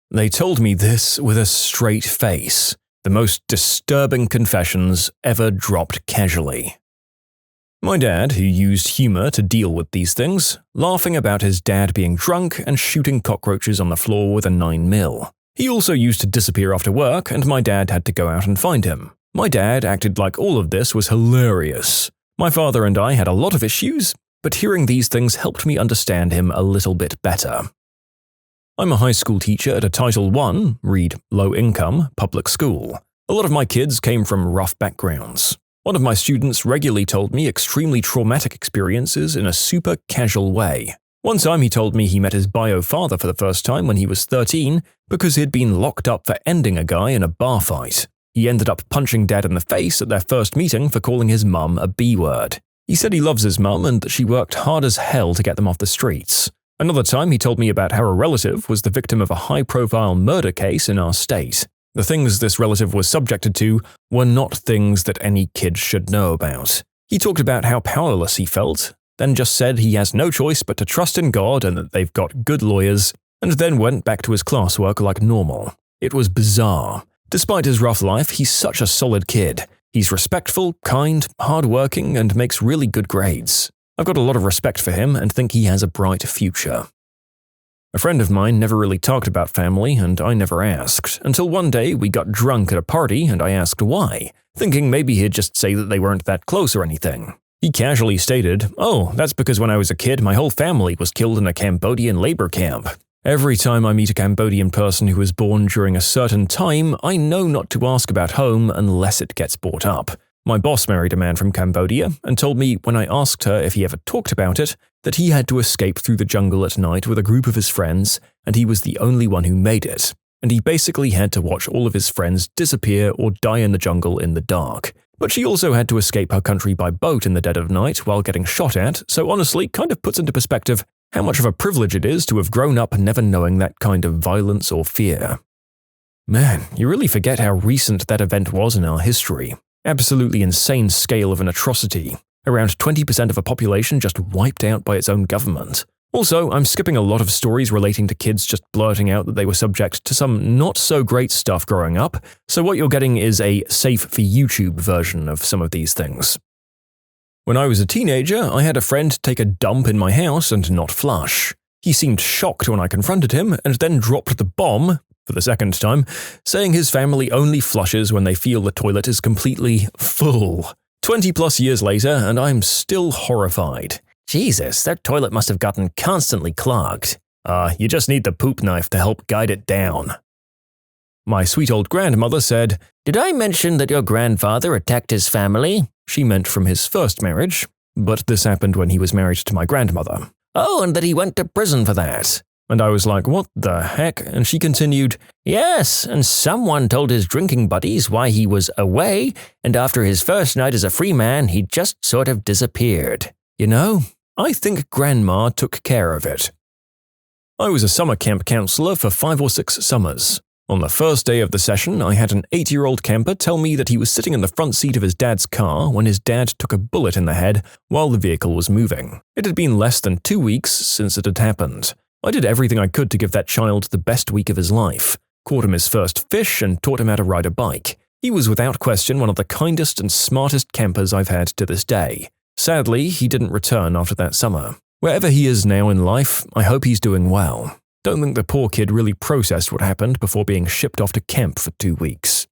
They told me this with a straight face, the most disturbing confessions ever dropped casually. My dad, who used humor to deal with these things, laughing about his dad being drunk and shooting cockroaches on the floor with a 9mm. He also used to disappear after work, and my dad had to go out and find him. My dad acted like all of this was hilarious. My father and I had a lot of issues, but hearing these things helped me understand him a little bit better. I'm a high school teacher at a Title I, read low-income, public school. A lot of my kids came from rough backgrounds. One of my students regularly told me extremely traumatic experiences in a super casual way. One time he told me he met his bio father for the first time when he was 13 because he'd been locked up for ending a guy in a bar fight. He ended up punching Dad in the face at their first meeting for calling his mum a B-word. He said he loves his mum and that she worked hard as hell to get them off the streets. Another time he told me about how a relative was the victim of a high-profile murder case in our state. The things this relative was subjected to were not things that any kid should know about. He talked about how powerless he felt, then just said he has no choice but to trust in God and that they've got good lawyers, and then went back to his classwork like normal. It was bizarre. Despite his rough life, he's such a solid kid. He's respectful, kind, hardworking, and makes really good grades. I've got a lot of respect for him and think he has a bright future. A friend of mine never really talked about family, and I never asked, until one day we got drunk at a party and I asked why, thinking maybe he'd just say that they weren't that close or anything. He casually stated, "Oh, that's because when I was a kid, my whole family was killed in a Cambodian labor camp. Every time I meet a Cambodian person who was born during a certain time, I know not to ask about home unless it gets brought up. My boss married a man from Cambodia and told me when I asked her if he ever talked about it, that he had to escape through the jungle at night with a group of his friends, and he was the only one who made it. And he basically had to watch all of his friends disappear or die in the jungle in the dark. But she also had to escape her country by boat in the dead of night while getting shot at, so honestly kind of puts into perspective how much of a privilege it is to have grown up never knowing that kind of violence or fear." Man, you really forget how recent that event was in our history. Absolutely insane scale of an atrocity. Around 20% of a population just wiped out by its own government. Also, I'm skipping a lot of stories relating to kids just blurting out that they were subject to some not-so-great stuff growing up, so what you're getting is a safe-for-YouTube version of some of these things. When I was a teenager, I had a friend take a dump in my house and not flush. He seemed shocked when I confronted him and then dropped the bomb, for the second time, saying his family only flushes when they feel the toilet is completely full. 20+ years later, and I'm still horrified. Jesus, their toilet must have gotten constantly clogged. You just need the poop knife to help guide it down. My sweet old grandmother said, "Did I mention that your grandfather attacked his family?" She meant from his first marriage, but this happened when he was married to my grandmother. "Oh, and that he went to prison for that." And I was like, "What the heck?" And she continued, "Yes, and someone told his drinking buddies why he was away, and after his first night as a free man, he just sort of disappeared. You know, I think Grandma took care of it." I was a summer camp counselor for 5 or 6 summers. On the first day of the session, I had an 8-year-old camper tell me that he was sitting in the front seat of his dad's car when his dad took a bullet in the head while the vehicle was moving. It had been less than 2 weeks since it had happened. I did everything I could to give that child the best week of his life, caught him his first fish and taught him how to ride a bike. He was without question one of the kindest and smartest campers I've had to this day. Sadly, he didn't return after that summer. Wherever he is now in life, I hope he's doing well. Don't think the poor kid really processed what happened before being shipped off to camp for 2 weeks.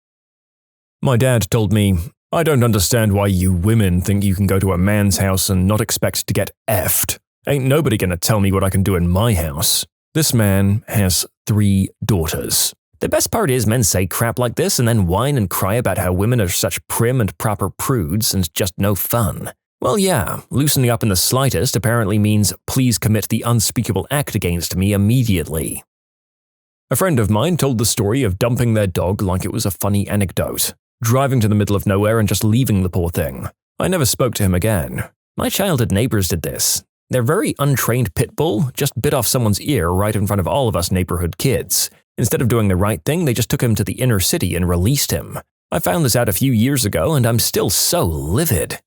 My dad told me, "I don't understand why you women think you can go to a man's house and not expect to get effed. Ain't nobody gonna tell me what I can do in my house." This man has 3 daughters. The best part is men say crap like this and then whine and cry about how women are such prim and proper prudes and just no fun. Well, yeah, loosening up in the slightest apparently means please commit the unspeakable act against me immediately. A friend of mine told the story of dumping their dog like it was a funny anecdote, driving to the middle of nowhere and just leaving the poor thing. I never spoke to him again. My childhood neighbors did this. Their very untrained pit bull just bit off someone's ear right in front of all of us neighborhood kids. Instead of doing the right thing, they just took him to the inner city and released him. I found this out a few years ago and I'm still so livid.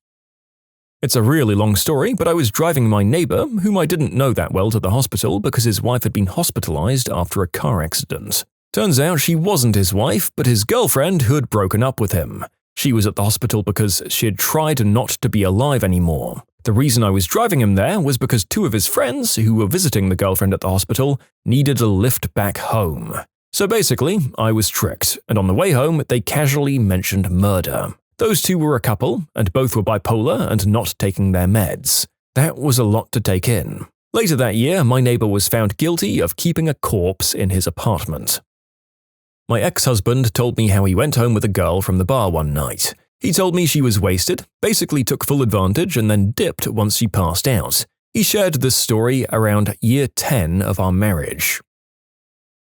It's a really long story, but I was driving my neighbor, whom I didn't know that well, to the hospital because his wife had been hospitalized after a car accident. Turns out she wasn't his wife, but his girlfriend who had broken up with him. She was at the hospital because she had tried not to be alive anymore. The reason I was driving him there was because two of his friends, who were visiting the girlfriend at the hospital, needed a lift back home. So basically, I was tricked, and on the way home, they casually mentioned murder. Those two were a couple, and both were bipolar and not taking their meds. That was a lot to take in. Later that year, my neighbor was found guilty of keeping a corpse in his apartment. My ex-husband told me how he went home with a girl from the bar one night. He told me she was wasted, basically took full advantage, and then dipped once she passed out. He shared this story around year 10 of our marriage.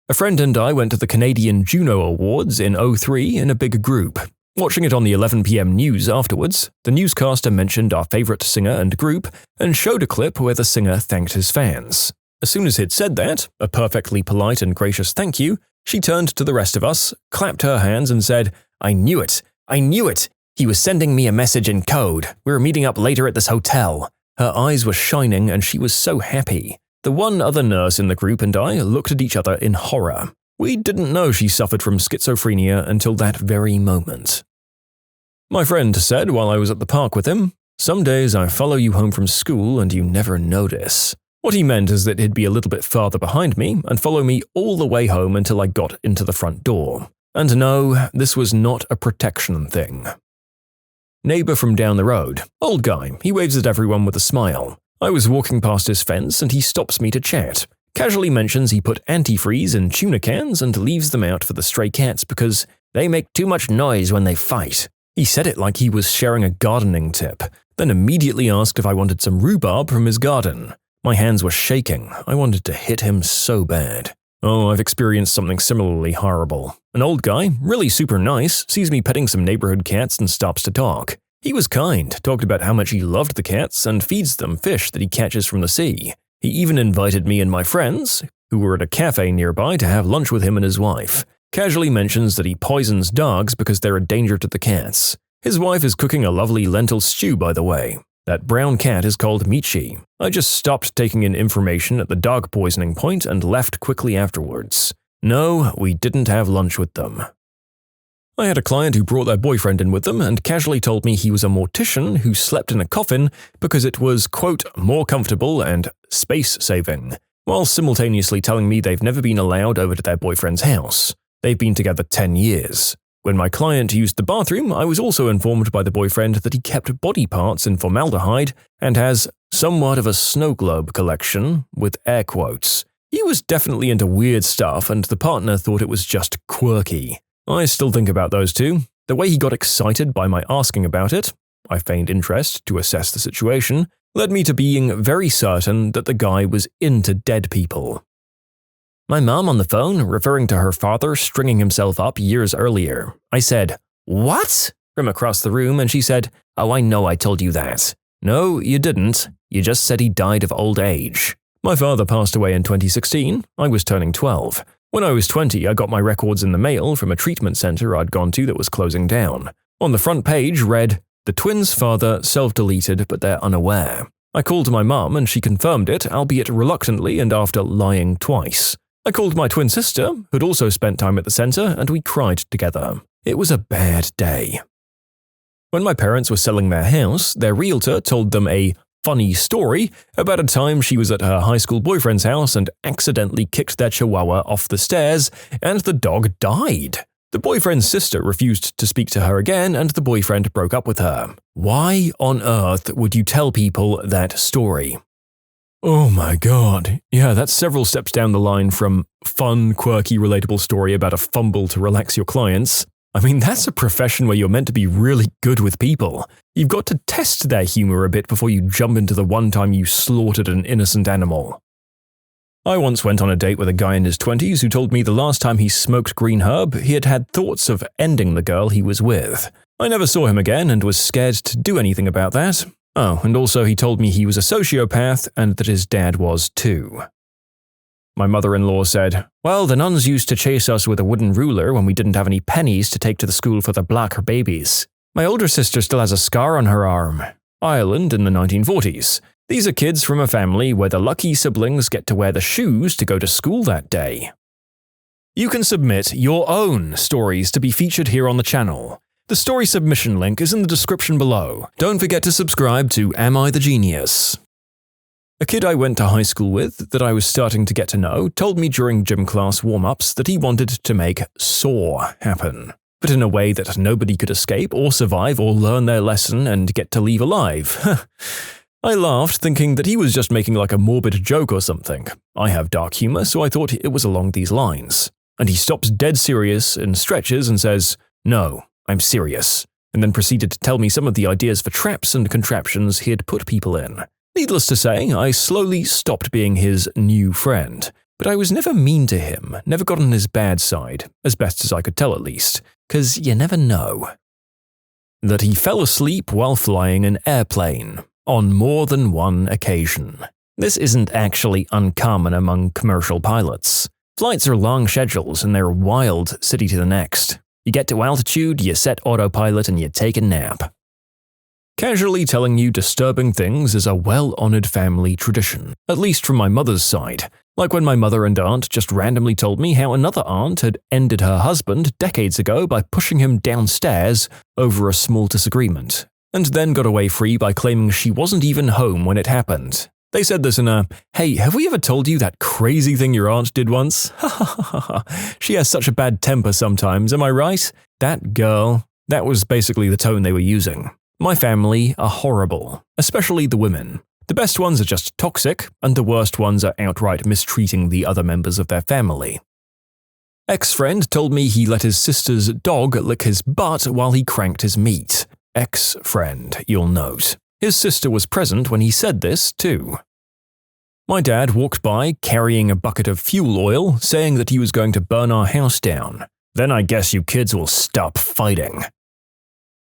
A friend and I went to the Canadian Juno Awards in 2003 in a big group. Watching it on the 11 p.m. news afterwards, the newscaster mentioned our favorite singer and group and showed a clip where the singer thanked his fans. As soon as he'd said that, a perfectly polite and gracious thank you, she turned to the rest of us, clapped her hands and said, "I knew it! I knew it! He was sending me a message in code. We were meeting up later at this hotel." Her eyes were shining and she was so happy. The one other nurse in the group and I looked at each other in horror. We didn't know she suffered from schizophrenia until that very moment. My friend said while I was at the park with him, "Some days I follow you home from school and you never notice." What he meant is that he'd be a little bit farther behind me and follow me all the way home until I got into the front door. And no, this was not a protection thing. Neighbor from down the road. Old guy, he waves at everyone with a smile. I was walking past his fence and he stops me to chat. Casually mentions he put antifreeze in tuna cans and leaves them out for the stray cats because they make too much noise when they fight. He said it like he was sharing a gardening tip, then immediately asked if I wanted some rhubarb from his garden. My hands were shaking. I wanted to hit him so bad. Oh, I've experienced something similarly horrible. An old guy, really super nice, sees me petting some neighborhood cats and stops to talk. He was kind, talked about how much he loved the cats and feeds them fish that he catches from the sea. He even invited me and my friends, who were at a cafe nearby, to have lunch with him and his wife. Casually mentions that he poisons dogs because they're a danger to the cats. His wife is cooking a lovely lentil stew, by the way. That brown cat is called Michi. I just stopped taking in information at the dog poisoning point and left quickly afterwards. No, we didn't have lunch with them. I had a client who brought their boyfriend in with them and casually told me he was a mortician who slept in a coffin because it was, quote, more comfortable and space-saving, while simultaneously telling me they've never been allowed over to their boyfriend's house. They've been together 10 years. When my client used the bathroom, I was also informed by the boyfriend that he kept body parts in formaldehyde and has somewhat of a snow globe collection, with air quotes. He was definitely into weird stuff and the partner thought it was just quirky. I still think about those two. The way he got excited by my asking about it, I feigned interest to assess the situation, led me to being very certain that the guy was into dead people. My mom on the phone, referring to her father stringing himself up years earlier. I said, "What?" from across the room, and she said, "Oh, I know I told you that." "No, you didn't. You just said he died of old age." My father passed away in 2016. I was turning 12. When I was 20, I got my records in the mail from a treatment center I'd gone to that was closing down. On the front page read, "The twins' father self-deleted, but they're unaware." I called my mom and she confirmed it, albeit reluctantly and after lying twice. I called my twin sister, who'd also spent time at the center, and we cried together. It was a bad day. When my parents were selling their house, their realtor told them a funny story about a time she was at her high school boyfriend's house and accidentally kicked their chihuahua off the stairs, and the dog died. The boyfriend's sister refused to speak to her again, and the boyfriend broke up with her. Why on earth would you tell people that story? Oh my god. Yeah, that's several steps down the line from fun, quirky, relatable story about a fumble to relax your clients. I mean, that's a profession where you're meant to be really good with people. You've got to test their humor a bit before you jump into the one time you slaughtered an innocent animal. I once went on a date with a guy in his 20s who told me the last time he smoked green herb, he had had thoughts of ending the girl he was with. I never saw him again and was scared to do anything about that. Oh, and also he told me he was a sociopath and that his dad was too. My mother-in-law said, "Well, the nuns used to chase us with a wooden ruler when we didn't have any pennies to take to the school for the black babies. My older sister still has a scar on her arm. Ireland in the 1940s. These are kids from a family where the lucky siblings get to wear the shoes to go to school that day." You can submit your own stories to be featured here on the channel. The story submission link is in the description below. Don't forget to subscribe to Am I the Genius? A kid I went to high school with, that I was starting to get to know, told me during gym class warm-ups that he wanted to make SAW happen, but in a way that nobody could escape or survive or learn their lesson and get to leave alive. I laughed, thinking that he was just making like a morbid joke or something. I have dark humor, so I thought it was along these lines. And he stops dead serious and stretches and says, "No, I'm serious," and then proceeded to tell me some of the ideas for traps and contraptions he had put people in. Needless to say, I slowly stopped being his new friend, but I was never mean to him, never got on his bad side, as best as I could tell at least, 'cause you never know. That he fell asleep while flying an airplane, on more than one occasion. This isn't actually uncommon among commercial pilots. Flights are long schedules and they're wild city to the next. You get to altitude, you set autopilot, and you take a nap. Casually telling you disturbing things is a well-honored family tradition, at least from my mother's side. Like when my mother and aunt just randomly told me how another aunt had ended her husband decades ago by pushing him downstairs over a small disagreement, and then got away free by claiming she wasn't even home when it happened. They said this in a, "Hey, have we ever told you that crazy thing your aunt did once? Ha ha ha ha. She has such a bad temper sometimes, am I right? That girl." That was basically the tone they were using. My family are horrible, especially the women. The best ones are just toxic, and the worst ones are outright mistreating the other members of their family. Ex-friend told me he let his sister's dog lick his butt while he cranked his meat. Ex-friend, you'll note. His sister was present when he said this, too. My dad walked by carrying a bucket of fuel oil, saying that he was going to burn our house down. Then I guess you kids will stop fighting.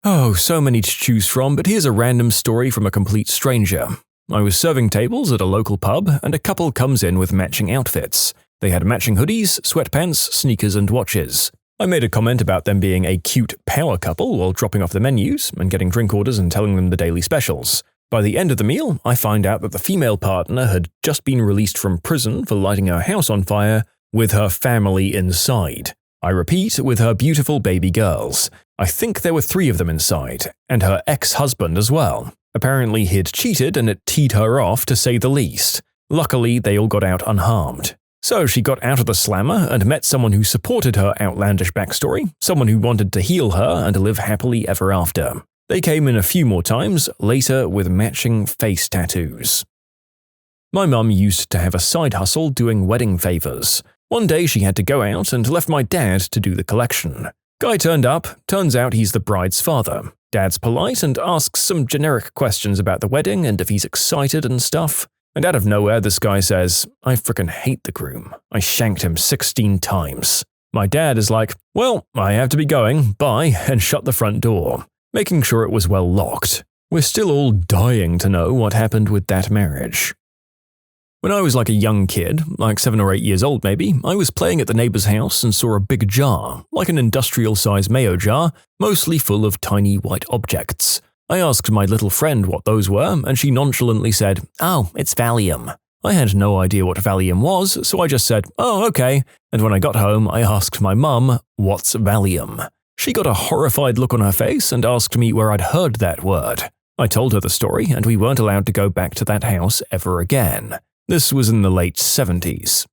Oh, so many to choose from, but here's a random story from a complete stranger. I was serving tables at a local pub, and a couple comes in with matching outfits. They had matching hoodies, sweatpants, sneakers, and watches. I made a comment about them being a cute power couple while dropping off the menus and getting drink orders and telling them the daily specials. By the end of the meal, I find out that the female partner had just been released from prison for lighting her house on fire with her family inside. I repeat, with her beautiful baby girls. I think there were 3 of them inside, and her ex-husband as well. Apparently he'd cheated and it teed her off, to say the least. Luckily, they all got out unharmed. So she got out of the slammer and met someone who supported her outlandish backstory, someone who wanted to heal her and live happily ever after. They came in a few more times, later with matching face tattoos. My mum used to have a side hustle doing wedding favors. One day she had to go out and left my dad to do the collection. Guy turned up, turns out he's the bride's father. Dad's polite and asks some generic questions about the wedding and if he's excited and stuff. And out of nowhere, this guy says, "I frickin' hate the groom. I shanked him 16 times. My dad is like, "Well, I have to be going, bye," and shut the front door, making sure it was well locked. We're still all dying to know what happened with that marriage. When I was like a young kid, like 7 or 8 years old maybe, I was playing at the neighbor's house and saw a big jar, like an industrial-sized mayo jar, mostly full of tiny white objects. I asked my little friend what those were, and she nonchalantly said, "Oh, it's Valium." I had no idea what Valium was, so I just said, "Oh, okay," and when I got home, I asked my mum, "What's Valium?" She got a horrified look on her face and asked me where I'd heard that word. I told her the story, and we weren't allowed to go back to that house ever again. This was in the late 70s.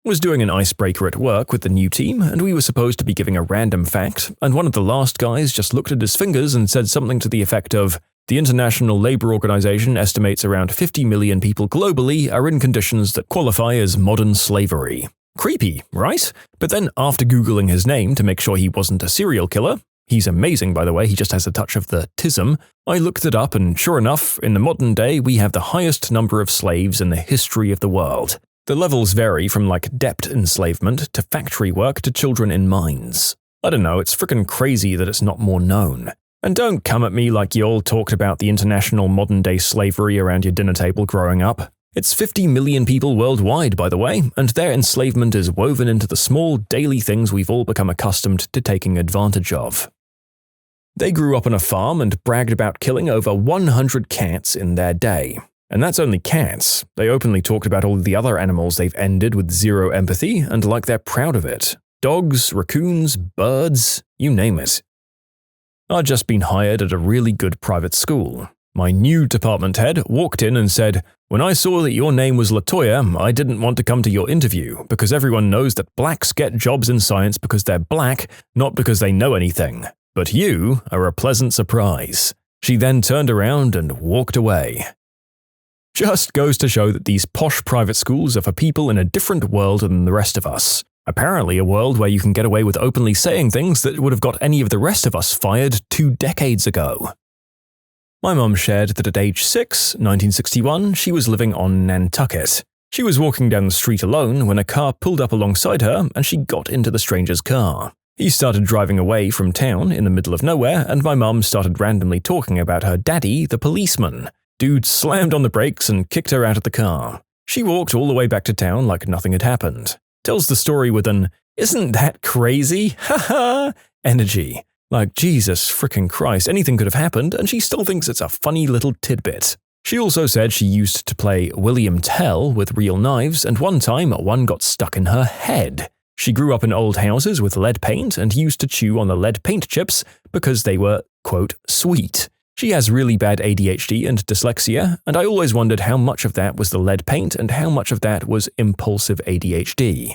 I was doing an icebreaker at work with the new team, and we were supposed to be giving a random fact, and one of the last guys just looked at his fingers and said something to the effect of, "The International Labour Organization estimates around 50 million people globally are in conditions that qualify as modern slavery." Creepy, right? But then after Googling his name to make sure he wasn't a serial killer, he's amazing by the way, he just has a touch of the tism, I looked it up and sure enough, in the modern day we have the highest number of slaves in the history of the world. The levels vary from like debt enslavement to factory work to children in mines. I don't know, it's frickin' crazy that it's not more known. And don't come at me like you all talked about the international modern-day slavery around your dinner table growing up. It's 50 million people worldwide, by the way, and their enslavement is woven into the small, daily things we've all become accustomed to taking advantage of. They grew up on a farm and bragged about killing over 100 cats in their day. And that's only cats. They openly talked about all the other animals they've ended with zero empathy and like they're proud of it. Dogs, raccoons, birds, you name it. I'd just been hired at a really good private school. My new department head walked in and said, "When I saw that your name was Latoya, I didn't want to come to your interview because everyone knows that blacks get jobs in science because they're black, not because they know anything. But you are a pleasant surprise." She then turned around and walked away. Just goes to show that these posh private schools are for people in a different world than the rest of us. Apparently a world where you can get away with openly saying things that would have got any of the rest of us fired 2 decades ago. My mum shared that at age 6, 1961, she was living on Nantucket. She was walking down the street alone when a car pulled up alongside her and she got into the stranger's car. He started driving away from town in the middle of nowhere and my mum started randomly talking about her daddy, the policeman. Dude slammed on the brakes and kicked her out of the car. She walked all the way back to town like nothing had happened. Tells the story with an, "Isn't that crazy? Haha," energy. Like, Jesus frickin' Christ, anything could have happened, and she still thinks it's a funny little tidbit. She also said she used to play William Tell with real knives, and one time one got stuck in her head. She grew up in old houses with lead paint and used to chew on the lead paint chips because they were, quote, sweet. She has really bad ADHD and dyslexia, and I always wondered how much of that was the lead paint and how much of that was impulsive ADHD.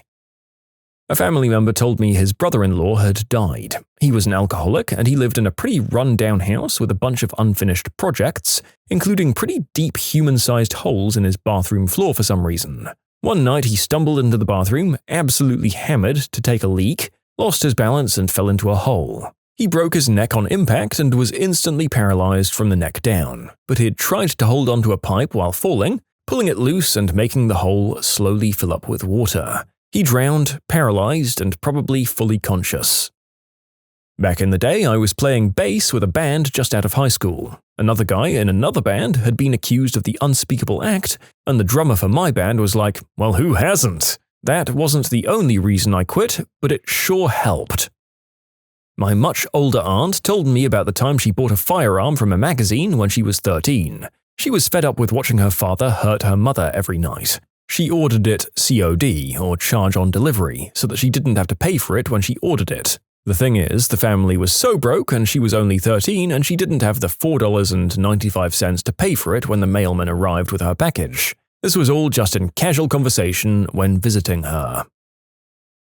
A family member told me his brother-in-law had died. He was an alcoholic, and he lived in a pretty run-down house with a bunch of unfinished projects, including pretty deep human-sized holes in his bathroom floor for some reason. One night he stumbled into the bathroom, absolutely hammered, to take a leak, lost his balance and fell into a hole. He broke his neck on impact and was instantly paralyzed from the neck down, but he had tried to hold onto a pipe while falling, pulling it loose and making the hole slowly fill up with water. He drowned, paralyzed, and probably fully conscious. Back in the day, I was playing bass with a band just out of high school. Another guy in another band had been accused of the unspeakable act, and the drummer for my band was like, "Well, who hasn't?" That wasn't the only reason I quit, but it sure helped. My much older aunt told me about the time she bought a firearm from a magazine when she was 13. She was fed up with watching her father hurt her mother every night. She ordered it COD, or charge on delivery, so that she didn't have to pay for it when she ordered it. The thing is, the family was so broke and she was only 13 and she didn't have the $4.95 to pay for it when the mailman arrived with her package. This was all just in casual conversation when visiting her.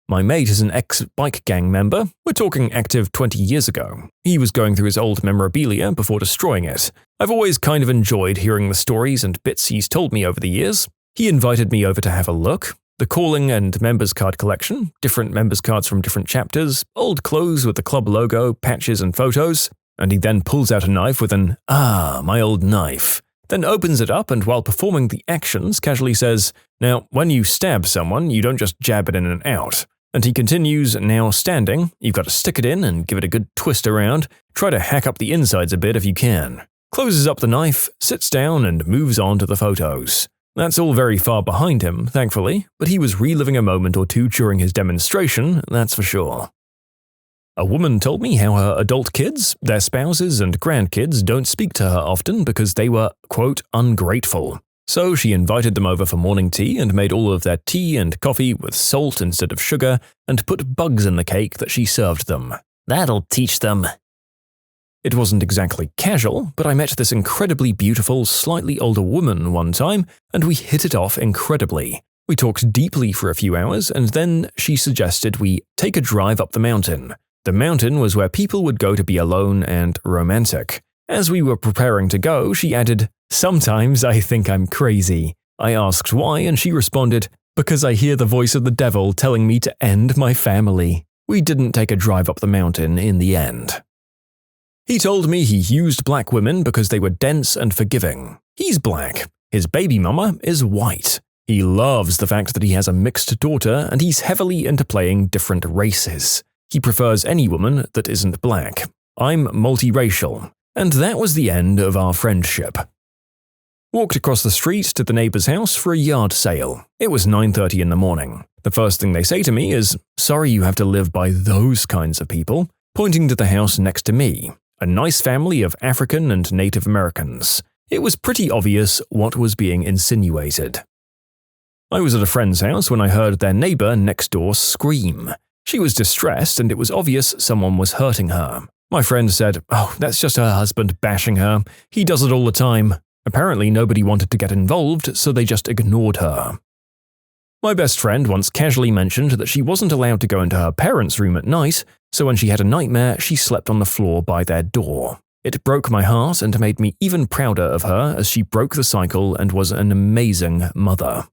My mate is an ex-bike gang member. We're talking active 20 years ago. He was going through his old memorabilia before destroying it. I've always kind of enjoyed hearing the stories and bits he's told me over the years. He invited me over to have a look. The calling and members card collection, different members cards from different chapters, old clothes with the club logo, patches and photos. And he then pulls out a knife with an, my old knife. Then opens it up and while performing the actions casually says, "Now, when you stab someone, you don't just jab it in and out." And he continues, "Now standing, you've got to stick it in and give it a good twist around. Try to hack up the insides a bit if you can." Closes up the knife, sits down and moves on to the photos. That's all very far behind him, thankfully, but he was reliving a moment or two during his demonstration, that's for sure. A woman told me how her adult kids, their spouses and grandkids don't speak to her often because they were, quote, ungrateful. So she invited them over for morning tea and made all of their tea and coffee with salt instead of sugar and put bugs in the cake that she served them. That'll teach them. It wasn't exactly casual, but I met this incredibly beautiful, slightly older woman one time, and we hit it off incredibly. We talked deeply for a few hours, and then she suggested we take a drive up the mountain. The mountain was where people would go to be alone and romantic. As we were preparing to go, she added, "Sometimes I think I'm crazy." I asked why, and she responded, "Because I hear the voice of the devil telling me to end my family." We didn't take a drive up the mountain in the end. He told me he used black women because they were dense and forgiving. He's black. His baby mama is white. He loves the fact that he has a mixed daughter and he's heavily into playing different races. He prefers any woman that isn't black. I'm multiracial. And that was the end of our friendship. Walked across the street to the neighbor's house for a yard sale. It was 9:30 in the morning. The first thing they say to me is, "Sorry you have to live by those kinds of people," pointing to the house next to me. A nice family of African and Native Americans. It was pretty obvious what was being insinuated. I was at a friend's house when I heard their neighbor next door scream. She was distressed and it was obvious someone was hurting her. My friend said, "Oh, that's just her husband bashing her. He does it all the time." Apparently nobody wanted to get involved, so they just ignored her. My best friend once casually mentioned that she wasn't allowed to go into her parents' room at night, so when she had a nightmare, she slept on the floor by their door. It broke my heart and made me even prouder of her as she broke the cycle and was an amazing mother.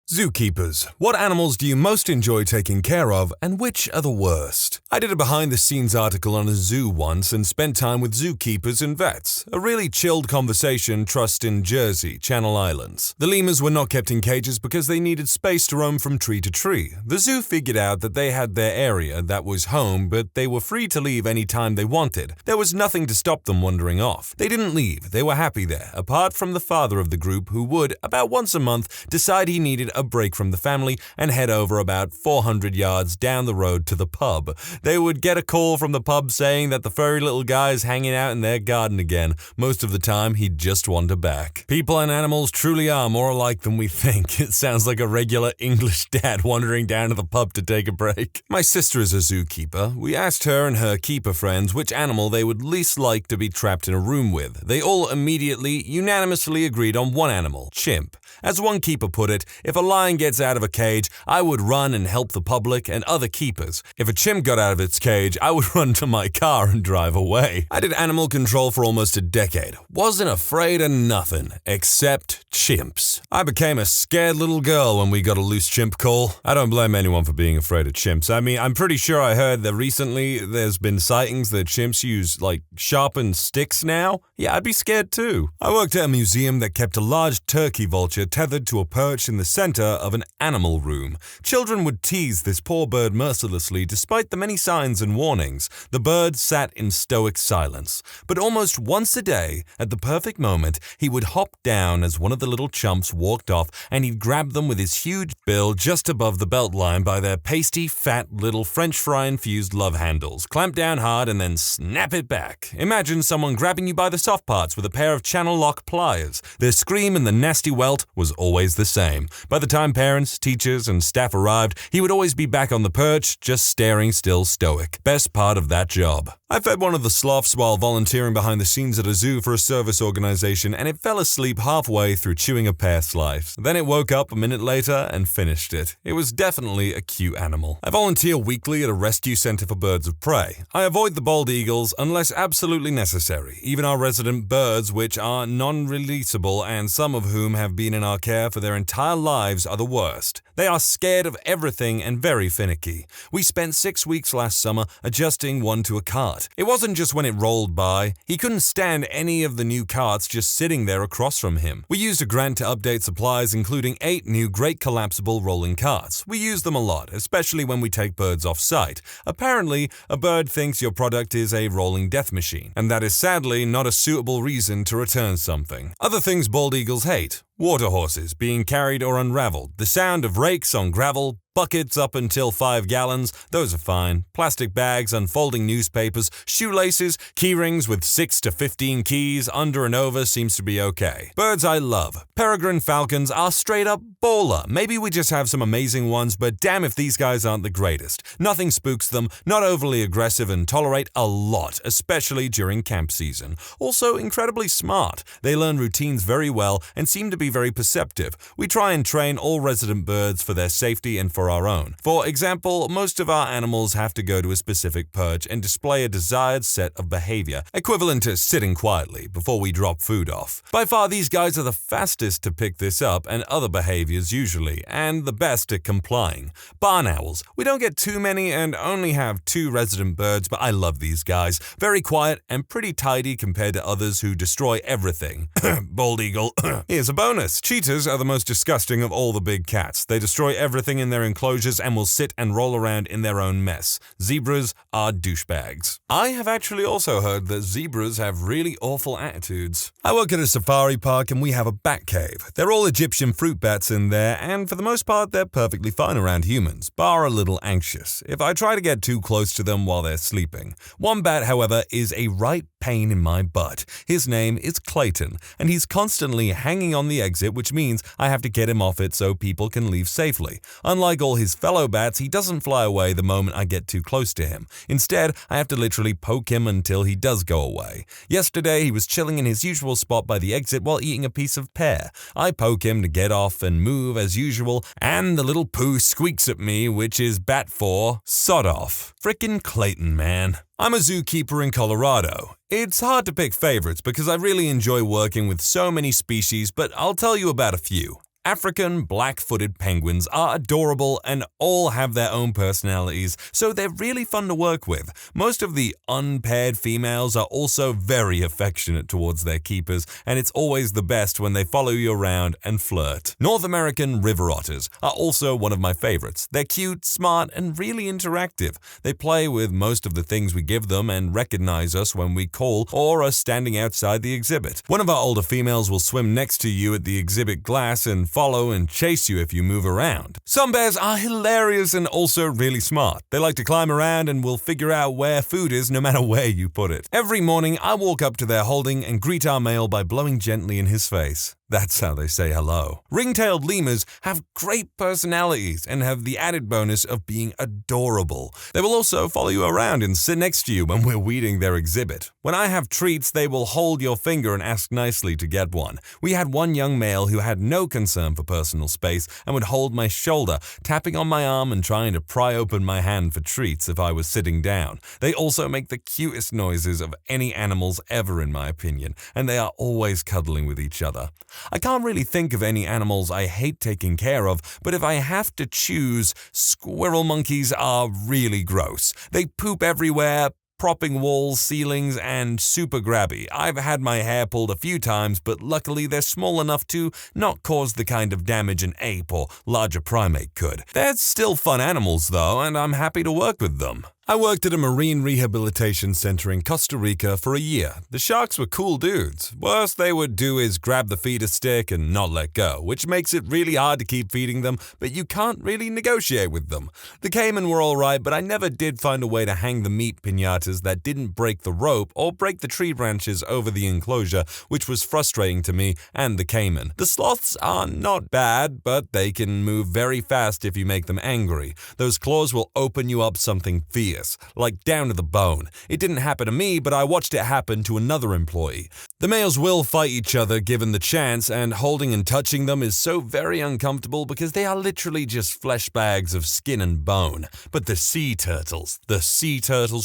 Zookeepers. What animals do you most enjoy taking care of, and which are the worst? I did a behind-the-scenes article on a zoo once and spent time with zookeepers and vets. A really chilled conversation trust in Jersey, Channel Islands. The lemurs were not kept in cages because they needed space to roam from tree to tree. The zoo figured out that they had their area that was home, but they were free to leave any time they wanted. There was nothing to stop them wandering off. They didn't leave. They were happy there, apart from the father of the group who would, about once a month, decide he needed a break from the family and head over about 400 yards down the road to the pub. They would get a call from the pub saying that the furry little guy is hanging out in their garden again. Most of the time, he'd just wander back. People and animals truly are more alike than we think. It sounds like a regular English dad wandering down to the pub to take a break. My sister is a zookeeper. We asked her and her keeper friends which animal they would least like to be trapped in a room with. They all immediately, unanimously agreed on one animal, chimp. As one keeper put it, if a lion gets out of a cage, I would run and help the public and other keepers. If a chimp got out of its cage, I would run to my car and drive away. I did animal control for almost a decade. Wasn't afraid of nothing, except chimps. I became a scared little girl when we got a loose chimp call. I don't blame anyone for being afraid of chimps. I mean, I'm pretty sure I heard that recently there's been sightings that chimps use, sharpened sticks now. Yeah, I'd be scared too. I worked at a museum that kept a large turkey vulture tethered to a perch in the center of an animal room. Children would tease this poor bird mercilessly despite the many signs and warnings. The bird sat in stoic silence. But almost once a day, at the perfect moment, he would hop down as one of the little chumps walked off and he'd grab them with his huge bill just above the belt line by their pasty, fat, little French fry-infused love handles, clamp down hard and then snap it back. Imagine someone grabbing you by the soft parts with a pair of channel lock pliers. Their scream and the nasty welt was always the same. By the time parents, teachers, and staff arrived, he would always be back on the perch, just staring still stoic. Best part of that job. I fed one of the sloths while volunteering behind the scenes at a zoo for a service organization, and it fell asleep halfway through chewing a pear slice. Then it woke up a minute later and finished it. It was definitely a cute animal. I volunteer weekly at a rescue center for birds of prey. I avoid the bald eagles unless absolutely necessary. Even our resident birds, which are non-releasable and some of whom have been in our care for their entire lives, are the worst. They are scared of everything and very finicky. We spent 6 weeks last summer adjusting one to a cart. It wasn't just when it rolled by. He couldn't stand any of the new carts just sitting there across from him. We used a grant to update supplies, including 8 new great collapsible rolling carts. We use them a lot, especially when we take birds off-site. Apparently, a bird thinks your product is a rolling death machine, and that is sadly not a suitable reason to return something. Other things bald eagles hate: water horses being carried or unraveled, the sound of rakes on gravel, buckets up until 5 gallons, those are fine, plastic bags, unfolding newspapers, shoelaces, key rings with 6 to 15 keys under and over seems to be okay. Birds I love. Peregrine falcons are straight up baller. Maybe we just have some amazing ones, but damn if these guys aren't the greatest. Nothing spooks them, not overly aggressive, and tolerate a lot, especially during camp season. Also incredibly smart. They learn routines very well and seem to be very perceptive. We try and train all resident birds for their safety and for our own. For example, most of our animals have to go to a specific perch and display a desired set of behavior, equivalent to sitting quietly before we drop food off. By far, these guys are the fastest to pick this up and other behaviors usually, and the best at complying. Barn owls. We don't get too many and only have 2 resident birds, but I love these guys. Very quiet and pretty tidy compared to others who destroy everything. Bald eagle. Here's a bonus. Cheetahs are the most disgusting of all the big cats. They destroy everything in their enclosures and will sit and roll around in their own mess. Zebras are douchebags. I have actually also heard that zebras have really awful attitudes. I work at a safari park and we have a bat cave. They're all Egyptian fruit bats in there, and for the most part they're perfectly fine around humans, bar a little anxious if I try to get too close to them while they're sleeping. One bat, however, is a right pain in my butt. His name is Clayton, and he's constantly hanging on the exit, which means I have to get him off it so people can leave safely. Unlike all his fellow bats, he doesn't fly away the moment I get too close to him. Instead, I have to literally poke him until he does go away. Yesterday, he was chilling in his usual spot by the exit while eating a piece of pear. I poke him to get off and move as usual, and the little poo squeaks at me, which is bat for sod off. Frickin' Clayton, man. I'm a zookeeper in Colorado. It's hard to pick favorites because I really enjoy working with so many species, but I'll tell you about a few. African black-footed penguins are adorable and all have their own personalities, so they're really fun to work with. Most of the unpaired females are also very affectionate towards their keepers, and it's always the best when they follow you around and flirt. North American river otters are also one of my favorites. They're cute, smart, and really interactive. They play with most of the things we give them and recognize us when we call or are standing outside the exhibit. One of our older females will swim next to you at the exhibit glass and follow and chase you if you move around. Some bears are hilarious and also really smart. They like to climb around and will figure out where food is no matter where you put it. Every morning, I walk up to their holding and greet our male by blowing gently in his face. That's how they say hello. Ring-tailed lemurs have great personalities and have the added bonus of being adorable. They will also follow you around and sit next to you when we're weeding their exhibit. When I have treats, they will hold your finger and ask nicely to get one. We had one young male who had no concern for personal space and would hold my shoulder, tapping on my arm and trying to pry open my hand for treats if I was sitting down. They also make the cutest noises of any animals ever, in my opinion, and they are always cuddling with each other. I can't really think of any animals I hate taking care of, but if I have to choose, squirrel monkeys are really gross. They poop everywhere, propping walls, ceilings, and super grabby. I've had my hair pulled a few times, but luckily they're small enough to not cause the kind of damage an ape or larger primate could. They're still fun animals though, and I'm happy to work with them. I worked at a marine rehabilitation center in Costa Rica for a year. The sharks were cool dudes. Worst they would do is grab the feeder stick and not let go, which makes it really hard to keep feeding them, but you can't really negotiate with them. The caiman were alright, but I never did find a way to hang the meat piñatas that didn't break the rope or break the tree branches over the enclosure, which was frustrating to me and the caiman. The sloths are not bad, but they can move very fast if you make them angry. Those claws will open you up something fierce, like down to the bone. It didn't happen to me, but I watched it happen to another employee. The males will fight each other given the chance, and holding and touching them is so very uncomfortable because they are literally just flesh bags of skin and bone. But the sea turtles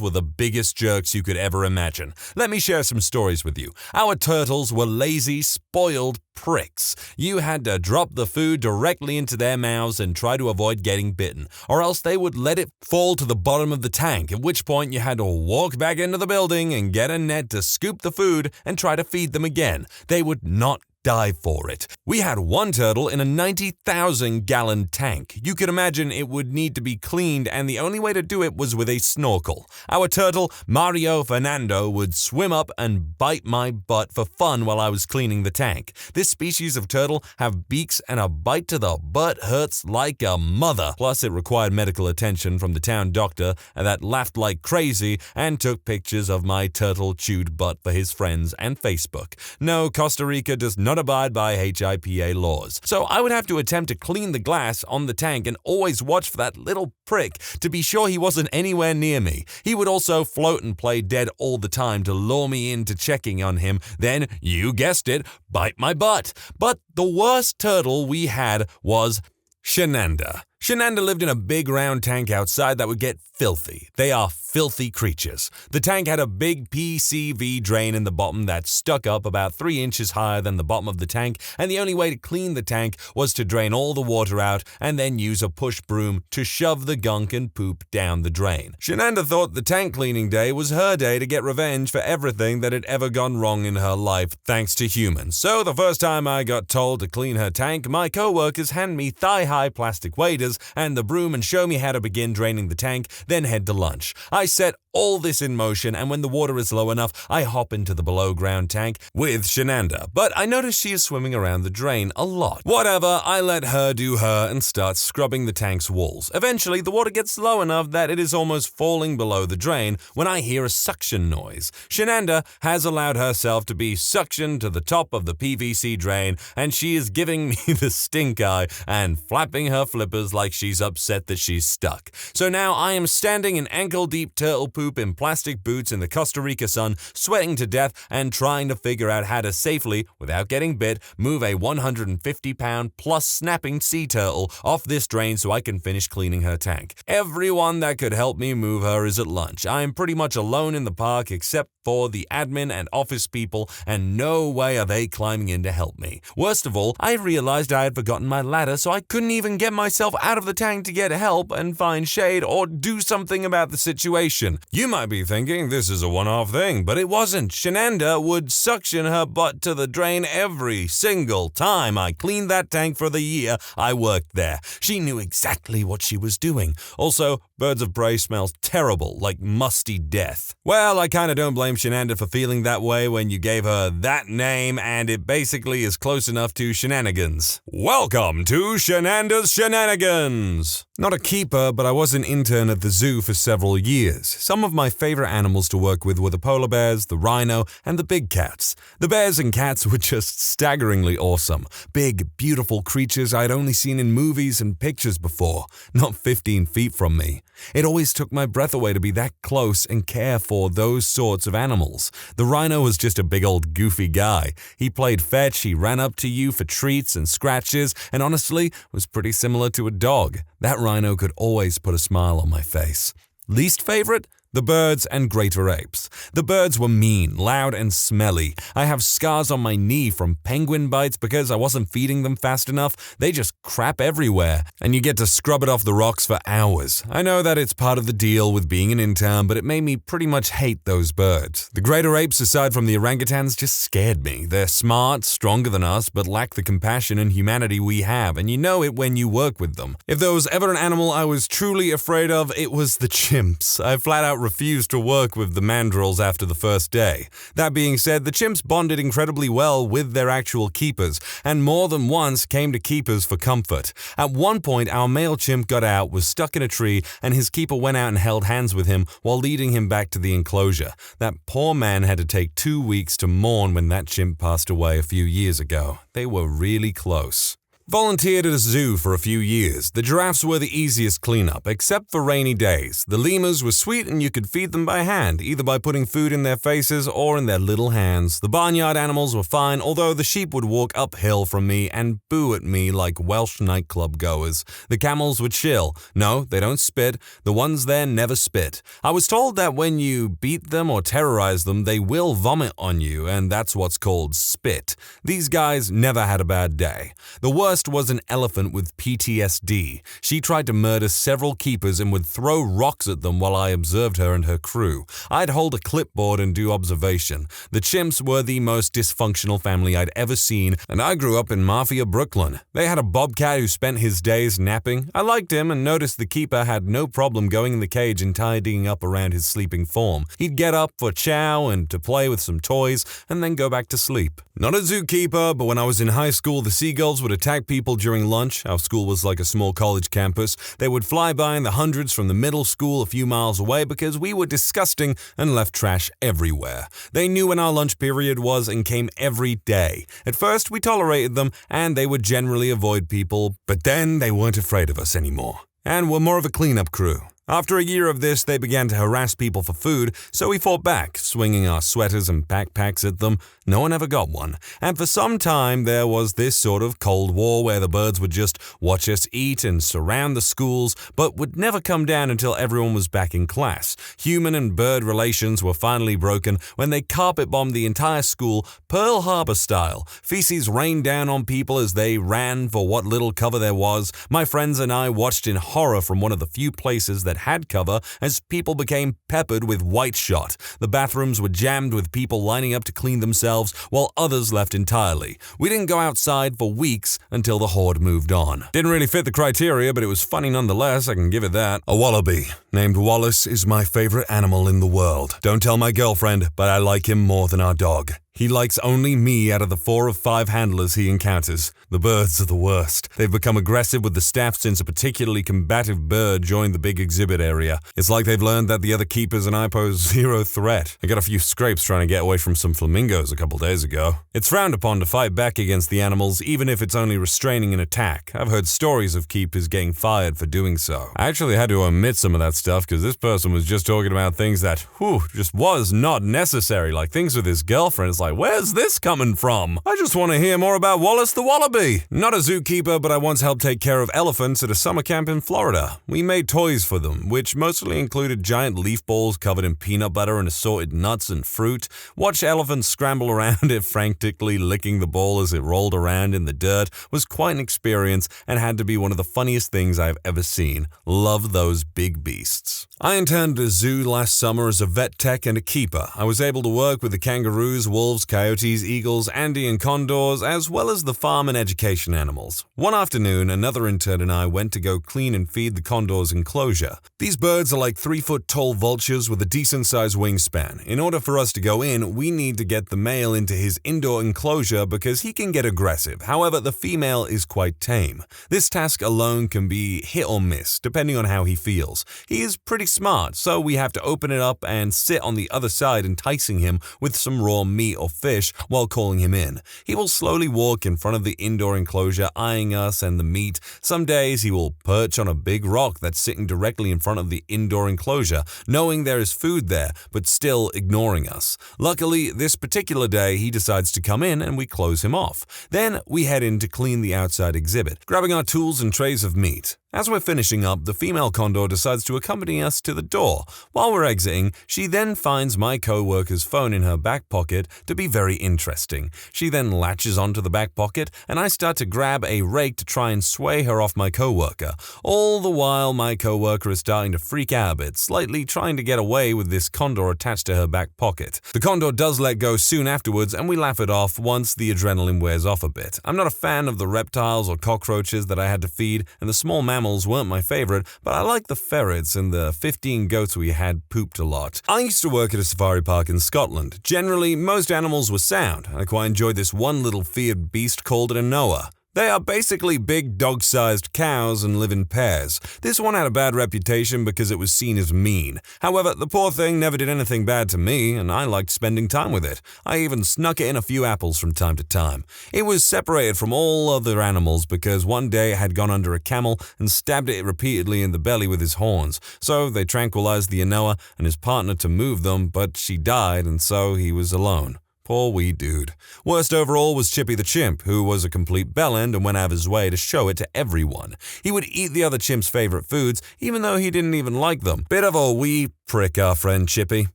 were the biggest jerks you could ever imagine. Let me share some stories with you. Our turtles were lazy, spoiled pricks. You had to drop the food directly into their mouths and try to avoid getting bitten, or else they would let it fall to the bottom of the tank, at which point you had to walk back into the building and get a net to scoop the food and try to feed them again. They would not die for it. We had one turtle in a 90,000-gallon tank. You could imagine it would need to be cleaned, and the only way to do it was with a snorkel. Our turtle, Mario Fernando, would swim up and bite my butt for fun while I was cleaning the tank. This species of turtle have beaks, and a bite to the butt hurts like a mother. Plus, it required medical attention from the town doctor that laughed like crazy and took pictures of my turtle-chewed butt for his friends and Facebook. No, Costa Rica does not abide by IDOWorkHereLady laws. So I would have to attempt to clean the glass on the tank and always watch for that little prick to be sure he wasn't anywhere near me. He would also float and play dead all the time to lure me into checking on him, then, you guessed it, bite my butt. But the worst turtle we had was Shenanda. Shenanda lived in a big round tank outside that would get filthy. They are filthy creatures. The tank had a big PCV drain in the bottom that stuck up about 3 inches higher than the bottom of the tank, and the only way to clean the tank was to drain all the water out and then use a push broom to shove the gunk and poop down the drain. Shenanda thought the tank cleaning day was her day to get revenge for everything that had ever gone wrong in her life thanks to humans. So the first time I got told to clean her tank, my co-workers handed me thigh-high plastic waders Shenanigans and the broom and show me how to begin draining the tank, then head to lunch. I set all this in motion, and when the water is low enough, I hop into the below-ground tank with Shenanda, but I notice she is swimming around the drain a lot. Whatever, I let her do her and start scrubbing the tank's walls. Eventually, the water gets low enough that it is almost falling below the drain when I hear a suction noise. Shenanda has allowed herself to be suctioned to the top of the PVC drain, and she is giving me the stink eye and flapping her flippers like she's upset that she's stuck. So now I am standing in ankle-deep turtle poop in plastic boots in the Costa Rica sun, sweating to death and trying to figure out how to safely, without getting bit, move a 150-pound plus snapping sea turtle off this drain so I can finish cleaning her tank. Everyone that could help me move her is at lunch. I am pretty much alone in the park except for the admin and office people, and no way are they climbing in to help me. Worst of all, I realized I had forgotten my ladder, so I couldn't even get myself out of the tank to get help and find shade or do something about the situation. You might be thinking this is a one-off thing, but it wasn't. Shenanda would suction her butt to the drain every single time I cleaned that tank for the year I worked there. She knew exactly what she was doing. Also, birds of prey smells terrible, like musty death. Well, I kinda don't blame Shenanda for feeling that way when you gave her that name, and it basically is close enough to shenanigans. Welcome to Shenanda's Shenanigans! Not a keeper, but I was an intern at the zoo for several years. Some of my favorite animals to work with were the polar bears, the rhino, and the big cats. The bears and cats were just staggeringly awesome. Big, beautiful creatures I'd only seen in movies and pictures before, not 15 feet from me. It always took my breath away to be that close and care for those sorts of animals. The rhino was just a big old goofy guy. He played fetch, he ran up to you for treats and scratches, and honestly was pretty similar to a dog. That rhino could always put a smile on my face. Least favorite? The birds and greater apes. The birds were mean, loud, and smelly. I have scars on my knee from penguin bites because I wasn't feeding them fast enough. They just crap everywhere, and you get to scrub it off the rocks for hours. I know that it's part of the deal with being an intern, but it made me pretty much hate those birds. The greater apes, aside from the orangutans, just scared me. They're smart, stronger than us, but lack the compassion and humanity we have, and you know it when you work with them. If there was ever an animal I was truly afraid of, it was the chimps. I flat out refused to work with the mandrills after the first day. That being said, the chimps bonded incredibly well with their actual keepers, and more than once came to keepers for comfort. At one point, our male chimp got out, was stuck in a tree, and his keeper went out and held hands with him while leading him back to the enclosure. That poor man had to take 2 weeks to mourn when that chimp passed away a few years ago. They were really close. Volunteered at a zoo for a few years. The giraffes were the easiest cleanup, except for rainy days. The lemurs were sweet and you could feed them by hand, either by putting food in their faces or in their little hands. The barnyard animals were fine, although the sheep would walk uphill from me and boo at me like Welsh nightclub goers. The camels were chill. No, they don't spit. The ones there never spit. I was told that when you beat them or terrorize them, they will vomit on you, and that's what's called spit. These guys never had a bad day. The worst was an elephant with PTSD. She tried to murder several keepers and would throw rocks at them while I observed her and her crew. I'd hold a clipboard and do observation. The chimps were the most dysfunctional family I'd ever seen, and I grew up in Mafia, Brooklyn. They had a bobcat who spent his days napping. I liked him and noticed the keeper had no problem going in the cage and tidying up around his sleeping form. He'd get up for chow and to play with some toys, and then go back to sleep. Not a zookeeper, but when I was in high school, the seagulls would attack people during lunch. Our school was like a small college campus. They would fly by in the hundreds from the middle school a few miles away because we were disgusting and left trash everywhere. They knew when our lunch period was and came every day. At first, we tolerated them, and they would generally avoid people, but then they weren't afraid of us anymore, and were more of a cleanup crew. After a year of this, they began to harass people for food, so we fought back, swinging our sweaters and backpacks at them. No one ever got one. And for some time, there was this sort of Cold War where the birds would just watch us eat and surround the schools, but would never come down until everyone was back in class. Human and bird relations were finally broken when they carpet-bombed the entire school, Pearl Harbor style. Feces rained down on people as they ran for what little cover there was. My friends and I watched in horror from one of the few places that that had cover as people became peppered with white shot. The bathrooms were jammed with people lining up to clean themselves, while others left entirely. We didn't go outside for weeks until the horde moved on. Didn't really fit the criteria, but it was funny nonetheless, I can give it that. A wallaby named Wallace is my favorite animal in the world. Don't tell my girlfriend, but I like him more than our dog. He likes only me out of the 4 of 5 handlers he encounters. The birds are the worst. They've become aggressive with the staff since a particularly combative bird joined the big exhibit area. It's like they've learned that the other keepers and I pose zero threat. I got a few scrapes trying to get away from some flamingos a couple days ago. It's frowned upon to fight back against the animals, even if it's only restraining an attack. I've heard stories of keepers getting fired for doing so. I actually had to omit some of that stuff because this person was just talking about things that, just was not necessary, like things with his girlfriend. It's like, where's this coming from? I just want to hear more about Wallace the Wallaby. Not a zookeeper, but I once helped take care of elephants at a summer camp in Florida. We made toys for them, which mostly included giant leaf balls covered in peanut butter and assorted nuts and fruit. Watch elephants scramble around it, frantically licking the ball as it rolled around in the dirt, was quite an experience and had to be one of the funniest things I've ever seen. Love those big beasts. I interned at a zoo last summer as a vet tech and a keeper. I was able to work with the kangaroos, wolves, coyotes, eagles, Andean condors, as well as the farm and education animals. One afternoon, another intern and I went to go clean and feed the condors' enclosure. These birds are like 3-foot-tall vultures with a decent-sized wingspan. In order for us to go in, we need to get the male into his indoor enclosure because he can get aggressive. However, the female is quite tame. This task alone can be hit or miss, depending on how he feels. He is pretty smart, so we have to open it up and sit on the other side, enticing him with some raw meat or fish while calling him in. He will slowly walk in front of the indoor enclosure, eyeing us and the meat. Some days he will perch on a big rock that's sitting directly in front of the indoor enclosure, knowing there is food there, but still ignoring us. Luckily, this particular day he decides to come in and we close him off. Then we head in to clean the outside exhibit, grabbing our tools and trays of meat. As we're finishing up, the female condor decides to accompany us to the door. While we're exiting, she then finds my co-worker's phone in her back pocket to be very interesting. She then latches onto the back pocket, and I start to grab a rake to try and sway her off my co-worker. All the while, my co-worker is starting to freak out a bit, slightly trying to get away with this condor attached to her back pocket. The condor does let go soon afterwards, and we laugh it off once the adrenaline wears off a bit. I'm not a fan of the reptiles or cockroaches that I had to feed, and the small mammals weren't my favorite, but I like the ferrets, and the 15 goats we had pooped a lot. I used to work at a safari park in Scotland. Generally, most animals were sound. I quite enjoyed this one little feared beast called an Anoa. They are basically big dog-sized cows and live in pairs. This one had a bad reputation because it was seen as mean. However, the poor thing never did anything bad to me, and I liked spending time with it. I even snuck it in a few apples from time to time. It was separated from all other animals because one day it had gone under a camel and stabbed it repeatedly in the belly with his horns. So they tranquilized the Anoa and his partner to move them, but she died, and so he was alone. Poor wee dude. Worst overall was Chippy the chimp, who was a complete bellend and went out of his way to show it to everyone. He would eat the other chimp's favorite foods, even though he didn't even like them. Bit of a wee prick, our friend Chippy.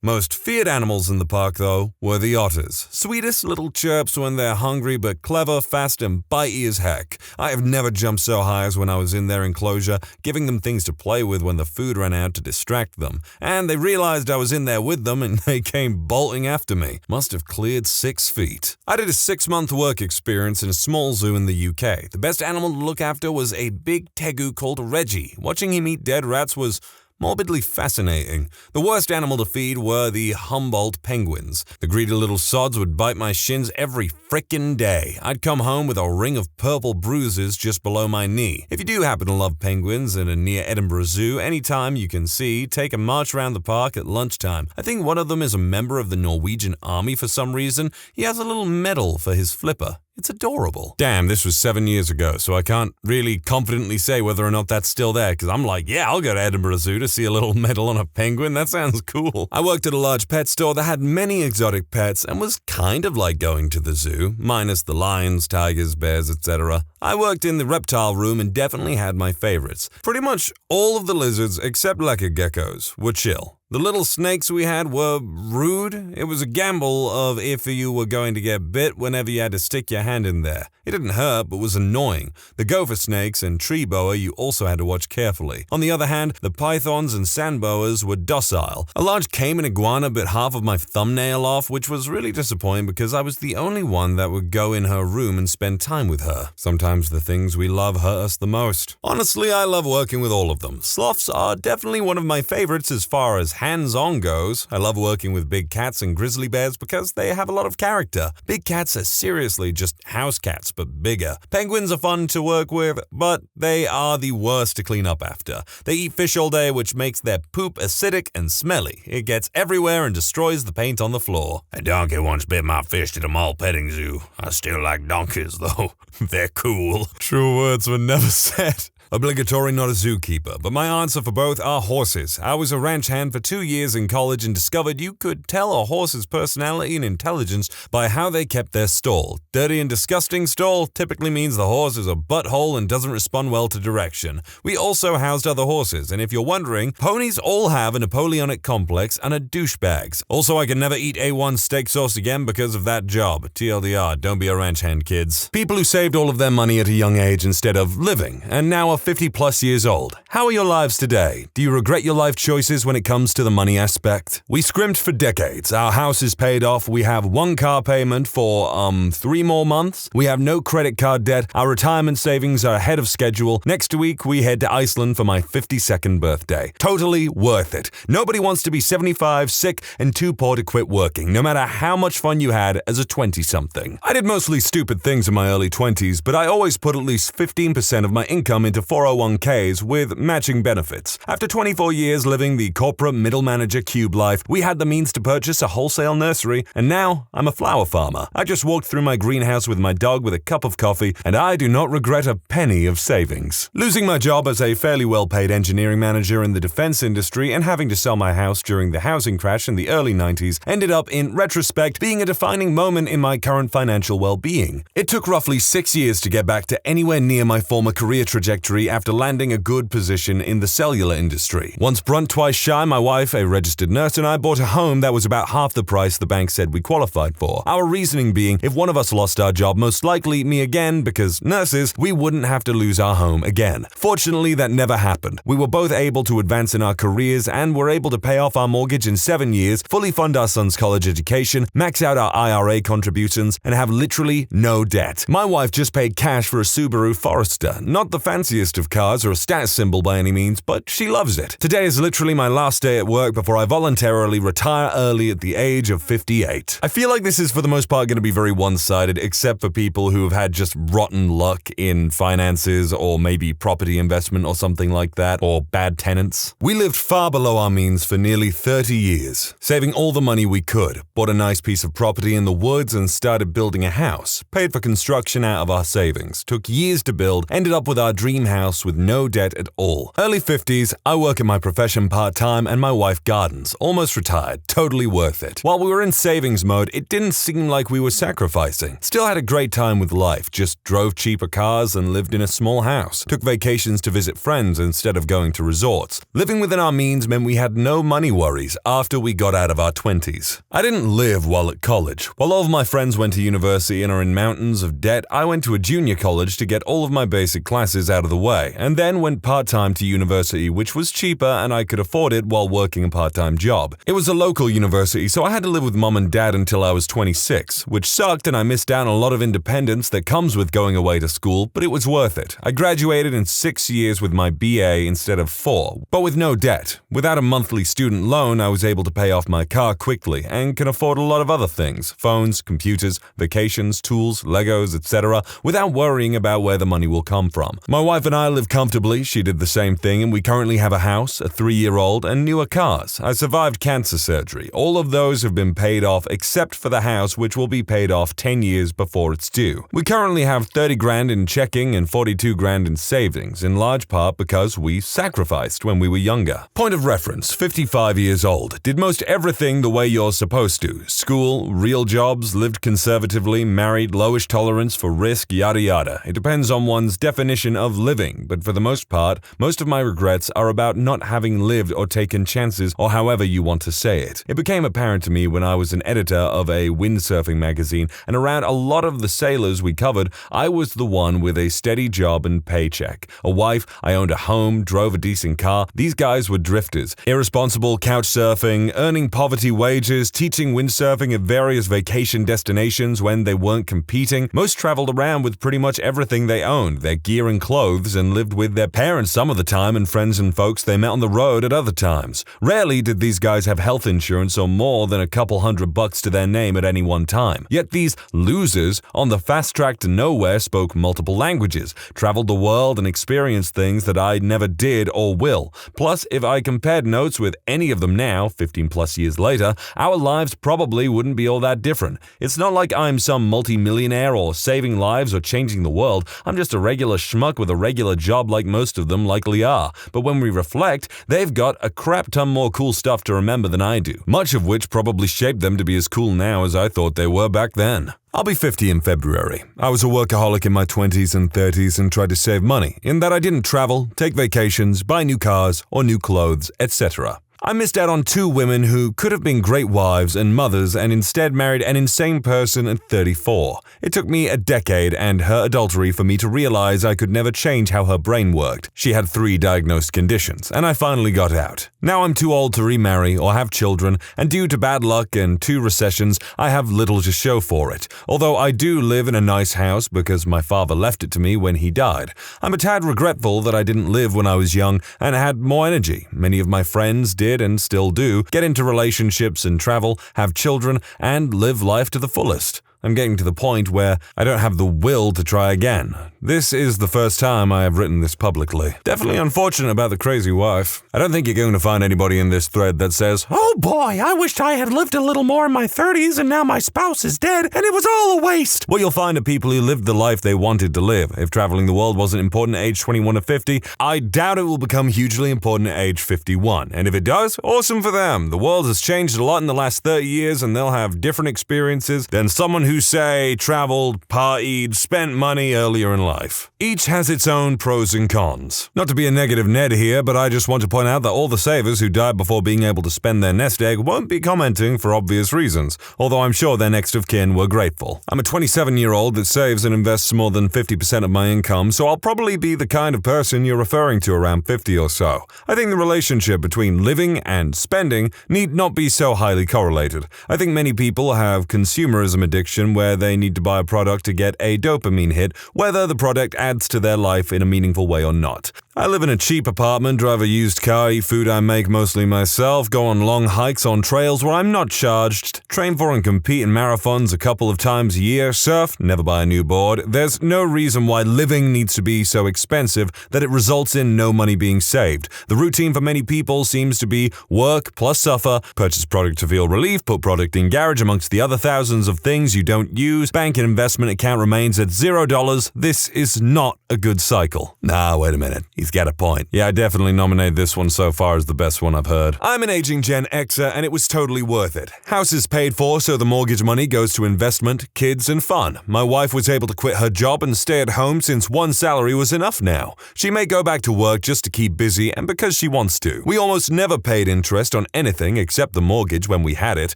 Most feared animals in the park, though, were the otters. Sweetest little chirps when they're hungry, but clever, fast, and bitey as heck. I have never jumped so high as when I was in their enclosure, giving them things to play with when the food ran out to distract them. And they realized I was in there with them, and they came bolting after me. Must have cleared 6 feet. I did a 6-month work experience in a small zoo in the UK. The best animal to look after was a big tegu called Reggie. Watching him eat dead rats was morbidly fascinating. The worst animal to feed were the Humboldt penguins. The greedy little sods would bite my shins every frickin' day. I'd come home with a ring of purple bruises just below my knee. If you do happen to love penguins and are near Edinburgh Zoo, anytime you can see, take a march around the park at lunchtime. I think one of them is a member of the Norwegian army for some reason. He has a little medal for his flipper. It's adorable. Damn, this was 7 years ago, so I can't really confidently say whether or not that's still there, because I'm like, yeah, I'll go to Edinburgh Zoo to see a little medal on a penguin. That sounds cool. I worked at a large pet store that had many exotic pets and was kind of like going to the zoo, minus the lions, tigers, bears, etc. I worked in the reptile room and definitely had my favorites. Pretty much all of the lizards, except lekker geckos, were chill. The little snakes we had were rude. It was a gamble of if you were going to get bit whenever you had to stick your hand in there. It didn't hurt, but was annoying. The gopher snakes and tree boa you also had to watch carefully. On the other hand, the pythons and sand boas were docile. A large caiman iguana bit half of my thumbnail off, which was really disappointing because I was the only one that would go in her room and spend time with her. Sometimes the things we love hurt us the most. Honestly, I love working with all of them. Sloths are definitely one of my favorites as far as hands-on goes. I love working with big cats and grizzly bears because they have a lot of character. Big cats are seriously just house cats, but bigger. Penguins are fun to work with, but they are the worst to clean up after. They eat fish all day, which makes their poop acidic and smelly. It gets everywhere and destroys the paint on the floor. A donkey once bit my fish at a mall petting zoo. I still like donkeys, though. They're cool. True words were never said. Obligatory, not a zookeeper, but my answer for both are horses. I was a ranch hand for 2 years in college and discovered you could tell a horse's personality and intelligence by how they kept their stall. Dirty and disgusting stall typically means the horse is a butthole and doesn't respond well to direction. We also housed other horses, and if you're wondering, ponies all have a Napoleonic complex and are douchebags. Also, I can never eat A1 steak sauce again because of that job. TLDR, don't be a ranch hand, kids. People who saved all of their money at a young age instead of living, and now are 50 plus years old. How are your lives today? Do you regret your life choices when it comes to the money aspect? We scrimped for decades. Our house is paid off. We have one car payment for 3 more months. We have no credit card debt. Our retirement savings are ahead of schedule. Next week, we head to Iceland for my 52nd birthday. Totally worth it. Nobody wants to be 75, sick, and too poor to quit working, no matter how much fun you had as a 20-something. I did mostly stupid things in my early 20s, but I always put at least 15% of my income into 401ks with matching benefits. After 24 years living the corporate middle manager cube life, we had the means to purchase a wholesale nursery, and now I'm a flower farmer. I just walked through my greenhouse with my dog with a cup of coffee, and I do not regret a penny of savings. Losing my job as a fairly well-paid engineering manager in the defense industry and having to sell my house during the housing crash in the early 90s ended up, in retrospect, being a defining moment in my current financial well-being. It took roughly 6 years to get back to anywhere near my former career trajectory after landing a good position in the cellular industry. Once brunt, twice shy, my wife, a registered nurse, and I bought a home that was about half the price the bank said we qualified for. Our reasoning being, if one of us lost our job, most likely me again, because nurses, we wouldn't have to lose our home again. Fortunately, that never happened. We were both able to advance in our careers and were able to pay off our mortgage in 7 years, fully fund our son's college education, max out our IRA contributions, and have literally no debt. My wife just paid cash for a Subaru Forester, not the fanciest of cars or a status symbol by any means, but she loves it. Today is literally my last day at work before I voluntarily retire early at the age of 58. I feel like this is for the most part going to be very one-sided, except for people who have had just rotten luck in finances or maybe property investment or something like that, or bad tenants. We lived far below our means for nearly 30 years, saving all the money we could, bought a nice piece of property in the woods and started building a house, paid for construction out of our savings, took years to build, ended up with our dream house with no debt at all. Early 50s, I work at my profession part-time and my wife gardens, almost retired, totally worth it. While we were in savings mode, it didn't seem like we were sacrificing. Still had a great time with life, just drove cheaper cars and lived in a small house, took vacations to visit friends instead of going to resorts. Living within our means meant we had no money worries after we got out of our 20s. I didn't live while at college. While all of my friends went to university and are in mountains of debt, I went to a junior college to get all of my basic classes out of the way, and then went part-time to university, which was cheaper and I could afford it while working a part-time job. It was a local university, so I had to live with mom and dad until I was 26, which sucked and I missed out on a lot of independence that comes with going away to school, but it was worth it. I graduated in 6 years with my BA instead of 4, but with no debt. Without a monthly student loan, I was able to pay off my car quickly and can afford a lot of other things, phones, computers, vacations, tools, Legos, etc., without worrying about where the money will come from. My wife and I live comfortably, she did the same thing, and we currently have a house, a 3-year-old, and newer cars. I survived cancer surgery. All of those have been paid off except for the house, which will be paid off 10 years before it's due. We currently have 30 grand in checking and 42 grand in savings, in large part because we sacrificed when we were younger. Point of reference, 55 years old, did most everything the way you're supposed to. School, real jobs, lived conservatively, married, lowish tolerance for risk, yada yada. It depends on one's definition of living living, but for the most part, most of my regrets are about not having lived or taken chances, or however you want to say it. It became apparent to me when I was an editor of a windsurfing magazine, and around a lot of the sailors we covered, I was the one with a steady job and paycheck. A wife, I owned a home, drove a decent car. These guys were drifters, irresponsible couch surfing, earning poverty wages, teaching windsurfing at various vacation destinations when they weren't competing. Most traveled around with pretty much everything they owned, their gear and clothes, and lived with their parents some of the time and friends and folks they met on the road at other times. Rarely did these guys have health insurance or more than a couple $100 to their name at any one time. Yet these losers on the fast track to nowhere spoke multiple languages, traveled the world, and experienced things that I never did or will. Plus, if I compared notes with any of them now, 15 plus years later, our lives probably wouldn't be all that different. It's not like I'm some multi-millionaire or saving lives or changing the world. I'm just a regular schmuck with a regular job like most of them likely are. But when we reflect, they've got a crap ton more cool stuff to remember than I do, much of which probably shaped them to be as cool now as I thought they were back then. I'll be 50 in February. I was a workaholic in my 20s and 30s and tried to save money, in that I didn't travel, take vacations, buy new cars or new clothes, etc. I missed out on 2 women who could have been great wives and mothers and instead married an insane person at 34. It took me a decade and her adultery for me to realize I could never change how her brain worked. She had 3 diagnosed conditions, and I finally got out. Now I'm too old to remarry or have children, and due to bad luck and 2 recessions, I have little to show for it. Although I do live in a nice house because my father left it to me when he died. I'm a tad regretful that I didn't live when I was young and had more energy. Many of my friends did and still do get into relationships and travel, have children, and live life to the fullest. I'm getting to the point where I don't have the will to try again. This is the first time I have written this publicly. Definitely unfortunate about the crazy wife. I don't think you're going to find anybody in this thread that says, "Oh boy, I wished I had lived a little more in my 30s and now my spouse is dead and it was all a waste." What you'll find are people who lived the life they wanted to live. If traveling the world wasn't important at age 21 or 50, I doubt it will become hugely important at age 51. And if it does, awesome for them. The world has changed a lot in the last 30 years and they'll have different experiences than someone who, say, traveled, partied, spent money earlier in life. Each has its own pros and cons. Not to be a negative Ned here, but I just want to point out that all the savers who died before being able to spend their nest egg won't be commenting for obvious reasons, although I'm sure their next of kin were grateful. I'm a 27-year-old that saves and invests more than 50% of my income, so I'll probably be the kind of person you're referring to around 50 or so. I think the relationship between living and spending need not be so highly correlated. I think many people have consumerism addiction where they need to buy a product to get a dopamine hit, whether the product adds to their life in a meaningful way or not. I live in a cheap apartment, drive a used car, eat food I make mostly myself, go on long hikes on trails where I'm not charged, train for and compete in marathons a couple of times a year, surf, never buy a new board. There's no reason why living needs to be so expensive that it results in no money being saved. The routine for many people seems to be work plus suffer, purchase product to feel relief, put product in garage amongst the other thousands of things you don't use, bank and investment account remains at $0. This is not a good cycle. Nah, wait a minute. He's got a point. Yeah, I definitely nominate this one so far as the best one I've heard. I'm an aging Gen Xer and it was totally worth it. House is paid for, so the mortgage money goes to investment, kids, and fun. My wife was able to quit her job and stay at home since one salary was enough now. She may go back to work just to keep busy and because she wants to. We almost never paid interest on anything except the mortgage when we had it.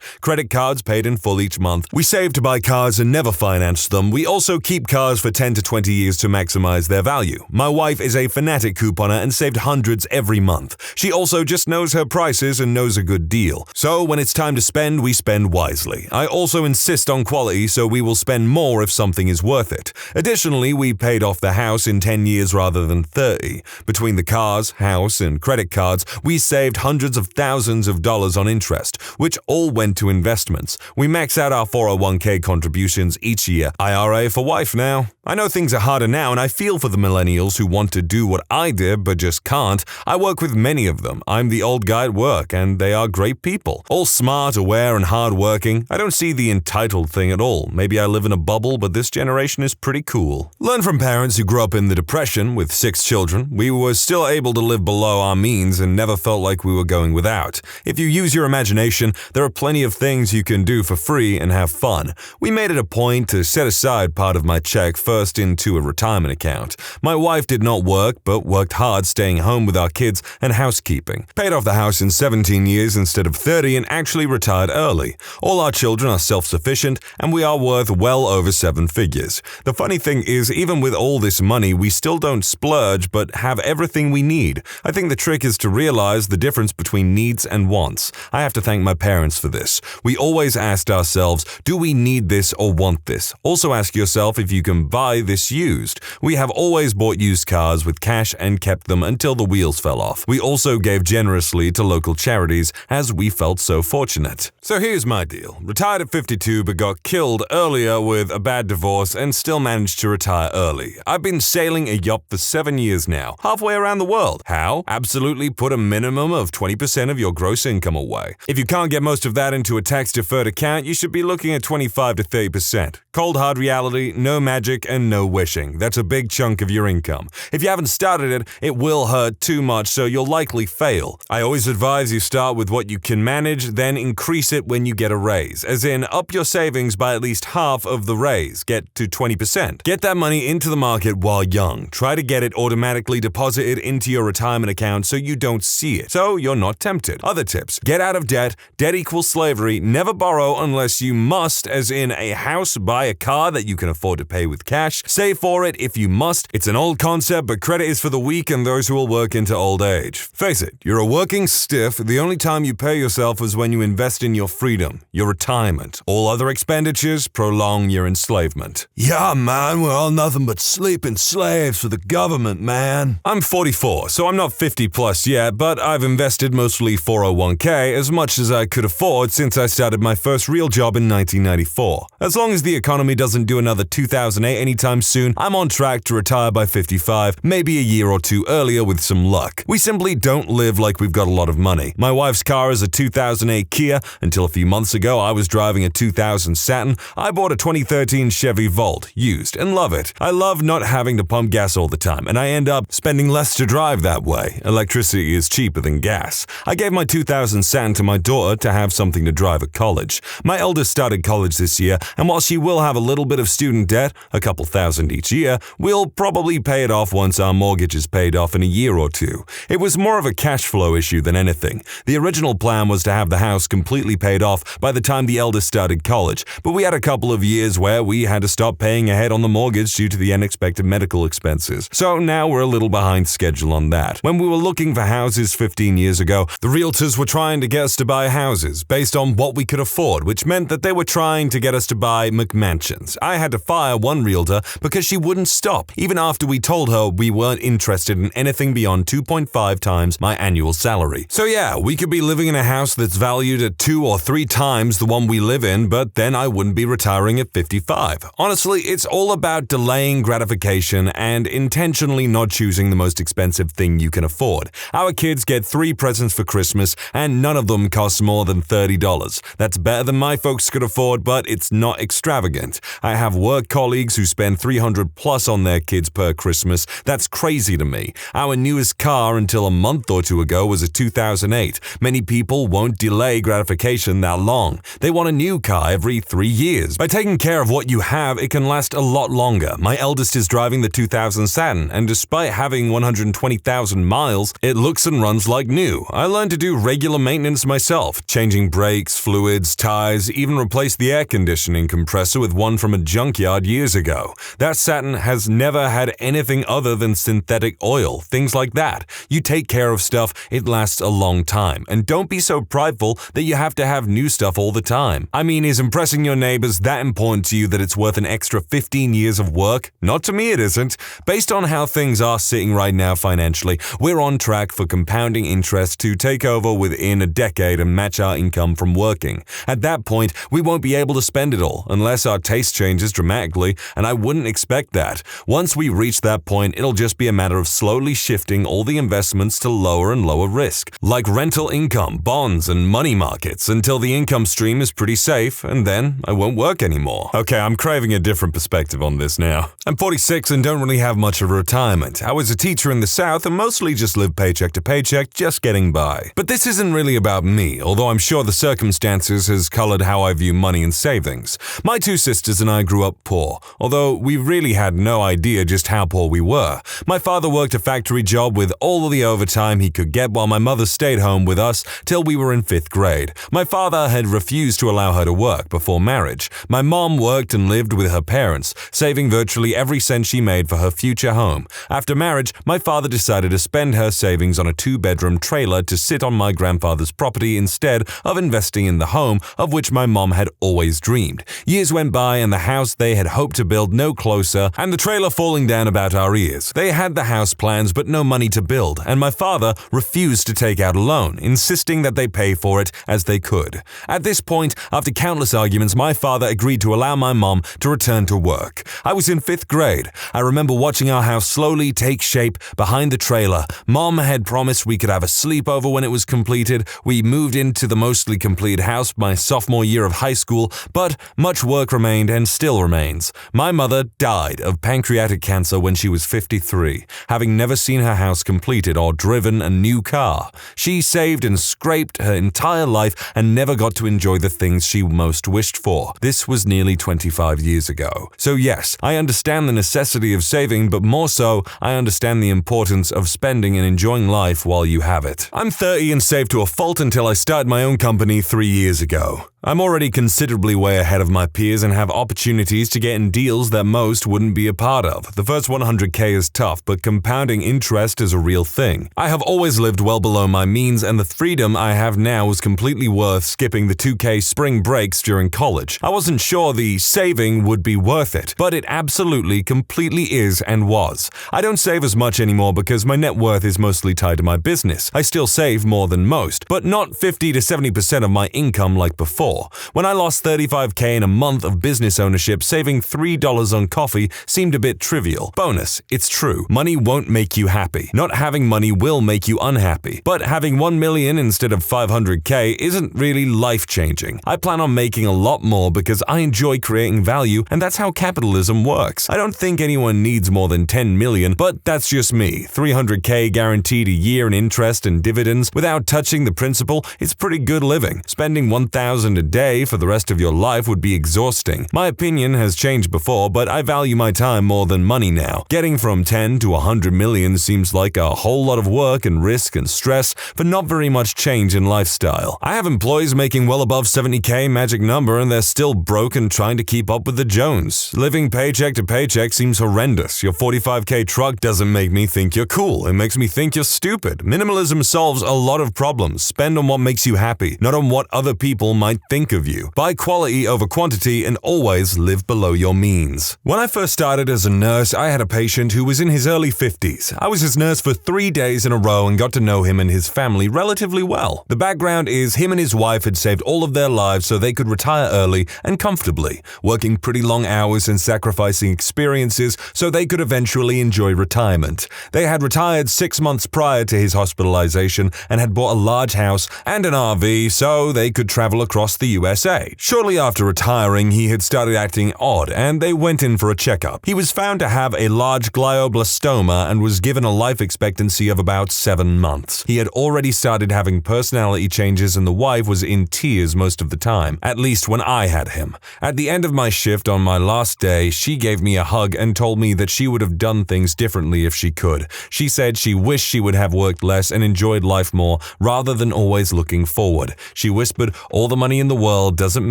Credit cards paid in full each month. We saved to buy cars and never financed them. We also keep cars for 10 to 20 years to maximize their value. My wife is a fanatic couponer and saved hundreds every month. She also just knows her prices and knows a good deal. So when it's time to spend, we spend wisely. I also insist on quality, so we will spend more if something is worth it. Additionally, we paid off the house in 10 years rather than 30. Between the cars, house, and credit cards, we saved hundreds of thousands of dollars on interest, which all went to investments. We max out our 401k contributions each year. IRA for wife now. I know things are harder now and I feel for the millennials who want to do what I I did but just can't. I work with many of them. I'm the old guy at work, and they are great people. All smart, aware, and hardworking. I don't see the entitled thing at all. Maybe I live in a bubble, but this generation is pretty cool. Learn from parents who grew up in the Depression with 6 children. We were still able to live below our means and never felt like we were going without. If you use your imagination, there are plenty of things you can do for free and have fun. We made it a point to set aside part of my check first into a retirement account. My wife did not work, but worked hard staying home with our kids and housekeeping. Paid off the house in 17 years instead of 30 and actually retired early. All our children are self-sufficient and we are worth well over 7 figures. The funny thing is, even with all this money, we still don't splurge but have everything we need. I think the trick is to realize the difference between needs and wants. I have to thank my parents for this. We always asked ourselves, do we need this or want this? Also ask yourself if you can buy this used. We have always bought used cars with cash and kept them until the wheels fell off. We also gave generously to local charities as we felt so fortunate. So here's my deal. Retired at 52 but got killed earlier with a bad divorce and still managed to retire early. I've been sailing a yacht for 7 years now, halfway around the world. How? Absolutely put a minimum of 20% of your gross income away. If you can't get most of that into a tax-deferred account, you should be looking at 25 to 30%. Cold hard reality, no magic and no wishing. That's a big chunk of your income. If you haven't started it, it will hurt too much, so you'll likely fail. I always advise you start with what you can manage, then increase it when you get a raise. As in, up your savings by at least half of the raise. Get to 20%. Get that money into the market while young. Try to get it automatically deposited into your retirement account so you don't see it, so you're not tempted. Other tips. Get out of debt. Debt equals slavery. Never borrow unless you must, as in a house, buy a car that you can afford to pay with cash. Save for it if you must. It's an old concept, but credit is for the weak and those who will work into old age. Face it, you're a working stiff. The only time you pay yourself is when you invest in your freedom, your retirement. All other expenditures prolong your enslavement. Yeah, man, we're all nothing but sleeping slaves for the government, man. I'm 44, so I'm not 50 plus yet, but I've invested mostly 401k, as much as I could afford since I started my first real job in 1994. As long as the economy doesn't do another 2008 anytime soon, I'm on track to retire by 55, maybe a year or two earlier with some luck. We simply don't live like we've got a lot of money. My wife's car is a 2008 Kia. Until a few months ago, I was driving a 2000 Saturn. I bought a 2013 Chevy Volt, used, and love it. I love not having to pump gas all the time, and I end up spending less to drive that way. Electricity is cheaper than gas. I gave my 2000 Saturn to my daughter to have something to drive at college. My eldest started college this year, and while she will have a little bit of student debt, a couple thousand each year, we'll probably pay it off once our mortgage is paid off in a year or two. It was more of a cash flow issue than anything. The original plan was to have the house completely paid off by the time the eldest started college, but we had a couple of years where we had to stop paying ahead on the mortgage due to the unexpected medical expenses. So now we're a little behind schedule on that. When we were looking for houses 15 years ago, the realtors were trying to get us to buy houses based on what we could afford, which meant that they were trying to get us to buy McMansions. I had to fire one realtor because she wouldn't stop, even after we told her we weren't interested in anything beyond 2.5 times my annual salary. So yeah, we could be living in a house that's valued at 2 or 3 times the one we live in, but then I wouldn't be retiring at 55. Honestly, it's all about delaying gratification and intentionally not choosing the most expensive thing you can afford. Our kids get 3 presents for Christmas, and none of them cost more than $30. That's better than my folks could afford, but it's not extravagant. I have work colleagues who spend $300 plus on their kids per Christmas. That's crazy to me. Our newest car until a month or two ago was a 2008. Many people won't delay gratification that long. They want a new car every 3 years. By taking care of what you have, it can last a lot longer. My eldest is driving the 2000 Saturn, and despite having 120,000 miles, it looks and runs like new. I learned to do regular maintenance myself, changing brakes, fluids, tires, even replaced the air conditioning compressor with one from a junkyard years ago. That Saturn has never had anything other than synthetic oil, things like that. You take care of stuff, it lasts a long time. And don't be so prideful that you have to have new stuff all the time. I mean, is impressing your neighbors that important to you that it's worth an extra 15 years of work? Not to me it isn't. Based on how things are sitting right now financially, we're on track for compounding interest to take over within a decade and match our income from working. At that point, we won't be able to spend it all unless our taste changes dramatically, and I wouldn't expect that. Once we reach that point, it'll just be a matter matter of slowly shifting all the investments to lower and lower risk, like rental income, bonds, and money markets, until the income stream is pretty safe, and then I won't work anymore. Okay, I'm craving a different perspective on this now. I'm 46 and don't really have much of a retirement. I was a teacher in the South and mostly just lived paycheck to paycheck, just getting by. But this isn't really about me, although I'm sure the circumstances has colored how I view money and savings. My two sisters and I grew up poor, although we really had no idea just how poor we were. My father worked a factory job with all of the overtime he could get while my mother stayed home with us till we were in 5th grade. My father had refused to allow her to work before marriage. My mom worked and lived with her parents, saving virtually every cent she made for her future home. After marriage, my father decided to spend her savings on a 2-bedroom trailer to sit on my grandfather's property instead of investing in the home of which my mom had always dreamed. Years went by and the house they had hoped to build no closer, and the trailer falling down about our ears. They had the house plans but no money to build, and my father refused to take out a loan, insisting that they pay for it as they could. At this point, after countless arguments, my father agreed to allow my mom to return to work. I was in 5th grade. I remember watching our house slowly take shape behind the trailer. Mom had promised we could have a sleepover when it was completed. We moved into the mostly complete house my sophomore year of high school, but much work remained and still remains. My mother died of pancreatic cancer when she was 53, having never seen her house completed or driven a new car. She saved and scraped her entire life and never got to enjoy the things she most wished for. This was nearly 25 years ago. So yes, I understand the necessity of saving, but more so, I understand the importance of spending and enjoying life while you have it. I'm 30 and saved to a fault until I started my own company 3 years ago. I'm already considerably way ahead of my peers and have opportunities to get in deals that most wouldn't be a part of. The first 100k is tough, but compounding interest is a real thing. I have always lived well below my means, and the freedom I have now was completely worth skipping the 2k spring breaks during college. I wasn't sure the saving would be worth it, but it absolutely, completely is and was. I don't save as much anymore because my net worth is mostly tied to my business. I still save more than most, but not 50 to 70% of my income like before. When I lost 35k in a month of business ownership, saving $3 on coffee seemed a bit trivial. Bonus, it's true. Money won't make you happy. Not having money will make you unhappy. But having 1 million instead of 500k isn't really life-changing. I plan on making a lot more because I enjoy creating value, and that's how capitalism works. I don't think anyone needs more than 10 million, but that's just me. 300k guaranteed a year in interest and dividends without touching the principal, it's pretty good living. Spending 1,000 a day for the rest of your life would be exhausting. My opinion has changed before, but I value my time more than money now. Getting from 10 to 100 million seems like a whole lot of work and risk and stress for not very much change in lifestyle. I have employees making well above 70k magic number and they're still broke and trying to keep up with the Jones. Living paycheck to paycheck seems horrendous. Your 45k truck doesn't make me think you're cool. It makes me think you're stupid. Minimalism solves a lot of problems. Spend on what makes you happy, not on what other people might think of you. Buy quality over quantity and always live below your means. When I first started as a nurse, I had a patient who was in his early 50s. I was his nurse for 3 days in a row and got to know him and his family relatively well. The background is him and his wife had saved all of their lives so they could retire early and comfortably, working pretty long hours and sacrificing experiences so they could eventually enjoy retirement. They had retired 6 months prior to his hospitalization and had bought a large house and an RV so they could travel across the USA. Shortly after retiring, he had started acting odd and they went in for a checkup. He was found to have a large glioblastoma and was given a life expectancy of about 7 months. He had already started having personality changes and the wife was in tears most of the time, at least when I had him. At the end of my shift on my last day, she gave me a hug and told me that she would have done things differently if she could. She said she wished she would have worked less and enjoyed life more rather than always looking forward. She whispered, "All the money in the world doesn't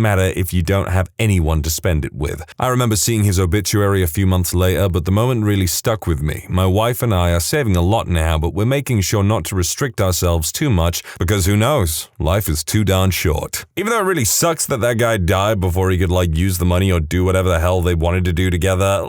matter if you don't have anyone to spend it with." I remember seeing his obituary a few months later, but the moment really stuck with me. My wife and I are saving a lot now, but we're making sure not to restrict ourselves too much because who knows, life is too darn short. Even though it really sucks that that guy died before he could use the money or do whatever the hell they wanted to do together,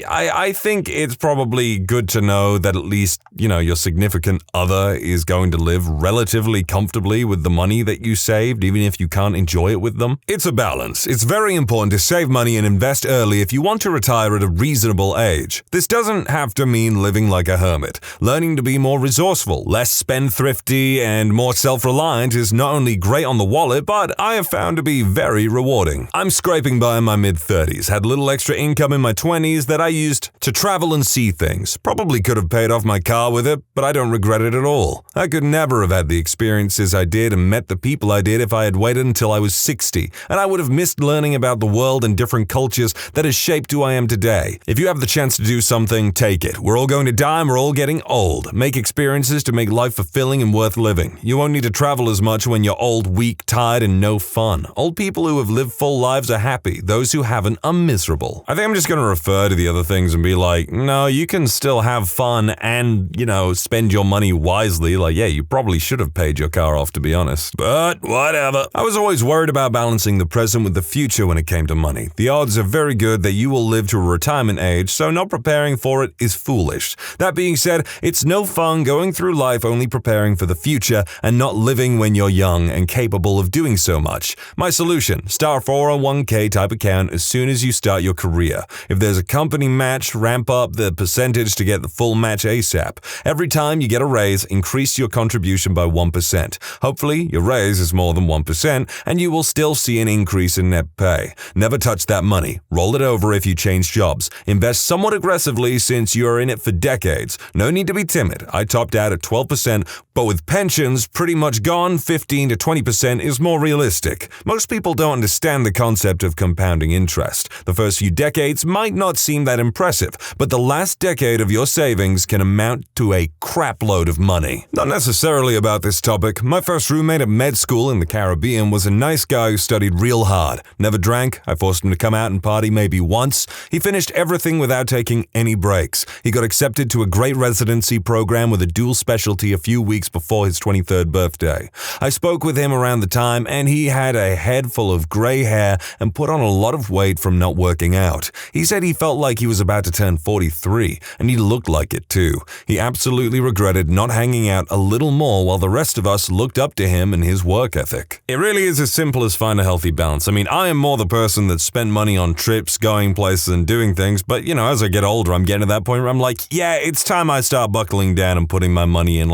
I think it's probably good to know that at least, your significant other is going to live relatively comfortably with the money that you saved, even if you can't enjoy it with them? It's a balance. It's very important to save money and invest early if you want to retire at a reasonable age. This doesn't have to mean living like a hermit. Learning to be more resourceful, less spendthrifty, and more self-reliant is not only great on the wallet, but I have found to be very rewarding. I'm scraping by in my mid-30s, had little extra income in my 20s that I used to travel and see things. Probably could have paid off my car with it, but I don't regret it at all. I could never have had the experiences I did and met the people I did if I had waited until I was 60, and I would have missed learning about the world and different cultures that has shaped who I am today. If you have the chance to do something, take it. We're all going to die and we're all getting old. Make experiences to make life fulfilling and worth living. You won't need to travel as much when you're old, weak, tired, and no fun. Old people who have lived full lives are happy. Those who haven't are miserable. I think I'm just going to refer to the other things and be like, no, you can still have fun and, spend your money wisely. Like, yeah, you probably should have paid your car off, to be honest. But whatever. I was always worried about balancing the present with the future when it came to money. The odds are very good that you will live to a retirement age, so not preparing for it is foolish. That being said, it's no fun going through life only preparing for the future and not living when you're young and capable of doing so much. My solution, start a 401k type account as soon as you start your career. If there's a company match, ramp up the percentage to get the full match ASAP. Every time you get a raise, increase your contribution by 1%. Hopefully, your raise is more than 1%, and you will still see an increase in net pay. Never touch that money. Roll it over if you change jobs. Invest somewhat aggressively since you are in it for decades. No need to be timid. I topped out at 12%, but with pensions pretty much gone, 15 to 20% is more realistic. Most people don't understand the concept of compounding interest. The first few decades might not seem that impressive, but the last decade of your savings can amount to a crap load of money. Not necessarily about this topic. My first roommate at med school in the Caribbean was a nice guy who studied real hard. Never drank. I forced him to come out and party maybe once. He finished everything without taking any breaks. He got accepted to a great residency program with a dual specialty a few weeks before his 23rd birthday. I spoke with him around the time, and he had a head full of gray hair and put on a lot of weight from not working out. He said he felt like he was about to turn 43, and he looked like it too. He absolutely regretted not hanging out a little more while the rest of us looked up to him and his work ethic. It really is as simple as find a healthy balance. I mean, I am more the person that spent money on trips, going places, and doing things, but as I get older, I'm getting to that point where I'm like, yeah, it's time I start buckling down and putting my money in,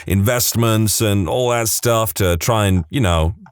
investments and all that stuff to try and,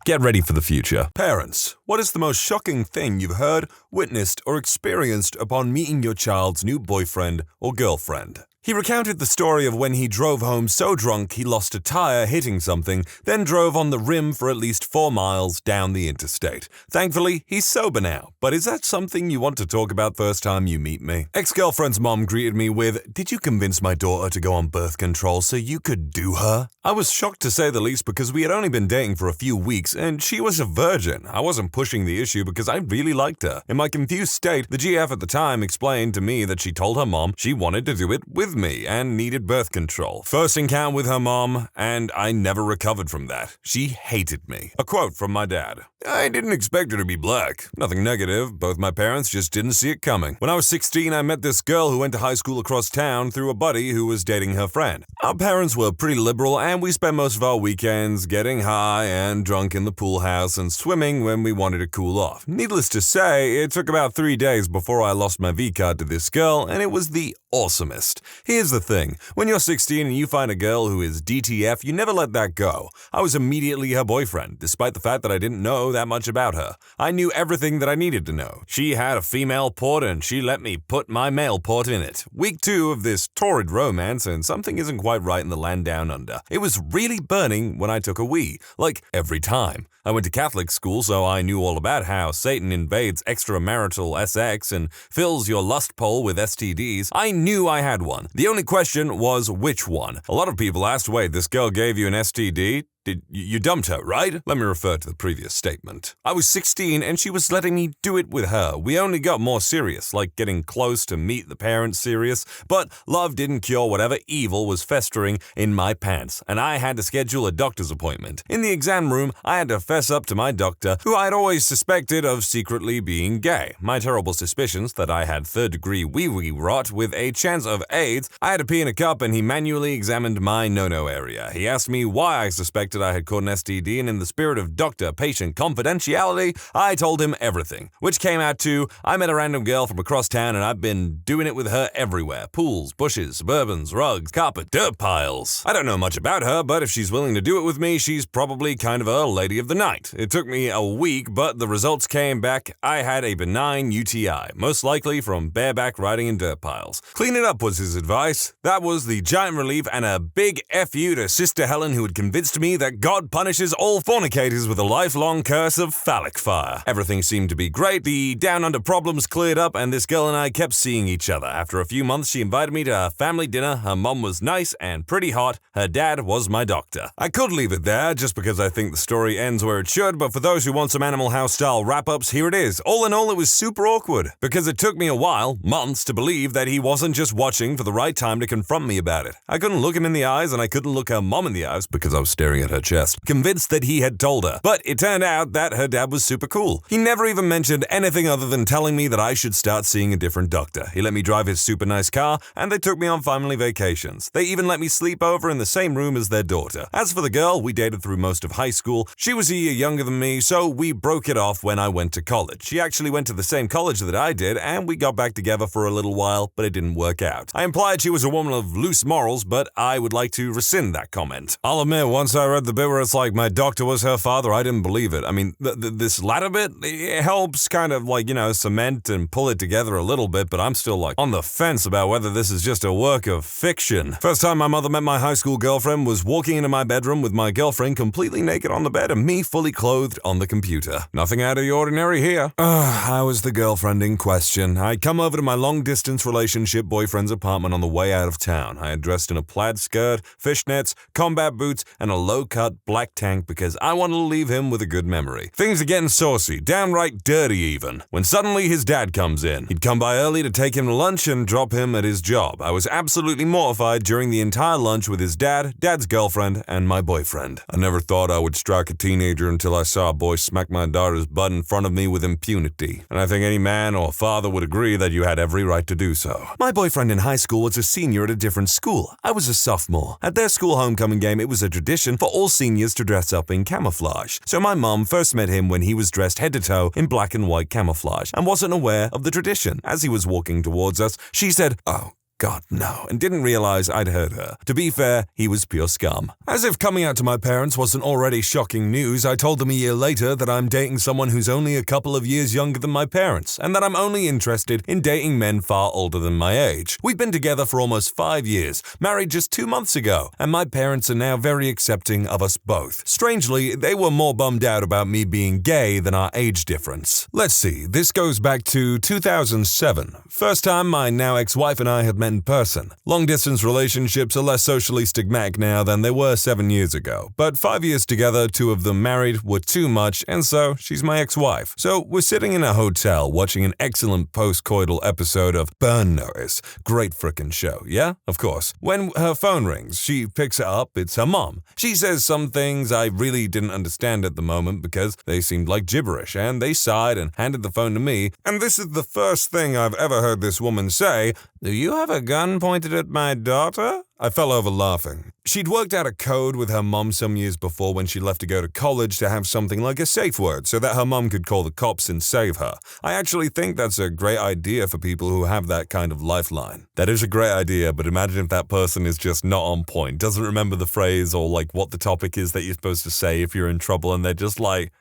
get ready for the future. Parents, what is the most shocking thing you've heard, witnessed, or experienced upon meeting your child's new boyfriend or girlfriend? He recounted the story of when he drove home so drunk he lost a tire hitting something, then drove on the rim for at least 4 miles down the interstate. Thankfully, he's sober now, but is that something you want to talk about first time you meet me? Ex-girlfriend's mom greeted me with, "Did you convince my daughter to go on birth control so you could do her?" I was shocked to say the least because we had only been dating for a few weeks and she was a virgin. I wasn't pushing the issue because I really liked her. In my confused state, the GF at the time explained to me that she told her mom she wanted to do it with me and needed birth control. First encounter with her mom, and I never recovered from that. She hated me. A quote from my dad. "I didn't expect her to be black. Nothing negative, both my parents just didn't see it coming. When I was 16, I met this girl who went to high school across town through a buddy who was dating her friend. Our parents were pretty liberal and we spent most of our weekends getting high and drunk in the pool house and swimming when we wanted to cool off. Needless to say, it took about 3 days before I lost my V-card to this girl, and it was the awesomest. Here's the thing. When you're 16 and you find a girl who is DTF, you never let that go. I was immediately her boyfriend, despite the fact that I didn't know that much about her. I knew everything that I needed to know. She had a female port and she let me put my male port in it. Week 2 of this torrid romance, and something isn't quite right in the land down under. It was really burning when I took a wee, like every time. I went to Catholic school, so I knew all about how Satan invades extramarital SX and fills your lust pole with STDs. I knew I had one. The only question was which one. A lot of people asked, wait, this girl gave you an STD? You dumped her, right? Let me refer to the previous statement. I was 16 and she was letting me do it with her. We only got more serious, like getting close to meet the parents serious, but love didn't cure whatever evil was festering in my pants, and I had to schedule a doctor's appointment. In the exam room, I had to fess up to my doctor, who I'd always suspected of secretly being gay. My terrible suspicions that I had third-degree wee-wee rot with a chance of AIDS. I had to pee in a cup and he manually examined my no-no area. He asked me why I suspected suspected I had caught an STD, and in the spirit of doctor-patient confidentiality, I told him everything. Which came out to, I met a random girl from across town and I've been doing it with her everywhere. Pools, bushes, suburbans, rugs, carpet, dirt piles. I don't know much about her, but if she's willing to do it with me, she's probably kind of a lady of the night. It took me a week, but the results came back. I had a benign UTI, most likely from bareback riding in dirt piles. Clean it up was his advice. That was the giant relief, and a big F you to Sister Helen, who had convinced me that God punishes all fornicators with a lifelong curse of phallic fire. Everything seemed to be great. The down under problems cleared up, and this girl and I kept seeing each other. After a few months, she invited me to her family dinner. Her mom was nice and pretty hot. Her dad was my doctor. I could leave it there just because I think the story ends where it should, but for those who want some Animal House style wrap-ups, here it is. All in all, it was super awkward because it took me a while, months, to believe that he wasn't just watching for the right time to confront me about it. I couldn't look him in the eyes, and I couldn't look her mom in the eyes because I was staring at her chest, convinced that he had told her. But it turned out that her dad was super cool. He never even mentioned anything other than telling me that I should start seeing a different doctor. He let me drive his super nice car, and they took me on family vacations. They even let me sleep over in the same room as their daughter. As for the girl, we dated through most of high school. She was a year younger than me, so we broke it off when I went to college. She actually went to the same college that I did, and we got back together for a little while, but it didn't work out. I implied she was a woman of loose morals, but I would like to rescind that comment. I'll admit, once I read the bit where it's like my doctor was her father, I didn't believe it. I mean, this latter bit, it helps kind of like, cement and pull it together a little bit, but I'm still like on the fence about whether this is just a work of fiction. First time my mother met my high school girlfriend was walking into my bedroom with my girlfriend completely naked on the bed and me fully clothed on the computer. Nothing out of the ordinary here. I was the girlfriend in question. I'd come over to my long-distance relationship boyfriend's apartment on the way out of town. I had dressed in a plaid skirt, fishnets, combat boots, and a low-cut black tank because I wanted to leave him with a good memory. Things are getting saucy, downright dirty even, when suddenly his dad comes in. He'd come by early to take him to lunch and drop him at his job. I was absolutely mortified during the entire lunch with his dad, dad's girlfriend, and my boyfriend. I never thought I would strike a teenager until I saw a boy smack my daughter's butt in front of me with impunity. And I think any man or father would agree that you had every right to do so. My boyfriend in high school was a senior at a different school. I was a sophomore. At their school homecoming game, it was a tradition for all seniors to dress up in camouflage. So my mom first met him when he was dressed head to toe in black and white camouflage and wasn't aware of the tradition. As he was walking towards us, she said, "Oh, God, no," and didn't realize I'd heard her. To be fair, he was pure scum. As if coming out to my parents wasn't already shocking news, I told them a year later that I'm dating someone who's only a couple of years younger than my parents, and that I'm only interested in dating men far older than my age. We've been together for almost 5 years, married just 2 months ago, and my parents are now very accepting of us both. Strangely, they were more bummed out about me being gay than our age difference. Let's see, this goes back to 2007. First time my now ex-wife and I had met in person. Long-distance relationships are less socially stigmatic now than they were 7 years ago, but 5 years together, 2 of them married, were too much, and so she's my ex-wife. So we're sitting in a hotel watching an excellent post-coital episode of Burn Notice. Great frickin' show, yeah? Of course. When her phone rings, she picks it up, it's her mom. She says some things I really didn't understand at the moment because they seemed like gibberish, and they sighed and handed the phone to me, and this is the first thing I've ever heard this woman say: "Do you have a gun pointed at my daughter?" I fell over laughing. She'd worked out a code with her mom some years before when she left to go to college to have something like a safe word so that her mom could call the cops and save her. I actually think that's a great idea for people who have that kind of lifeline. That is a great idea, but imagine if that person is just not on point, doesn't remember the phrase or like what the topic is that you're supposed to say if you're in trouble, and they're just like,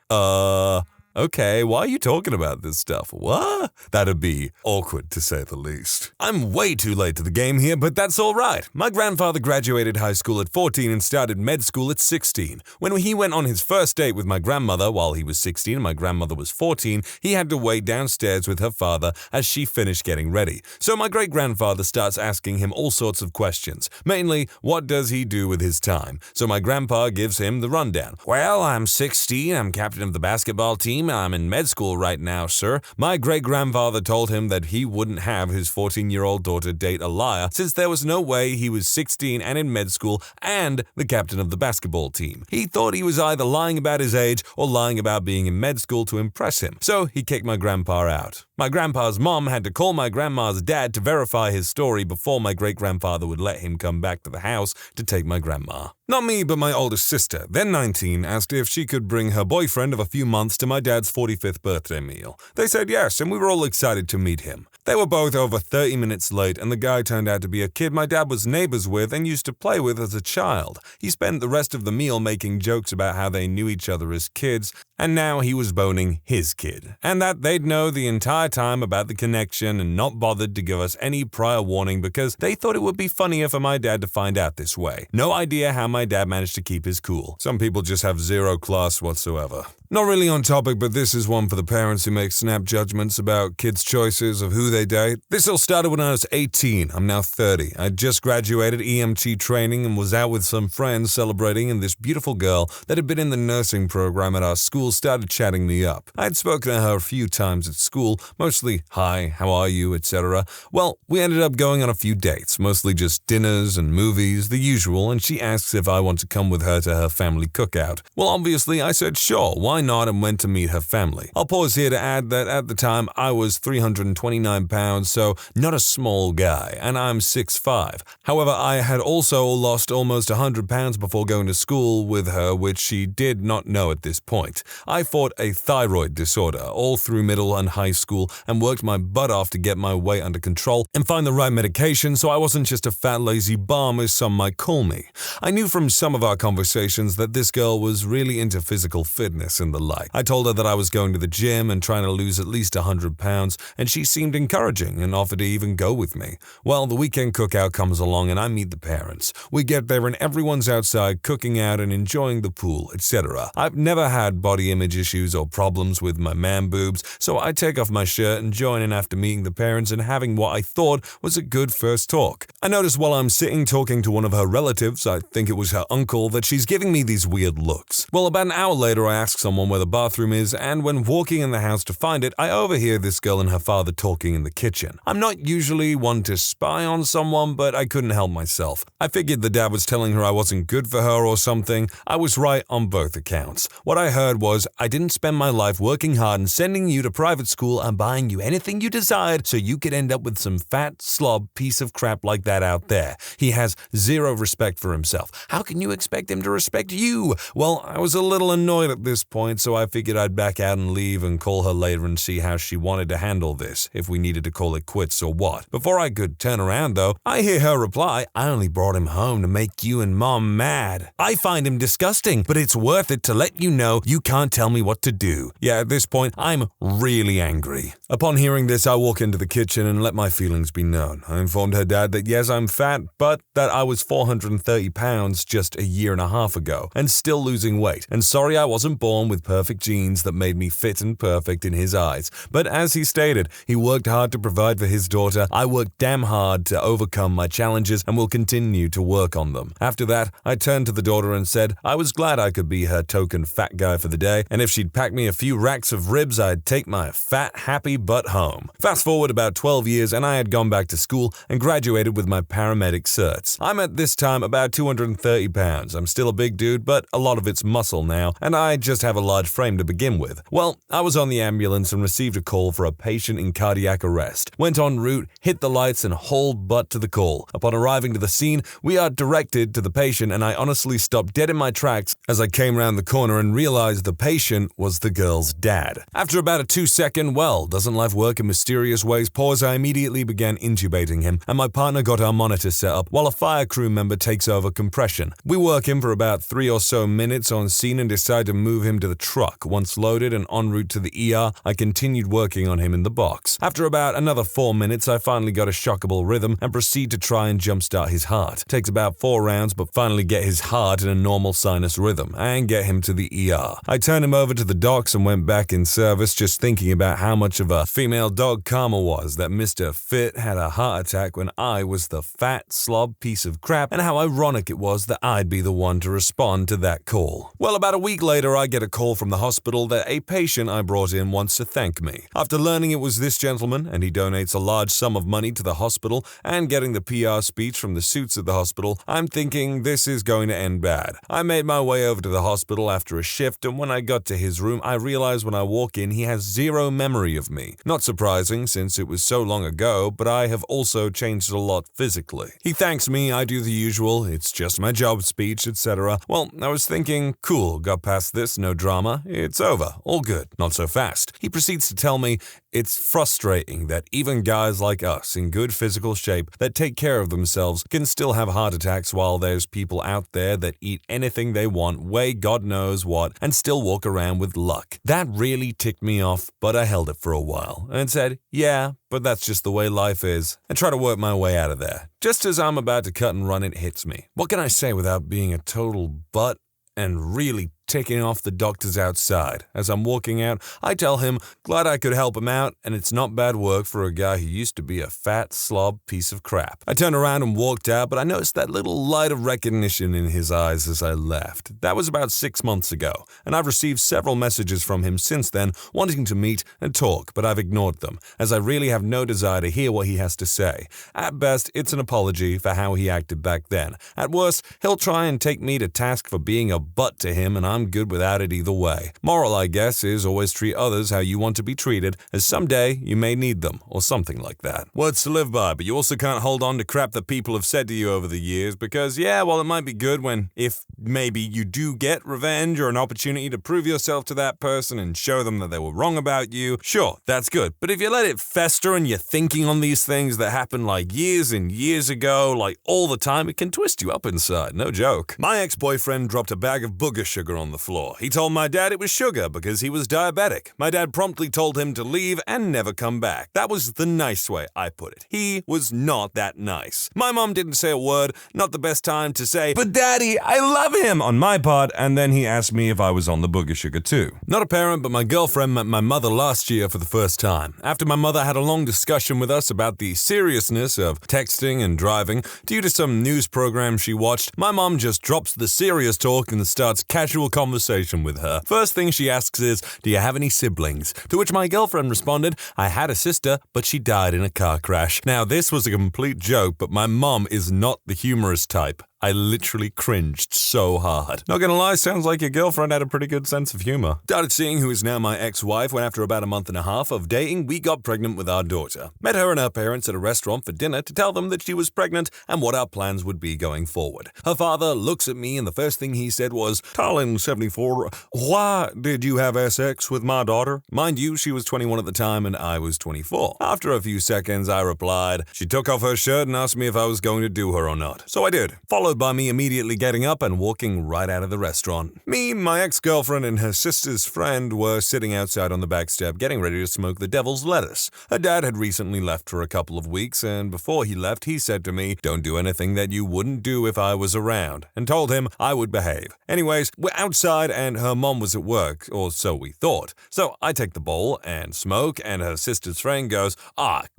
okay, why are you talking about this stuff? What? That'd be awkward, to say the least. I'm way too late to the game here, but that's all right. My grandfather graduated high school at 14 and started med school at 16. When he went on his first date with my grandmother while he was 16 and my grandmother was 14, he had to wait downstairs with her father as she finished getting ready. So my great-grandfather starts asking him all sorts of questions. Mainly, what does he do with his time? So my grandpa gives him the rundown. "Well, I'm 16, I'm captain of the basketball team, I'm in med school right now, sir." My great-grandfather told him that he wouldn't have his 14-year-old daughter date a liar since there was no way he was 16 and in med school and the captain of the basketball team. He thought he was either lying about his age or lying about being in med school to impress him, so he kicked my grandpa out. My grandpa's mom had to call my grandma's dad to verify his story before my great-grandfather would let him come back to the house to take my grandma. Not me, but my oldest sister, then 19, asked if she could bring her boyfriend of a few months to my dad's 45th birthday meal. They said yes, and we were all excited to meet him. They were both over 30 minutes late, and the guy turned out to be a kid my dad was neighbors with and used to play with as a child. He spent the rest of the meal making jokes about how they knew each other as kids, and now he was boning his kid, and that they'd know the entire time about the connection and not bothered to give us any prior warning because they thought it would be funnier for my dad to find out this way. No idea how my dad managed to keep his cool. Some people just have zero class whatsoever. Not really on topic, but this is one for the parents who make snap judgments about kids' choices of who they date. This all started when I was 18. I'm now 30. I just graduated EMT training and was out with some friends celebrating, and this beautiful girl that had been in the nursing program at our school started chatting me up. I had spoken to her a few times at school, mostly hi, how are you, etc. Well, we ended up going on a few dates, mostly just dinners and movies, the usual, and she asks if I want to come with her to her family cookout. Well, obviously, I said sure, why not, and went to meet her family. I'll pause here to add that at the time I was 329 pounds, so not a small guy, and I'm 6'5". However, I had also lost almost 100 pounds before going to school with her, which she did not know at this point. I fought a thyroid disorder all through middle and high school and worked my butt off to get my weight under control and find the right medication so I wasn't just a fat lazy bum as some might call me. I knew from some of our conversations that this girl was really into physical fitness and the like. I told her that I was going to the gym and trying to lose at least 100 pounds, and she seemed encouraging and offered to even go with me. Well, the weekend cookout comes along and I meet the parents. We get there and everyone's outside cooking out and enjoying the pool, etc. I've never had body image issues or problems with my man boobs, so I take off my shirt and join in after meeting the parents and having what I thought was a good first talk. I notice while I'm sitting talking to one of her relatives, I think it was her uncle, that she's giving me these weird looks. Well, about an hour later I ask someone where the bathroom is, and when walking in the house to find it, I overhear this girl and her father talking in the kitchen. I'm not usually one to spy on someone, but I couldn't help myself. I figured the dad was telling her I wasn't good for her or something. I was right on both accounts. What I heard was, I didn't spend my life working hard and sending you to private school and buying you anything you desired so you could end up with some fat slob piece of crap like that out there. He has zero respect for himself. How can you expect him to respect you? Well, I was a little annoyed at this point, so I figured I'd back out and leave and call her later and see how she wanted to handle this, if we needed to call it quits or what. Before I could turn around though, I hear her reply, I only brought him home to make you and mom mad. I find him disgusting, but it's worth it to let you know you can't tell me what to do. Yeah, at this point, I'm really angry. Upon hearing this, I walk into the kitchen and let my feelings be known. I informed her dad that yes, I'm fat, but that I was 430 pounds just a year and a half ago, and still losing weight, and sorry I wasn't born with perfect genes that made me fit and perfect in his eyes. But as he stated, he worked hard to provide for his daughter. I worked damn hard to overcome my challenges and will continue to work on them. After that, I turned to the daughter and said I was glad I could be her token fat guy for the day, and if she'd pack me a few racks of ribs, I'd take my fat, happy butt home. Fast forward about 12 years and I had gone back to school and graduated with my paramedic certs. I'm at this time about 230 pounds. I'm still a big dude, but a lot of it's muscle now, and I just have a large frame to begin with. Well, I was on the ambulance and received a call for a patient in cardiac arrest. Went en route, hit the lights, and hauled butt to the call. Upon arriving to the scene, we are directed to the patient, and I honestly stopped dead in my tracks as I came round the corner and realized the patient was the girl's dad. After about a 2-second, well, doesn't life work in mysterious ways pause, I immediately began intubating him, and my partner got our monitor set up while a fire crew member takes over compression. We work him for about 3 or so minutes on scene and decide to move him to the truck. Once loaded and en route to the ER, I continued working on him in the box. After about another 4 minutes, I finally got a shockable rhythm and proceed to try and jumpstart his heart. Takes about 4 rounds, but finally get his heart in a normal sinus rhythm and get him to the ER. I turned him over to the docs and went back in service, just thinking about how much of a female dog karma was that Mr. Fit had a heart attack when I was the fat slob piece of crap, and how ironic it was that I'd be the one to respond to that call. Well, about a week later, I get a call from the hospital that a patient I brought in wants to thank me. After learning it was this gentleman, in, and he donates a large sum of money to the hospital and getting the PR speech from the suits at the hospital, I'm thinking this is going to end bad. I made my way over to the hospital after a shift, and when I got to his room, I realized when I walk in he has zero memory of me. Not surprising since it was so long ago, but I have also changed a lot physically. He thanks me, I do the usual, it's just my job speech, etc. Well, I was thinking, cool, got past this, no drama, it's over, all good, not so fast. He proceeds to tell me it's frustrating that even guys like us in good physical shape that take care of themselves can still have heart attacks while there's people out there that eat anything they want, weigh God knows what, and still walk around with luck. That really ticked me off, but I held it for a while and said, yeah, but that's just the way life is, and try to work my way out of there. Just as I'm about to cut and run, it hits me. What can I say without being a total butt and really ticking off the doctors outside? As I'm walking out, I tell him, glad I could help him out, and it's not bad work for a guy who used to be a fat slob piece of crap. I turned around and walked out, but I noticed that little light of recognition in his eyes as I left. That was about 6 months ago, and I've received several messages from him since then wanting to meet and talk, but I've ignored them, as I really have no desire to hear what he has to say. At best, it's an apology for how he acted back then. At worst, he'll try and take me to task for being a butt to him, and I'm good without it either way. Moral, I guess, is always treat others how you want to be treated, as someday you may need them, or something like that. Words to live by, but you also can't hold on to crap that people have said to you over the years, because yeah, while it might be good if maybe you do get revenge or an opportunity to prove yourself to that person and show them that they were wrong about you, sure, that's good. But if you let it fester and you're thinking on these things that happened like years and years ago, like all the time, it can twist you up inside, no joke. My ex-boyfriend dropped a bag of booger sugar on the floor. He told my dad it was sugar because he was diabetic. My dad promptly told him to leave and never come back. That was the nice way I put it. He was not that nice. My mom didn't say a word, not the best time to say, but daddy, I love him, on my part, and then he asked me if I was on the booger sugar too. Not a parent, but my girlfriend met my mother last year for the first time. After my mother had a long discussion with us about the seriousness of texting and driving due to some news program she watched, my mom just drops the serious talk and starts casual conversation with her. First thing she asks is, do you have any siblings? To which my girlfriend responded, I had a sister, but she died in a car crash. Now, this was a complete joke, but my mom is not the humorous type. I literally cringed so hard. Not gonna lie, sounds like your girlfriend had a pretty good sense of humor. Started seeing who is now my ex-wife when after about a month and a half of dating, we got pregnant with our daughter. Met her and her parents at a restaurant for dinner to tell them that she was pregnant and what our plans would be going forward. Her father looks at me and the first thing he said was, Talon 74, why did you have sex with my daughter? Mind you, she was 21 at the time and I was 24. After a few seconds, I replied, she took off her shirt and asked me if I was going to do her or not. So I did. Followed by me immediately getting up and walking right out of the restaurant. Me, my ex-girlfriend, and her sister's friend were sitting outside on the back step getting ready to smoke the devil's lettuce. Her dad had recently left for a couple of weeks, and before he left, he said to me, don't do anything that you wouldn't do if I was around, and told him I would behave. Anyways, we're outside and her mom was at work, or so we thought. So I take the bowl and smoke, and her sister's friend goes,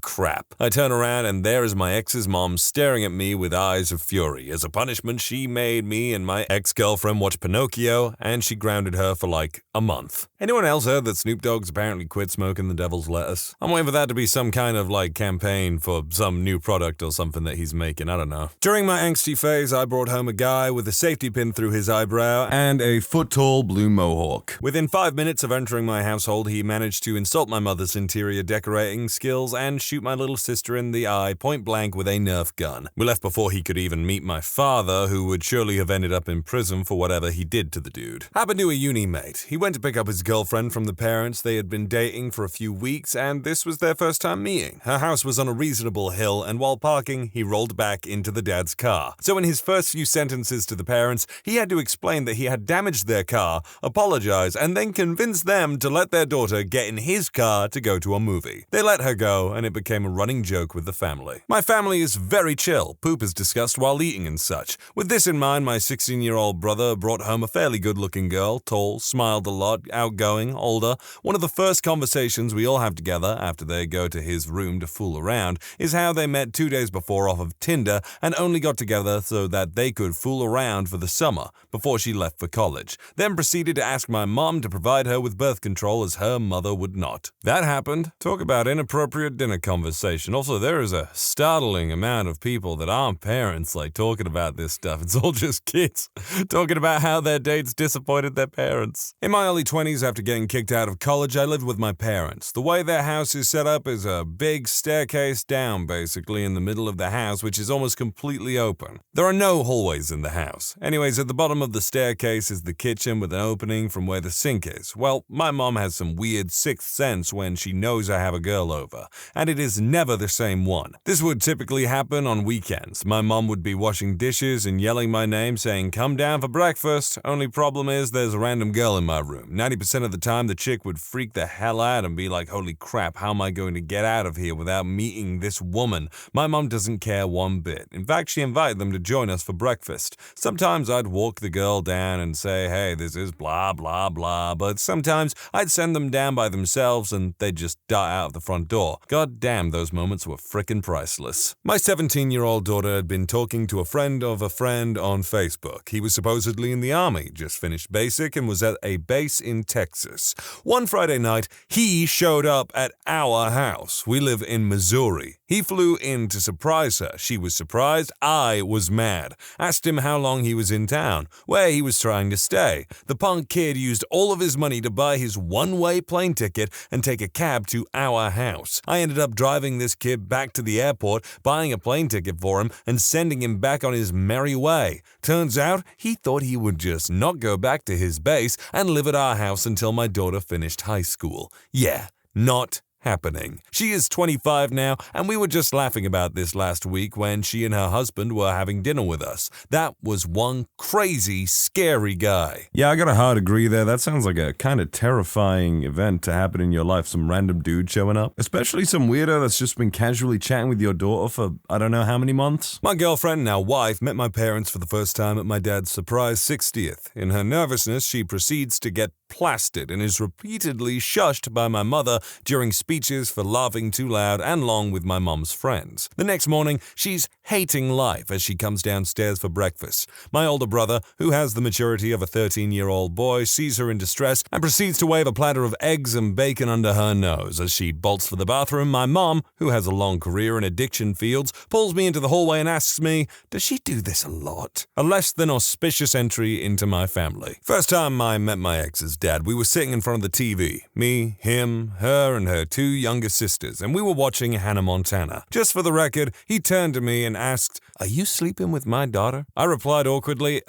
crap. I turn around and there is my ex's mom staring at me with eyes of fury. As a punishment, she made me and my ex-girlfriend watch Pinocchio, and she grounded her for like a month. Anyone else heard that Snoop Dogg's apparently quit smoking the devil's lettuce? I'm waiting for that to be some kind of campaign for some new product or something that he's making, I don't know. During my angsty phase, I brought home a guy with a safety pin through his eyebrow and a foot-tall blue mohawk. Within 5 minutes of entering my household, he managed to insult my mother's interior decorating skills and shoot my little sister in the eye point blank with a Nerf gun. We left before he could even meet my father, who would surely have ended up in prison for whatever he did to the dude. Happened to a uni mate. He went to pick up his girlfriend from the parents. They had been dating for a few weeks, and this was their first time meeting. Her house was on a reasonable hill, and while parking, he rolled back into the dad's car. So in his first few sentences to the parents, he had to explain that he had damaged their car, apologize, and then convince them to let their daughter get in his car to go to a movie. They let her go, and it became a running joke with the family. My family is very chill. Poop is discussed while eating and such. such. With this in mind, my 16-year-old brother brought home a fairly good-looking girl, tall, smiled a lot, outgoing, older. One of the first conversations we all have together after they go to his room to fool around is how they met 2 days before off of Tinder and only got together so that they could fool around for the summer before she left for college. Then proceeded to ask my mom to provide her with birth control as her mother would not. That happened. Talk about inappropriate dinner conversation. Also, there is a startling amount of people that aren't parents talking about this stuff. It's all just kids talking about how their dates disappointed their parents. In my early 20s, after getting kicked out of college, I lived with my parents. The way their house is set up is a big staircase down, basically, in the middle of the house, which is almost completely open. There are no hallways in the house. Anyways, at the bottom of the staircase is the kitchen with an opening from where the sink is. Well, my mom has some weird sixth sense when she knows I have a girl over, and it is never the same one. This would typically happen on weekends. My mom would be washing dishes and yelling my name, saying, "Come down for breakfast." Only problem is there's a random girl in my room. 90% of the time, the chick would freak the hell out and be like, "Holy crap, how am I going to get out of here without meeting this woman?" My mom doesn't care one bit. In fact, she invited them to join us for breakfast. Sometimes I'd walk the girl down and say, "Hey, this is blah, blah, blah," but sometimes I'd send them down by themselves and they'd just dart out of the front door. God damn, those moments were frickin' priceless. My 17-year-old daughter had been talking to a friend of a friend on Facebook. He was supposedly in the army, just finished basic, and was at a base in Texas. One Friday night, he showed up at our house. We live in Missouri. He flew in to surprise her. She was surprised. I was mad. Asked him how long he was in town, where he was trying to stay. The punk kid used all of his money to buy his one-way plane ticket and take a cab to our house. I ended up driving this kid back to the airport, buying a plane ticket for him, and sending him back on his merry way. Turns out, he thought he would just not go back to his base and live at our house until my daughter finished high school. Yeah, not happening. She is 25 now, and we were just laughing about this last week when she and her husband were having dinner with us. That was one crazy, scary guy. Yeah, I got a hard agree there. That sounds like a kind of terrifying event to happen in your life, some random dude showing up. Especially some weirdo that's just been casually chatting with your daughter for I don't know how many months. My girlfriend, now wife, met my parents for the first time at my dad's surprise 60th. In her nervousness, she proceeds to get plastered and is repeatedly shushed by my mother during speeches for laughing too loud and long with my mom's friends. The next morning, she's hating life as she comes downstairs for breakfast. My older brother, who has the maturity of a 13-year-old boy, sees her in distress and proceeds to wave a platter of eggs and bacon under her nose. As she bolts for the bathroom, my mom, who has a long career in addiction fields, pulls me into the hallway and asks me, "Does she do this a lot?" A less than auspicious entry into my family. First time I met my ex's dad, we were sitting in front of the TV. Me, him, her, and her two younger sisters, and we were watching Hannah Montana. Just for the record, he turned to me and asked, "Are you sleeping with my daughter?" I replied awkwardly,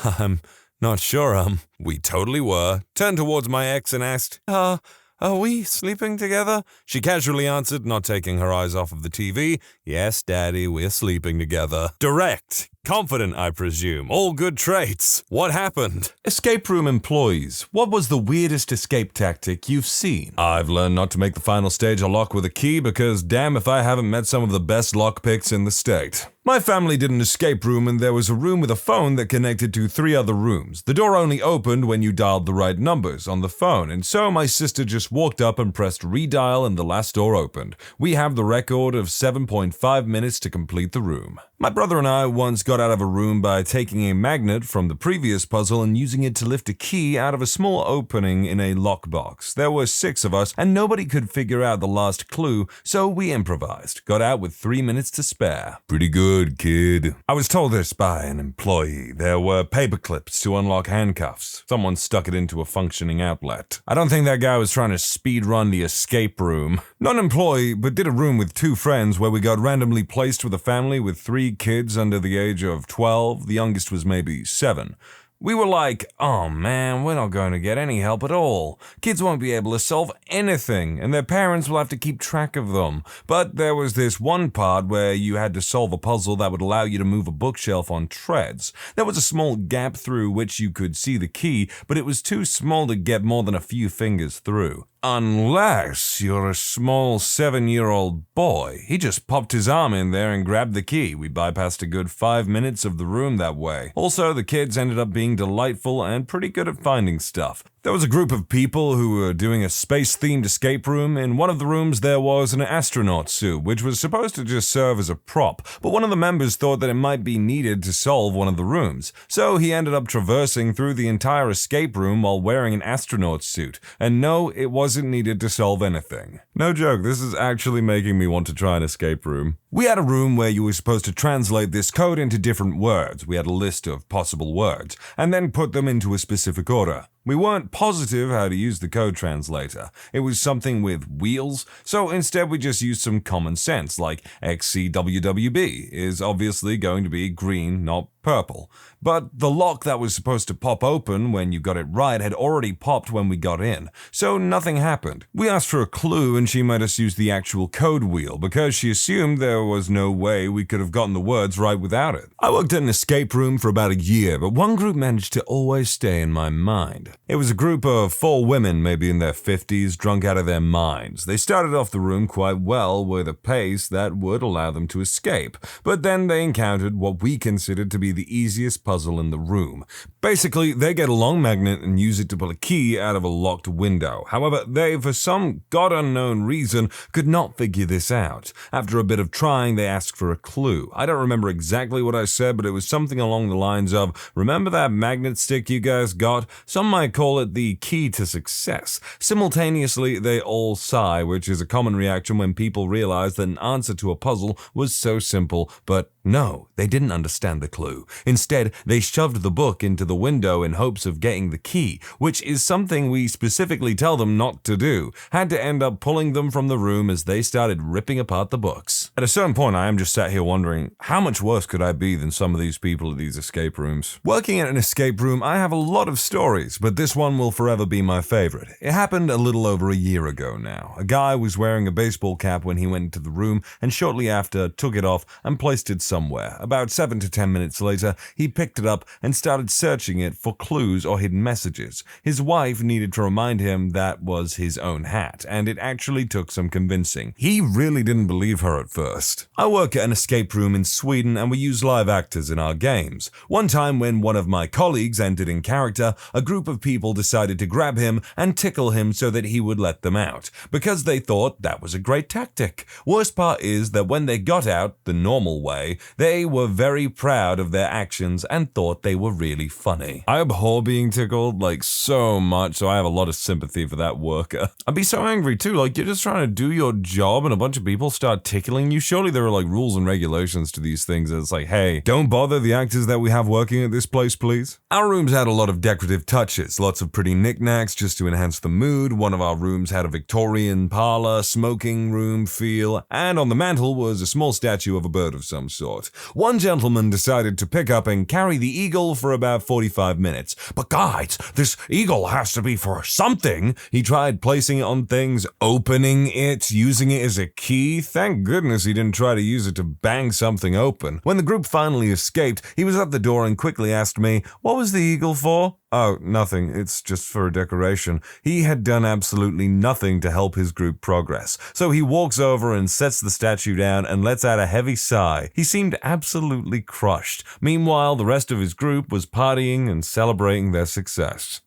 I'm not sure, We totally were. Turned towards my ex and asked, Are we sleeping together?" She casually answered, not taking her eyes off of the TV, "Yes, Daddy, we're sleeping together." Direct. Confident, I presume. All good traits. What happened? Escape room employees. What was the weirdest escape tactic you've seen? I've learned not to make the final stage a lock with a key because damn if I haven't met some of the best lockpicks in the state. My family did an escape room and there was a room with a phone that connected to 3 other rooms. The door only opened when you dialed the right numbers on the phone, and so my sister just walked up and pressed redial and the last door opened. We have the record of 7.5 minutes to complete the room. My brother and I once got out of a room by taking a magnet from the previous puzzle and using it to lift a key out of a small opening in a lockbox. There were 6 of us and nobody could figure out the last clue, so we improvised. Got out with 3 minutes to spare. Pretty good, kid. I was told this by an employee. There were paper clips to unlock handcuffs. Someone stuck it into a functioning outlet. I don't think that guy was trying to speed run the escape room. Not an employee, but did a room with 2 friends where we got randomly placed with a family with 3 kids under the age of 12. The youngest was maybe 7. We were like, oh man, we're not going to get any help at all. Kids won't be able to solve anything, and their parents will have to keep track of them. But there was this one part where you had to solve a puzzle that would allow you to move a bookshelf on treads. There was a small gap through which you could see the key, but it was too small to get more than a few fingers through. Unless you're a small 7-year-old boy. He just popped his arm in there and grabbed the key. We bypassed a good 5 minutes of the room that way. Also, the kids ended up being delightful and pretty good at finding stuff. There was a group of people who were doing a space-themed escape room. In one of the rooms there was an astronaut suit, which was supposed to just serve as a prop, but one of the members thought that it might be needed to solve one of the rooms. So he ended up traversing through the entire escape room while wearing an astronaut suit. And no, it wasn't needed to solve anything. No joke, this is actually making me want to try an escape room. We had a room where you were supposed to translate this code into different words. We had a list of possible words, and then put them into a specific order. We weren't positive how to use the code translator. It was something with wheels, so instead we just used some common sense, like XCWWB is obviously going to be green, not purple. But the lock that was supposed to pop open when you got it right had already popped when we got in, so nothing happened. We asked for a clue and she made us use the actual code wheel because she assumed there was no way we could have gotten the words right without it. I worked at an escape room for about a year, but one group managed to always stay in my mind. It was a group of 4 women, maybe in their 50s, drunk out of their minds. They started off the room quite well with a pace that would allow them to escape, but then they encountered what we considered to be the easiest puzzle in the room. Basically, they get a long magnet and use it to pull a key out of a locked window. However, they, for some god-unknown reason, could not figure this out. After a bit of trying, they asked for a clue. I don't remember exactly what I said, but it was something along the lines of, "Remember that magnet stick you guys got? Some might call it the key to success." Simultaneously, they all sigh, which is a common reaction when people realize that an answer to a puzzle was so simple, but no, they didn't understand the clue. Instead, they shoved the book into the window in hopes of getting the key, which is something we specifically tell them not to do. Had to end up pulling them from the room as they started ripping apart the books. At a certain point, I am just sat here wondering, how much worse could I be than some of these people at these escape rooms? Working at an escape room, I have a lot of stories, but this one will forever be my favorite. It happened a little over a year ago now. A guy was wearing a baseball cap when he went into the room, and shortly after took it off and placed it somewhere. About 7 to 10 minutes later, he picked it up and started searching it for clues or hidden messages. His wife needed to remind him that was his own hat, and it actually took some convincing. He really didn't believe her at first. I work at an escape room in Sweden, and we use live actors in our games. One time when one of my colleagues entered in character, a group of people decided to grab him and tickle him so that he would let them out, because they thought that was a great tactic. Worst part is that when they got out the normal way, they were very proud of their actions and thought they were really funny. I abhor being tickled, like, so much, so I have a lot of sympathy for that worker. I'd be so angry too, like, you're just trying to do your job and a bunch of people start tickling you. Surely there are like rules and regulations to these things. It's like, hey, don't bother the actors that we have working at this place, please. Our rooms had a lot of decorative touches, lots of pretty knickknacks just to enhance the mood. One of our rooms had a Victorian parlor, smoking room feel, and on the mantel was a small statue of a bird of some sort. One gentleman decided to pick up and carry the eagle for about 45 minutes. But guys, this eagle has to be for something. He tried placing it on things, opening it, using it as a key. Thank goodness he didn't try to use it to bang something open. When the group finally escaped, he was at the door and quickly asked me, "What was the eagle for?" "Oh, nothing. It's just for a decoration." He had done absolutely nothing to help his group progress. So he walks over and sets the statue down and lets out a heavy sigh. He seemed absolutely crushed. Meanwhile, the rest of his group was partying and celebrating their success.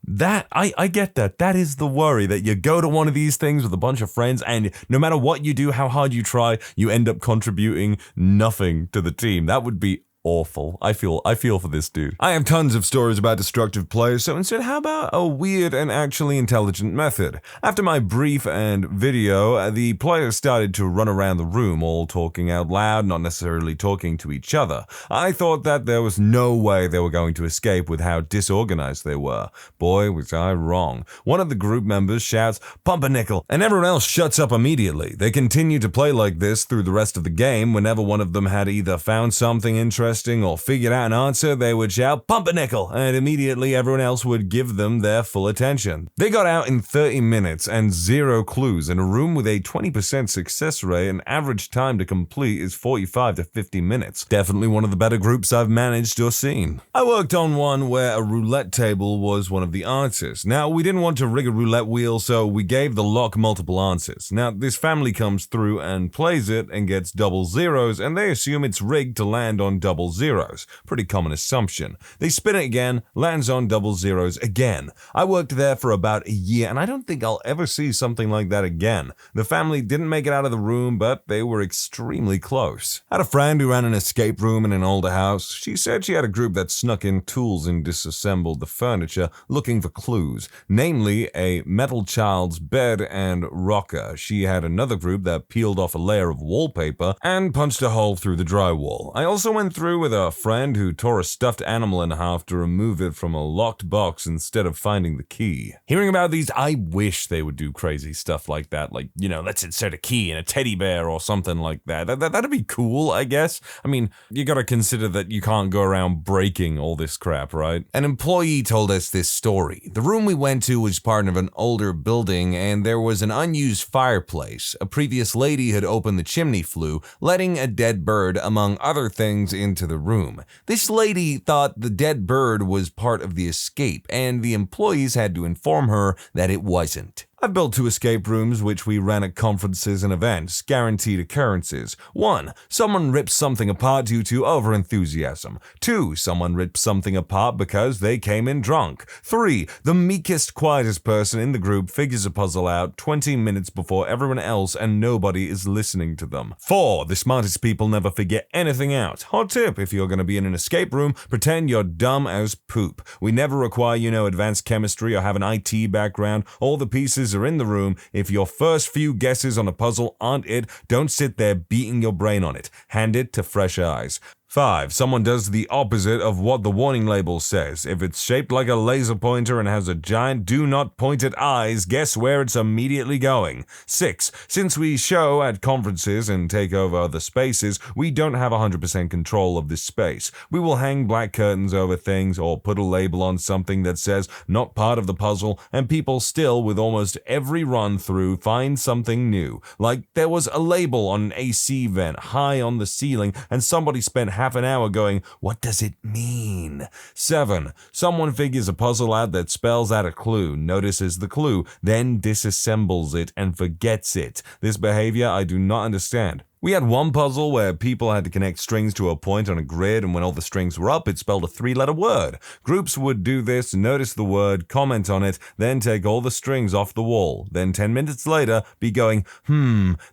I get that. That is the worry, that you go to one of these things with a bunch of friends and no matter what you do, how hard you try, you end up contributing nothing to the team. That would be awful. I feel for this dude. I have tons of stories about destructive players, so instead, how about a weird and actually intelligent method? After my brief and video, the players started to run around the room, all talking out loud, not necessarily talking to each other. I thought that there was no way they were going to escape with how disorganized they were. Boy, was I wrong. One of the group members shouts, "Pumpernickel," and everyone else shuts up immediately. They continued to play like this through the rest of the game. Whenever one of them had either found something interesting interesting or figured out an answer, they would shout, "Pumpernickel," and immediately everyone else would give them their full attention. They got out in 30 minutes and 0 clues in a room with a 20% success rate, and average time to complete is 45 to 50 minutes. Definitely one of the better groups I've managed or seen. I worked on one where a roulette table was one of the answers. Now, we didn't want to rig a roulette wheel, so we gave the lock multiple answers. Now, this family comes through and plays it and gets double zeros, and they assume it's rigged to land on double zeros. Pretty common assumption. They spin it again, lands on double zeros again. I worked there for about a year, and I don't think I'll ever see something like that again. The family didn't make it out of the room, but they were extremely close. I had a friend who ran an escape room in an older house. She said she had a group that snuck in tools and disassembled the furniture looking for clues, namely a metal child's bed and rocker. She had another group that peeled off a layer of wallpaper and punched a hole through the drywall. I also went through with a friend who tore a stuffed animal in half to remove it from a locked box instead of finding the key. Hearing about these, I wish they would do crazy stuff like that, like, let's insert a key in a teddy bear or something like that. That'd be cool, I guess. I mean, you gotta consider that you can't go around breaking all this crap, right? An employee told us this story. The room we went to was part of an older building, and there was an unused fireplace. A previous lady had opened the chimney flue, letting a dead bird, among other things, into the room. This lady thought the dead bird was part of the escape, and the employees had to inform her that it wasn't. I've built 2 escape rooms which we ran at conferences and events, guaranteed occurrences. 1. Someone ripped something apart due to overenthusiasm. 2. Someone ripped something apart because they came in drunk. 3. The meekest, quietest person in the group figures a puzzle out 20 minutes before everyone else and nobody is listening to them. 4. The smartest people never figure anything out. Hot tip, if you're going to be in an escape room, pretend you're dumb as poop. We never require you know advanced chemistry or have an IT background. All the pieces are in the room. If your first few guesses on a puzzle aren't it, don't sit there beating your brain on it. Hand it to fresh eyes. 5. Someone does the opposite of what the warning label says. If it's shaped like a laser pointer and has a giant do not point at eyes, guess where it's immediately going. 6. Since we show at conferences and take over other spaces, we don't have 100% control of this space. We will hang black curtains over things or put a label on something that says not part of the puzzle, and people still, with almost every run through, find something new. Like there was a label on an AC vent high on the ceiling and somebody spent half an hour going, what does it mean? 7. Someone figures a puzzle out that spells out a clue, notices the clue, then disassembles it and forgets it. This behavior I do not understand. We had one puzzle where people had to connect strings to a point on a grid, and when all the strings were up, it spelled a 3-letter word. Groups would do this, notice the word, comment on it, then take all the strings off the wall. Then 10 minutes later, be going,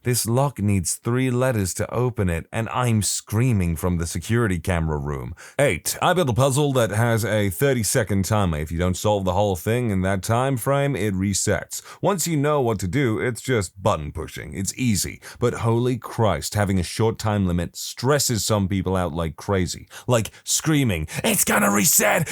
this lock needs 3 letters to open it, and I'm screaming from the security camera room. 8. I built a puzzle that has a 30-second timer. If you don't solve the whole thing in that time frame, it resets. Once you know what to do, it's just button pushing. It's easy, but holy Christ, having a short time limit stresses some people out like crazy. Like screaming, it's gonna reset,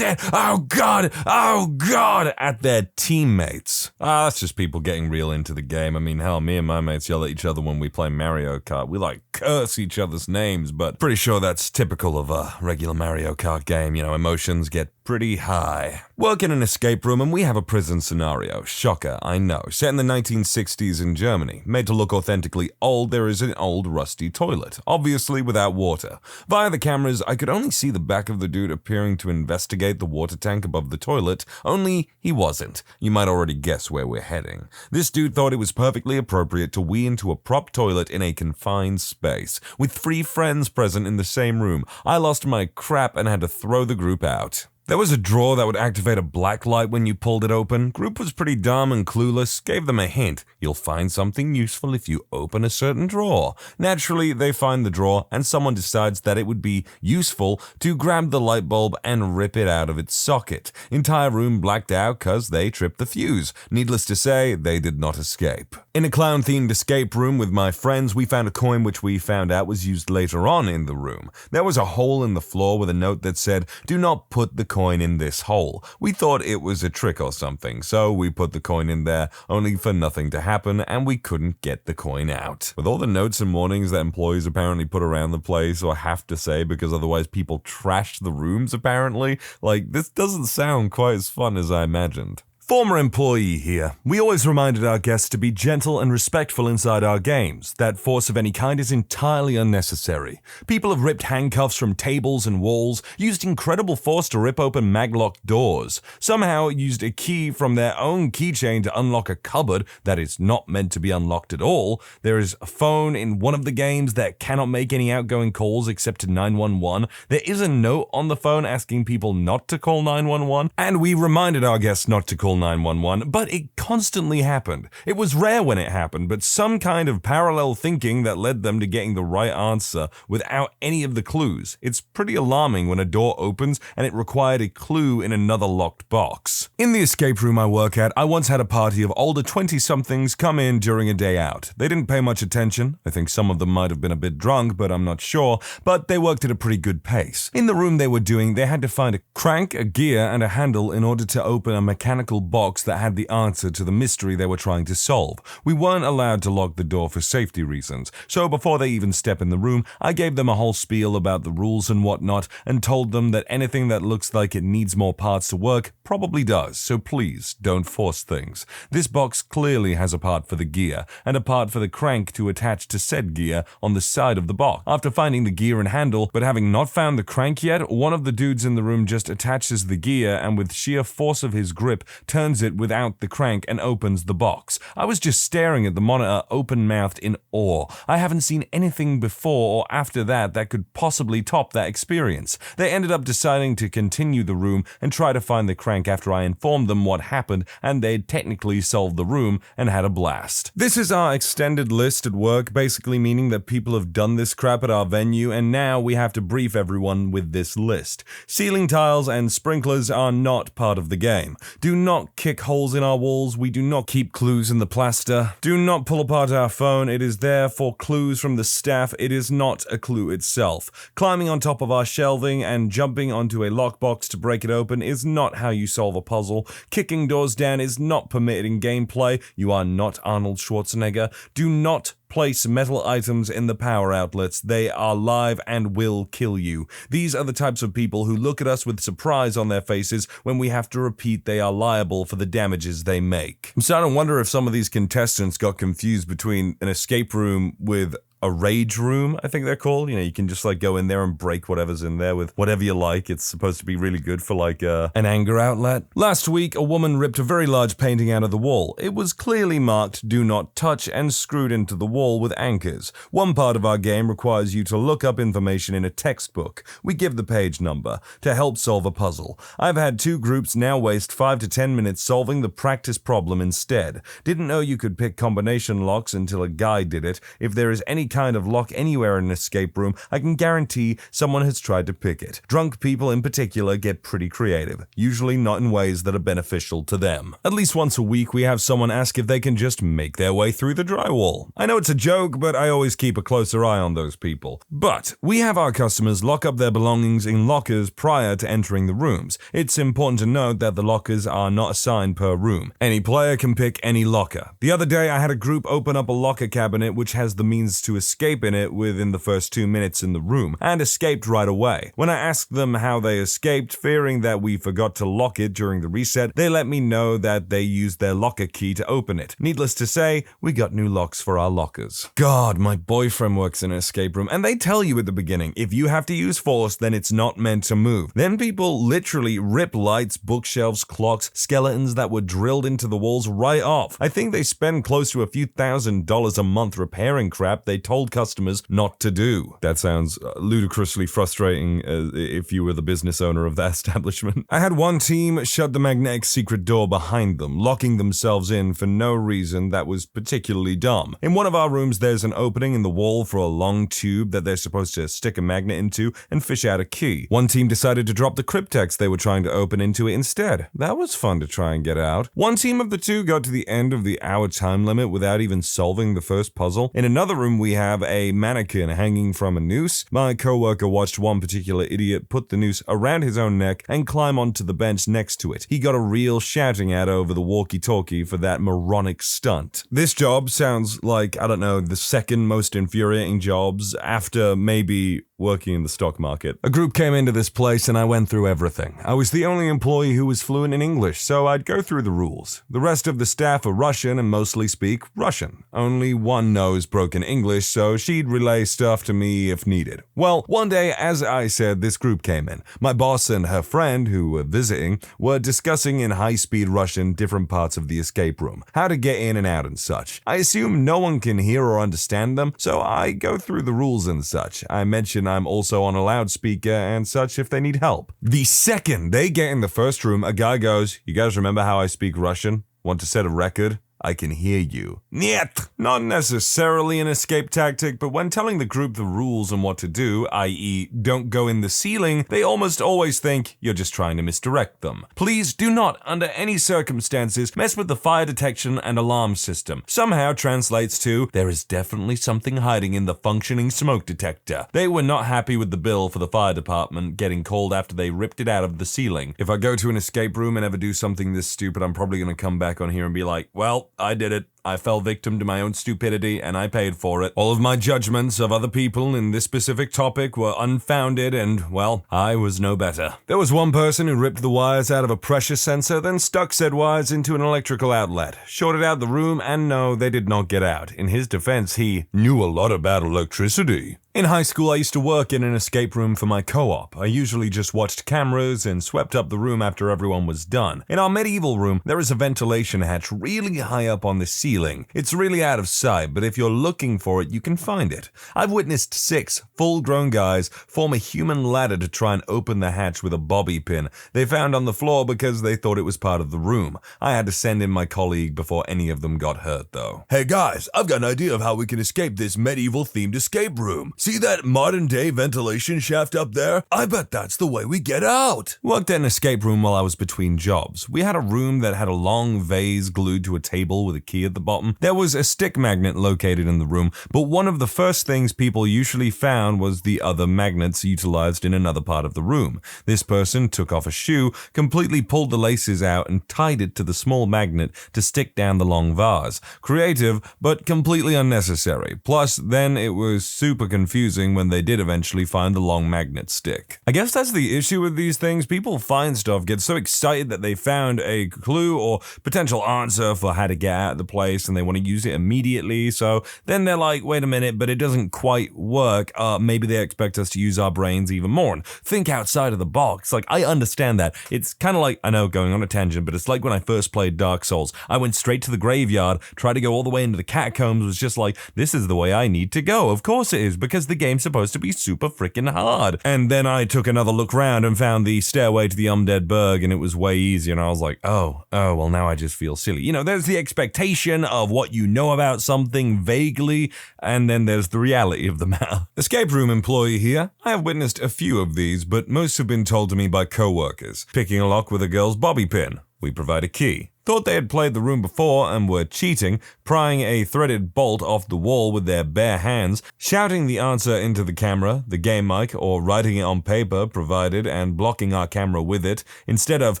oh God, at their teammates. That's just people getting real into the game. I mean, hell, me and my mates yell at each other when we play Mario Kart. We curse each other's names, but pretty sure that's typical of a regular Mario Kart game. Emotions get pretty high. Work in an escape room and we have a prison scenario. Shocker, I know. Set in the 1960s in Germany. Made to look authentically old, there is an old rusty toilet, obviously without water. Via the cameras, I could only see the back of the dude appearing to investigate the water tank above the toilet, only he wasn't. You might already guess where we're heading. This dude thought it was perfectly appropriate to wee into a prop toilet in a confined space. With 3 friends present in the same room, I lost my crap and had to throw the group out. There was a drawer that would activate a black light when you pulled it open. Group was pretty dumb and clueless, gave them a hint. You'll find something useful if you open a certain drawer. Naturally, they find the drawer and someone decides that it would be useful to grab the light bulb and rip it out of its socket. Entire room blacked out cause they tripped the fuse. Needless to say, they did not escape. In a clown-themed escape room with my friends, we found a coin which we found out was used later on in the room. There was a hole in the floor with a note that said, "Do not put the coin in this hole. We thought it was a trick or something, so we put the coin in there only for nothing to happen, and we couldn't get the coin out. With all the notes and warnings that employees apparently put around the place or have to say because otherwise people trash the rooms apparently, this doesn't sound quite as fun as I imagined. Former employee here. We always reminded our guests to be gentle and respectful inside our games. That force of any kind is entirely unnecessary. People have ripped handcuffs from tables and walls, used incredible force to rip open mag-locked doors, somehow used a key from their own keychain to unlock a cupboard that is not meant to be unlocked at all. There is a phone in one of the games that cannot make any outgoing calls except to 911. There is a note on the phone asking people not to call 911, and we reminded our guests not to call 911, but it constantly happened. It was rare when it happened, but some kind of parallel thinking that led them to getting the right answer without any of the clues. It's pretty alarming when a door opens and it required a clue in another locked box. In the escape room I work at, I once had a party of older 20-somethings come in during a day out. They didn't pay much attention. I think some of them might have been a bit drunk, but I'm not sure, but they worked at a pretty good pace. In the room they were doing, they had to find a crank, a gear, and a handle in order to open a mechanical box that had the answer to the mystery they were trying to solve. We weren't allowed to lock the door for safety reasons, so before they even step in the room, I gave them a whole spiel about the rules and whatnot, and told them that anything that looks like it needs more parts to work probably does, so please don't force things. This box clearly has a part for the gear, and a part for the crank to attach to said gear on the side of the box. After finding the gear and handle, but having not found the crank yet, one of the dudes in the room just attaches the gear and with sheer force of his grip, turns it without the crank and opens the box. I was just staring at the monitor open-mouthed in awe. I haven't seen anything before or after that could possibly top that experience. They ended up deciding to continue the room and try to find the crank after I informed them what happened, and they'd technically solved the room and had a blast. This is our extended list at work, basically meaning that people have done this crap at our venue, and now we have to brief everyone with this list. Ceiling tiles and sprinklers are not part of the game. Do not kick holes in our walls. We do not keep clues in the plaster. Do not pull apart our phone. It is there for clues from the staff. It is not a clue itself. Climbing on top of our shelving and jumping onto a lockbox to break it open is not how you solve a puzzle. Kicking doors down is not permitted in gameplay. You are not Arnold Schwarzenegger. Do not place metal items in the power outlets. They are live and will kill you. These are the types of people who look at us with surprise on their faces when we have to repeat they are liable for the damages they make. I'm starting to wonder if some of these contestants got confused between an escape room with a rage room, I think they're called. You can just go in there and break whatever's in there with whatever you like. It's supposed to be really good for an anger outlet. Last week, a woman ripped a very large painting out of the wall. It was clearly marked "Do Not Touch" and screwed into the wall with anchors. One part of our game requires you to look up information in a textbook. We give the page number to help solve a puzzle. I've had 2 groups now waste 5 to 10 minutes solving the practice problem instead. Didn't know you could pick combination locks until a guy did it. If there is any kind of lock anywhere in an escape room, I can guarantee someone has tried to pick it. Drunk people in particular get pretty creative, usually not in ways that are beneficial to them. At least once a week, we have someone ask if they can just make their way through the drywall. I know it's a joke, but I always keep a closer eye on those people. But we have our customers lock up their belongings in lockers prior to entering the rooms. It's important to note that the lockers are not assigned per room. Any player can pick any locker. The other day, I had a group open up a locker cabinet which has the means to escape in it within the first 2 minutes in the room, and escaped right away. When I asked them how they escaped, fearing that we forgot to lock it during the reset, they let me know that they used their locker key to open it. Needless to say, we got new locks for our lockers. God, my boyfriend works in an escape room, and they tell you at the beginning, if you have to use force, then it's not meant to move. Then people literally rip lights, bookshelves, clocks, skeletons that were drilled into the walls right off. I think they spend close to a few $1,000s a month repairing crap they told customers not to do. That sounds ludicrously frustrating if you were the business owner of that establishment. I had one team shut the magnetic secret door behind them, locking themselves in for no reason that was particularly dumb. In one of our rooms, there's an opening in the wall for a long tube that they're supposed to stick a magnet into and fish out a key. One team decided to drop the cryptex they were trying to open into it instead. That was fun to try and get out. One team of the 2 got to the end of the hour time limit without even solving the first puzzle. In another room we have a mannequin hanging from a noose. My coworker watched one particular idiot put the noose around his own neck and climb onto the bench next to it. He got a real shouting at over the walkie-talkie for that moronic stunt. This job sounds like, I don't know, the second most infuriating jobs after maybe working in the stock market. A group came into this place and I went through everything. I was the only employee who was fluent in English, so I'd go through the rules. The rest of the staff are Russian and mostly speak Russian. Only one knows broken English, so she'd relay stuff to me if needed. Well, one day, as I said, this group came in. My boss and her friend, who were visiting, were discussing in high-speed Russian different parts of the escape room, how to get in and out and such. I assume no one can hear or understand them, so I go through the rules and such. I mention I'm also on a loudspeaker and such if they need help. The second they get in the first room, a guy goes, "You guys remember how I speak Russian? Want to set a record? I can hear you." Niet! Not necessarily an escape tactic, but when telling the group the rules and what to do, i.e. don't go in the ceiling, they almost always think you're just trying to misdirect them. Please do not, under any circumstances, mess with the fire detection and alarm system. Somehow translates to, there is definitely something hiding in the functioning smoke detector. They were not happy with the bill for the fire department getting called after they ripped it out of the ceiling. If I go to an escape room and ever do something this stupid, I'm probably going to come back on here and be like, well, I did it. I fell victim to my own stupidity and I paid for it. All of my judgments of other people in this specific topic were unfounded and, well, I was no better. There was one person who ripped the wires out of a pressure sensor, then stuck said wires into an electrical outlet, shorted out the room, and no, they did not get out. In his defense, he knew a lot about electricity. In high school, I used to work in an escape room for my co-op. I usually just watched cameras and swept up the room after everyone was done. In our medieval room, there is a ventilation hatch really high up on the ceiling. It's really out of sight, but if you're looking for it, you can find it. I've witnessed 6 full-grown guys form a human ladder to try and open the hatch with a bobby pin they found on the floor because they thought it was part of the room. I had to send in my colleague before any of them got hurt, though. "Hey guys, I've got an idea of how we can escape this medieval-themed escape room. See that modern-day ventilation shaft up there? I bet that's the way we get out." Worked at an escape room while I was between jobs. We had a room that had a long vase glued to a table with a key at the bottom. There was a stick magnet located in the room, but one of the first things people usually found was the other magnets utilized in another part of the room. This person took off a shoe, completely pulled the laces out, and tied it to the small magnet to stick down the long vase. Creative, but completely unnecessary. Plus, then it was super confusing when they did eventually find the long magnet stick. I guess that's the issue with these things. People find stuff, get so excited that they found a clue or potential answer for how to get out of the place, and they want to use it immediately. So then they're like, wait a minute, but it doesn't quite work. Maybe they expect us to use our brains even more and think outside of the box. Like, I understand that. It's kind of like, I know, going on a tangent, but it's like when I first played Dark Souls. I went straight to the graveyard, tried to go all the way into the catacombs, was just like, this is the way I need to go. Of course it is, because the game's supposed to be super freaking hard. And then I took another look around and found the stairway to the Undead Burg, and it was way easier, and I was like, oh, well, now I just feel silly. You know, there's the expectation of what you know about something vaguely, and then there's the reality of the matter. Escape room employee here. I have witnessed a few of these, but most have been told to me by co-workers. Picking a lock with a girl's bobby pin. We provide a key. Thought they had played the room before and were cheating, prying a threaded bolt off the wall with their bare hands, shouting the answer into the camera, the game mic, or writing it on paper provided and blocking our camera with it, instead of,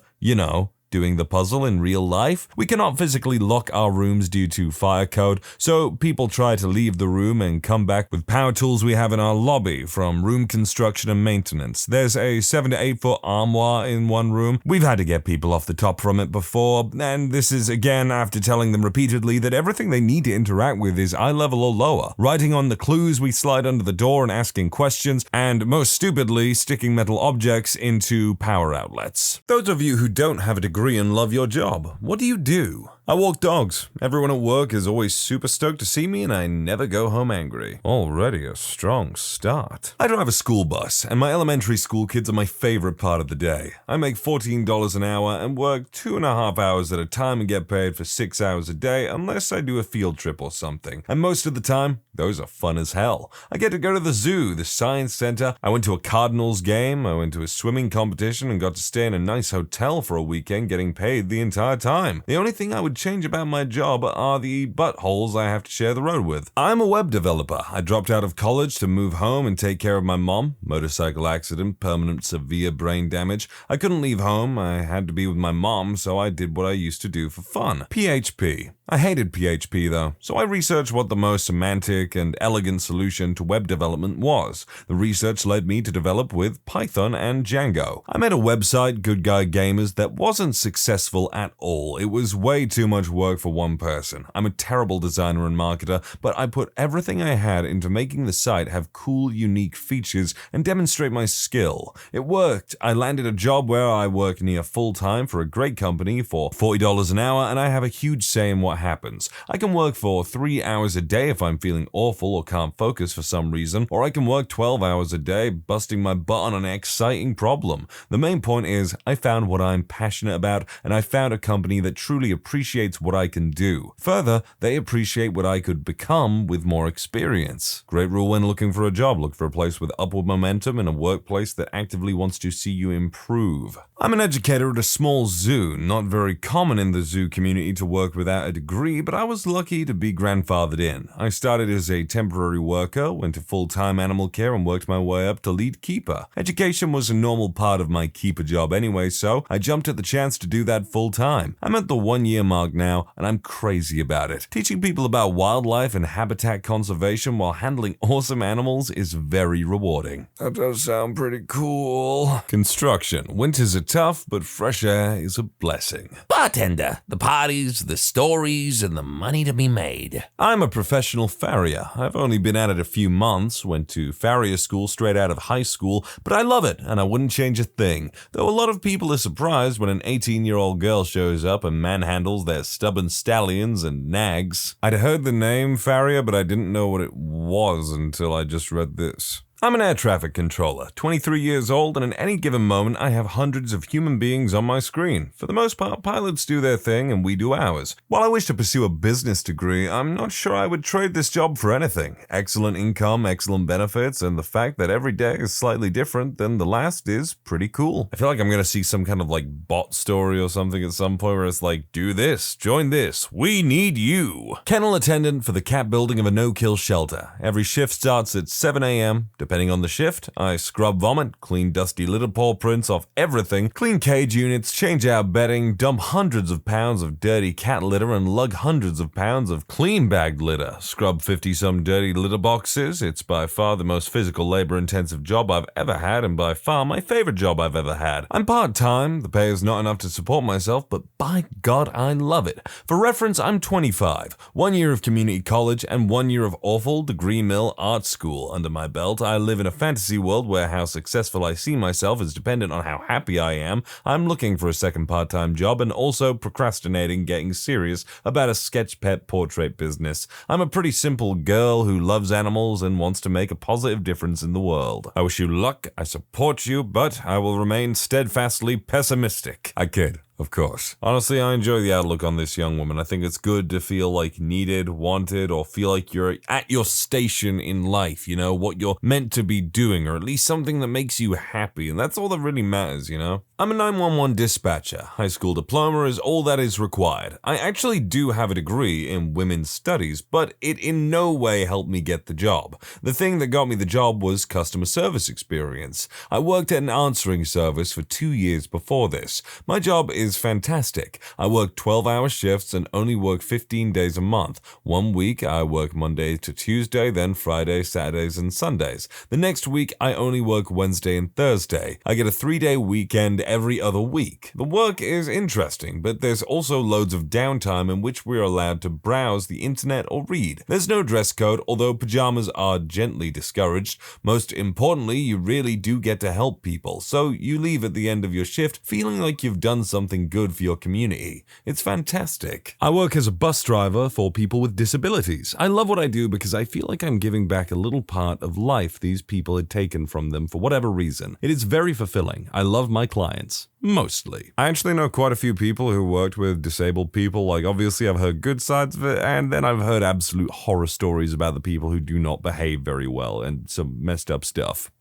you know, doing the puzzle in real life. We cannot physically lock our rooms due to fire code, so people try to leave the room and come back with power tools we have in our lobby from room construction and maintenance. There's a 7 to 8 foot armoire in one room. We've had to get people off the top from it before, and this is again after telling them repeatedly that everything they need to interact with is eye level or lower. Writing on the clues we slide under the door and asking questions, and most stupidly, sticking metal objects into power outlets. Those of you who don't have a degree and love your job, what do you do? I walk dogs. Everyone at work is always super stoked to see me, and I never go home angry. Already a strong start. I drive a school bus, and my elementary school kids are my favorite part of the day. I make $14 an hour and work 2.5 hours at a time and get paid for 6 hours a day unless I do a field trip or something. And most of the time, those are fun as hell. I get to go to the zoo, the science center. I went to a Cardinals game. I went to a swimming competition and got to stay in a nice hotel for a weekend getting paid the entire time. The only thing I would would change about my job are the buttholes I have to share the road with. I'm a web developer. I dropped out of college to move home and take care of my mom. Motorcycle accident, permanent severe brain damage. I couldn't leave home. I had to be with my mom, so I did what I used to do for fun. PHP. I hated PHP though, so I researched what the most semantic and elegant solution to web development was. The research led me to develop with Python and Django. I made a website, Good Guy Gamers, that wasn't successful at all. It was way too much work for one person. I'm a terrible designer and marketer, but I put everything I had into making the site have cool, unique features and demonstrate my skill. It worked. I landed a job where I work near full-time for a great company for $40 an hour, and I have a huge say in what happens. I can work for 3 hours a day if I'm feeling awful or can't focus for some reason, or I can work 12 hours a day busting my butt on an exciting problem. The main point is I found what I'm passionate about, and I found a company that truly appreciates what I can do. Further, they appreciate what I could become with more experience. Great rule when looking for a job: look for a place with upward momentum and a workplace that actively wants to see you improve. I'm an educator at a small zoo. Not very common in the zoo community to work without a degree, but I was lucky to be grandfathered in. I started as a temporary worker, went to full-time animal care, and worked my way up to lead keeper. Education was a normal part of my keeper job anyway, so I jumped at the chance to do that full-time. I'm at the 1-year mark now, and I'm crazy about it. Teaching people about wildlife and habitat conservation while handling awesome animals is very rewarding. That does sound pretty cool. Construction. Winters are tough, but fresh air is a blessing. Bartender, the parties, the stories, and the money to be made. I'm a professional farrier. I've only been at it a few months, went to farrier school straight out of high school, but I love it, and I wouldn't change a thing. Though a lot of people are surprised when an 18-year-old girl shows up and manhandles their stubborn stallions and nags. I'd heard the name farrier, but I didn't know what it was until I just read this. I'm an air traffic controller, 23 years old, and at any given moment I have hundreds of human beings on my screen. For the most part, pilots do their thing and we do ours. While I wish to pursue a business degree, I'm not sure I would trade this job for anything. Excellent income, excellent benefits, and the fact that every day is slightly different than the last is pretty cool. I feel like I'm gonna see some kind of bot story or something at some point where it's like, do this, join this, we need you. Kennel attendant for the cat building of a no-kill shelter. Every shift starts at 7 a.m. Depending on the shift, I scrub vomit, clean dusty litter paw prints off everything, clean cage units, change out bedding, dump hundreds of pounds of dirty cat litter, and lug hundreds of pounds of clean bagged litter, scrub 50-some dirty litter boxes. It's by far the most physical labor-intensive job I've ever had, and by far my favorite job I've ever had. I'm part-time, the pay is not enough to support myself, but by God, I love it. For reference, I'm 25, 1 year of community college, and 1 year of awful degree mill art school under my belt. I live in a fantasy world where how successful I see myself is dependent on how happy I am. I'm looking for a second part-time job and also procrastinating getting serious about a sketch pet portrait business. I'm a pretty simple girl who loves animals and wants to make a positive difference in the world. I wish you luck, I support you, but I will remain steadfastly pessimistic. I kid. Of course. Honestly, I enjoy the outlook on this young woman. I think it's good to feel like needed, wanted, or feel like you're at your station in life, you know, what you're meant to be doing, or at least something that makes you happy, and that's all that really matters, you know? I'm a 911 dispatcher. High school diploma is all that is required. I actually do have a degree in women's studies, but it in no way helped me get the job. The thing that got me the job was customer service experience. I worked at an answering service for 2 years before this. My job is fantastic. I work 12-hour shifts and only work 15 days a month. 1 week I work Monday to Tuesday, then Friday, Saturdays, and Sundays. The next week I only work Wednesday and Thursday. I get a 3-day weekend every other week. The work is interesting, but there's also loads of downtime in which we're allowed to browse the internet or read. There's no dress code, although pajamas are gently discouraged. Most importantly, you really do get to help people, so you leave at the end of your shift feeling like you've done something good for your community. It's fantastic. I work as a bus driver for people with disabilities. I love what I do because I feel like I'm giving back a little part of life these people had taken from them for whatever reason. It is very fulfilling. I love my clients. Mostly. I actually know quite a few people who worked with disabled people. Obviously I've heard good sides of it, and then I've heard absolute horror stories about the people who do not behave very well and some messed up stuff.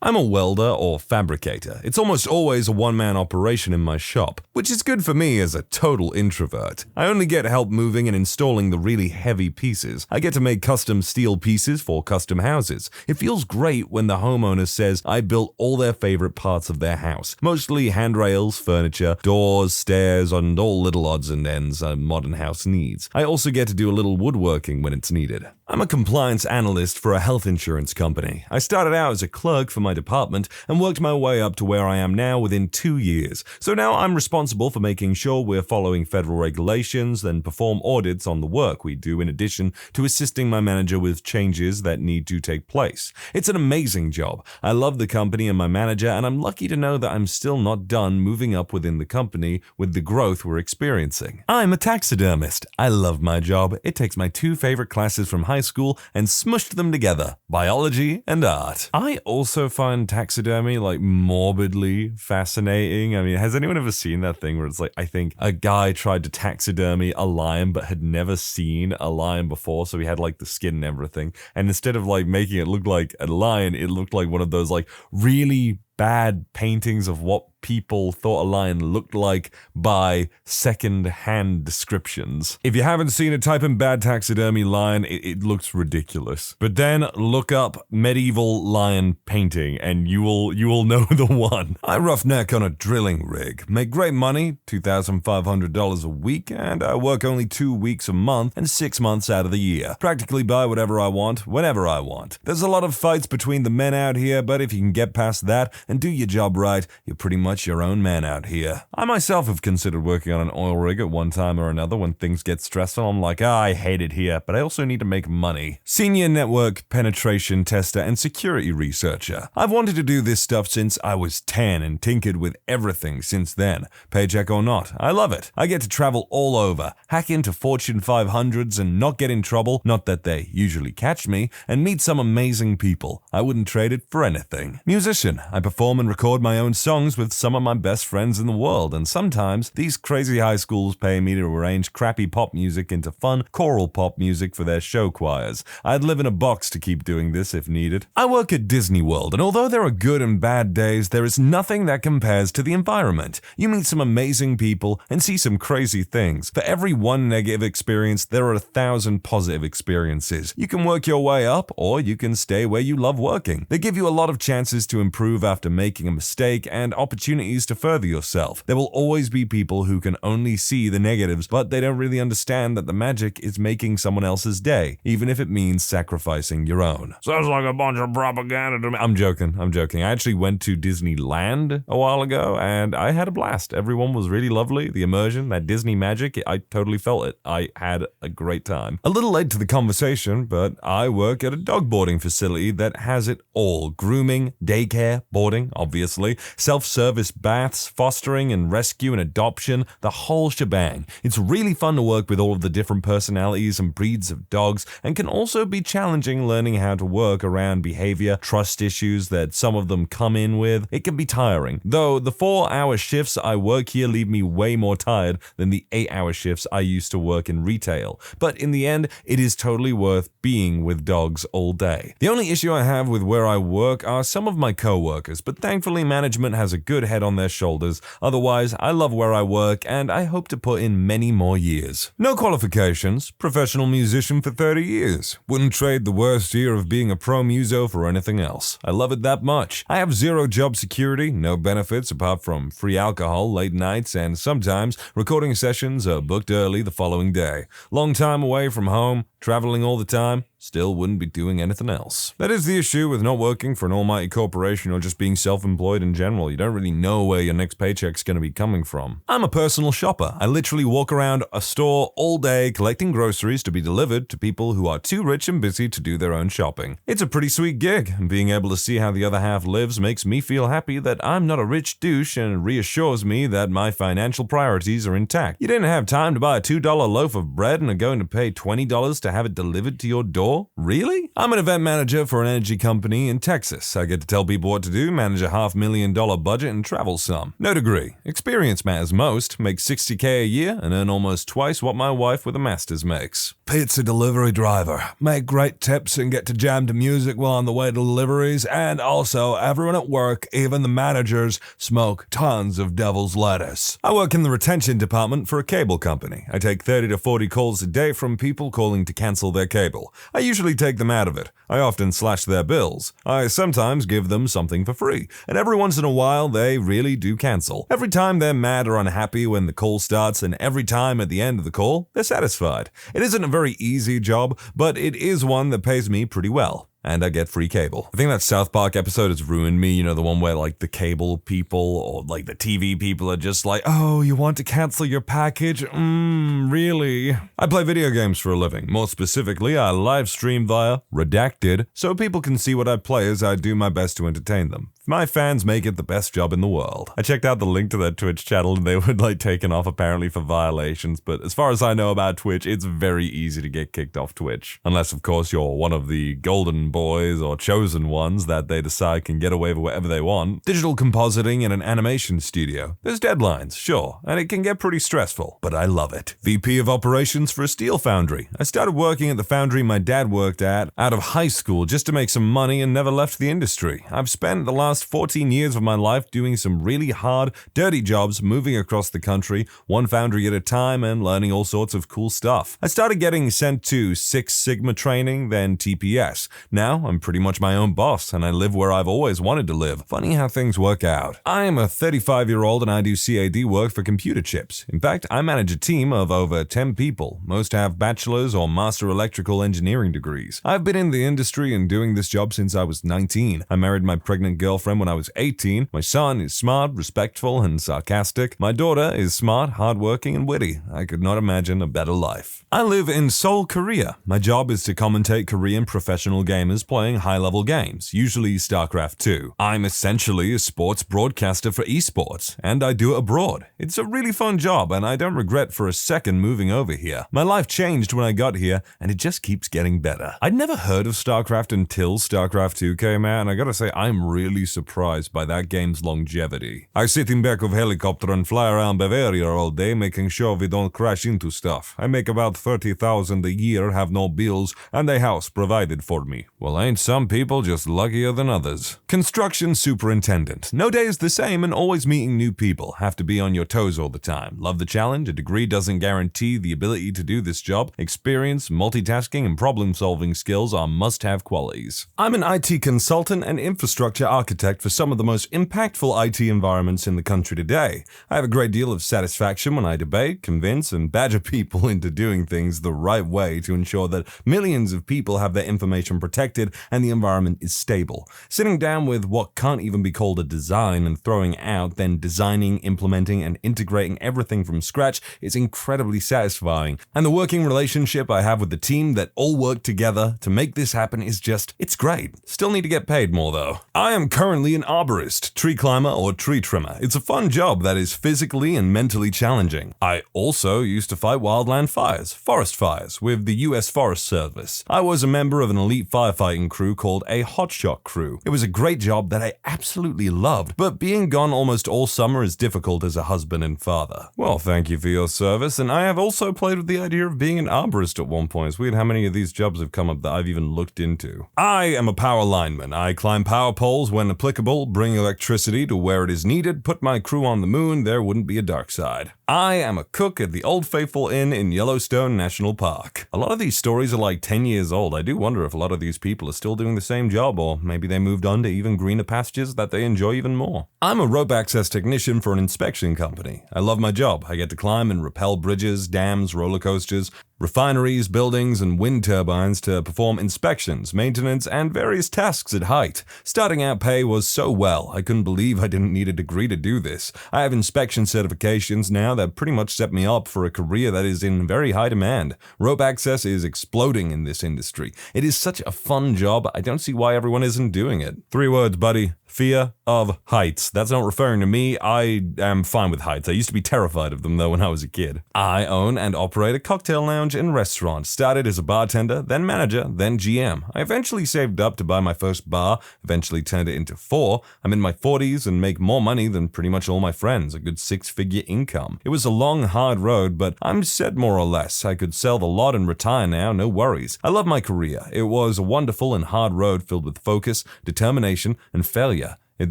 I'm a welder or fabricator. It's almost always a one-man operation in my shop, which is good for me as a total introvert. I only get help moving and installing the really heavy pieces. I get to make custom steel pieces for custom houses. It feels great when the homeowner says I built all their favorite parts of their house, mostly handrails, furniture, doors, stairs, and all little odds and ends a modern house needs. I also get to do a little woodworking when it's needed. I'm a compliance analyst for a health insurance company. I started out as a clerk for my department and worked my way up to where I am now within 2 years. So now I'm responsible for making sure we're following federal regulations and perform audits on the work we do, in addition to assisting my manager with changes that need to take place. It's an amazing job. I love the company and my manager, and I'm lucky to know that I'm still not done moving up within the company with the growth we're experiencing. I'm a taxidermist. I love my job. It takes my 2 favorite classes from high school and smushed them together, biology and art. I also find taxidermy morbidly fascinating. I mean, has anyone ever seen that thing where it's I think a guy tried to taxidermy a lion but had never seen a lion before, so he had the skin and everything, and instead of making it look like a lion, it looked like one of those really bad paintings of what people thought a lion looked like by second-hand descriptions. If you haven't seen it, type in bad taxidermy lion, it looks ridiculous. But then look up medieval lion painting and you will know the one. I roughneck on a drilling rig, make great money, $2,500 a week, and I work only 2 weeks a month and 6 months out of the year. Practically buy whatever I want, whenever I want. There's a lot of fights between the men out here, but if you can get past that and do your job right, you're pretty much your own man out here. I myself have considered working on an oil rig at one time or another when things get stressful. I'm I hate it here, but I also need to make money. Senior network penetration tester and security researcher. I've wanted to do this stuff since I was 10 and tinkered with everything since then. Paycheck or not, I love it. I get to travel all over, hack into Fortune 500s and not get in trouble, not that they usually catch me, and meet some amazing people. I wouldn't trade it for anything. Musician. I perform and record my own songs with some of my best friends in the world, and sometimes these crazy high schools pay me to arrange crappy pop music into fun choral pop music for their show choirs. I'd live in a box to keep doing this if needed. I work at Disney World, and although there are good and bad days, there is nothing that compares to the environment. You meet some amazing people and see some crazy things. For every one negative experience, there are 1,000 positive experiences. You can work your way up, or you can stay where you love working. They give you a lot of chances to improve after making a mistake and opportunities to further yourself. There will always be people who can only see the negatives, but they don't really understand that the magic is making someone else's day, even if it means sacrificing your own. Sounds like a bunch of propaganda to me. I'm joking. I actually went to Disneyland a while ago and I had a blast. Everyone was really lovely. The immersion, that Disney magic, I totally felt it. I had a great time. A little late to the conversation, but I work at a dog boarding facility that has it all. Grooming, daycare, boarding, obviously, self-service baths, fostering and rescue and adoption, the whole shebang. It's really fun to work with all of the different personalities and breeds of dogs, and can also be challenging learning how to work around behavior, trust issues that some of them come in with. It can be tiring, though the 4-hour shifts I work here leave me way more tired than the 8-hour shifts I used to work in retail. But in the end, it is totally worth being with dogs all day. The only issue I have with where I work are some of my co-workers, but thankfully management has a good head on their shoulders. Otherwise, I love where I work and I hope to put in many more years. No qualifications, professional musician for 30 years. Wouldn't trade the worst year of being a pro muso for anything else. I love it that much. I have 0 job security, no benefits apart from free alcohol, late nights, and sometimes recording sessions are booked early the following day. Long time away from home, traveling all the time, still wouldn't be doing anything else. That is the issue with not working for an almighty corporation or just being self-employed in general. You don't really know where your next paycheck's going to be coming from. I'm a personal shopper. I literally walk around a store all day collecting groceries to be delivered to people who are too rich and busy to do their own shopping. It's a pretty sweet gig, and being able to see how the other half lives makes me feel happy that I'm not a rich douche and reassures me that my financial priorities are intact. You didn't have time to buy a $2 loaf of bread and are going to pay $20 to have it delivered to your door? Really? I'm an event manager for an energy company in Texas. I get to tell people what to do, manage a $500,000 budget, and travel some. No degree. Experience matters most. Make $60K a year and earn almost twice what my wife with a master's makes. Pizza delivery driver. Make great tips and get to jam to music while on the way to deliveries, and also everyone at work, even the managers, smoke tons of devil's lettuce. I work in the retention department for a cable company. I take 30 to 40 calls a day from people calling to cancel their cable. I usually take them out of it. I often slash their bills. I sometimes give them something for free, and every once in a while they really do cancel. Every time they're mad or unhappy when the call starts, and every time at the end of the call, they're satisfied. It isn't a very easy job, but it is one that pays me pretty well. And I get free cable. I think that South Park episode has ruined me, the one where like the cable people or like the TV people are just like, oh, you want to cancel your package? Really? I play video games for a living. More specifically, I live stream via Redacted so people can see what I play as I do my best to entertain them. My fans make it the best job in the world. I checked out the link to their Twitch channel and they were taken off apparently for violations, but as far as I know about Twitch, it's very easy to get kicked off Twitch. Unless, of course, you're one of the golden boys or chosen ones that they decide can get away with whatever they want. Digital compositing in an animation studio. There's deadlines, sure, and it can get pretty stressful, but I love it. VP of operations for a steel foundry. I started working at the foundry my dad worked at out of high school just to make some money and never left the industry. I've spent the last 14 years of my life doing some really hard, dirty jobs, moving across the country, one foundry at a time, and learning all sorts of cool stuff. I started getting sent to Six Sigma training, then TPS. Now, I'm pretty much my own boss, and I live where I've always wanted to live. Funny how things work out. I am a 35-year-old and I do CAD work for computer chips. In fact, I manage a team of over 10 people. Most have bachelor's or master electrical engineering degrees. I've been in the industry and doing this job since I was 19. I married my pregnant girlfriend when I was 18. My son is smart, respectful, and sarcastic. My daughter is smart, hardworking, and witty. I could not imagine a better life. I live in Seoul, Korea. My job is to commentate Korean professional gamers playing high-level games, usually StarCraft 2. I'm essentially a sports broadcaster for esports, and I do it abroad. It's a really fun job, and I don't regret for a second moving over here. My life changed when I got here, and it just keeps getting better. I'd never heard of StarCraft until StarCraft 2 came out, and I gotta say, I'm really surprised by that game's longevity. I sit in back of helicopter and fly around Bavaria all day making sure we don't crash into stuff. I make about $30,000 a year, have no bills, and a house provided for me. Well, ain't some people just luckier than others? Construction superintendent. No day is the same and always meeting new people. Have to be on your toes all the time. Love the challenge. A degree doesn't guarantee the ability to do this job. Experience, multitasking, and problem-solving skills are must-have qualities. I'm an IT consultant and infrastructure architect for some of the most impactful IT environments in the country today. I have a great deal of satisfaction when I debate, convince, and badger people into doing things the right way to ensure that millions of people have their information protected and the environment is stable. Sitting down with what can't even be called a design and throwing out, then designing, implementing, and integrating everything from scratch is incredibly satisfying. And the working relationship I have with the team that all work together to make this happen is it's great. Still need to get paid more though. I am currently an arborist, tree climber, or tree trimmer. It's a fun job that is physically and mentally challenging. I also used to fight wildland fires, forest fires, with the US Forest Service. I was a member of an elite firefighting crew called a hotshot crew. It was a great job that I absolutely loved, but being gone almost all summer is difficult as a husband and father. Well, thank you for your service, and I have also played with the idea of being an arborist at one point. It's weird how many of these jobs have come up that I've even looked into. I am a power lineman. I climb power poles when applicable, bring electricity to where it is needed, put my crew on the moon, there wouldn't be a dark side. I am a cook at the Old Faithful Inn in Yellowstone National Park. A lot of these stories are like 10 years old. I do wonder if a lot of these people are still doing the same job, or maybe they moved on to even greener pastures that they enjoy even more. I'm a rope access technician for an inspection company. I love my job. I get to climb and rappel bridges, dams, roller coasters, refineries, buildings, and wind turbines to perform inspections, maintenance, and various tasks at height. Starting out pay was so well, I couldn't believe I didn't need a degree to do this. I have inspection certifications now that pretty much set me up for a career that is in very high demand. Rope access is exploding in this industry. It is such a fun job, I don't see why everyone isn't doing it. 3 words, buddy. Fear of heights. That's not referring to me. I am fine with heights. I used to be terrified of them though when I was a kid. I own and operate a cocktail lounge lounge and restaurant. Started as a bartender, then manager, then GM. I eventually saved up to buy my first bar, eventually turned it into 4. I'm in my 40s and make more money than pretty much all my friends, a good 6-figure income. It was a long, hard road, but I'm set more or less. I could sell the lot and retire now, no worries. I love my career. It was a wonderful and hard road filled with focus, determination, and failure. It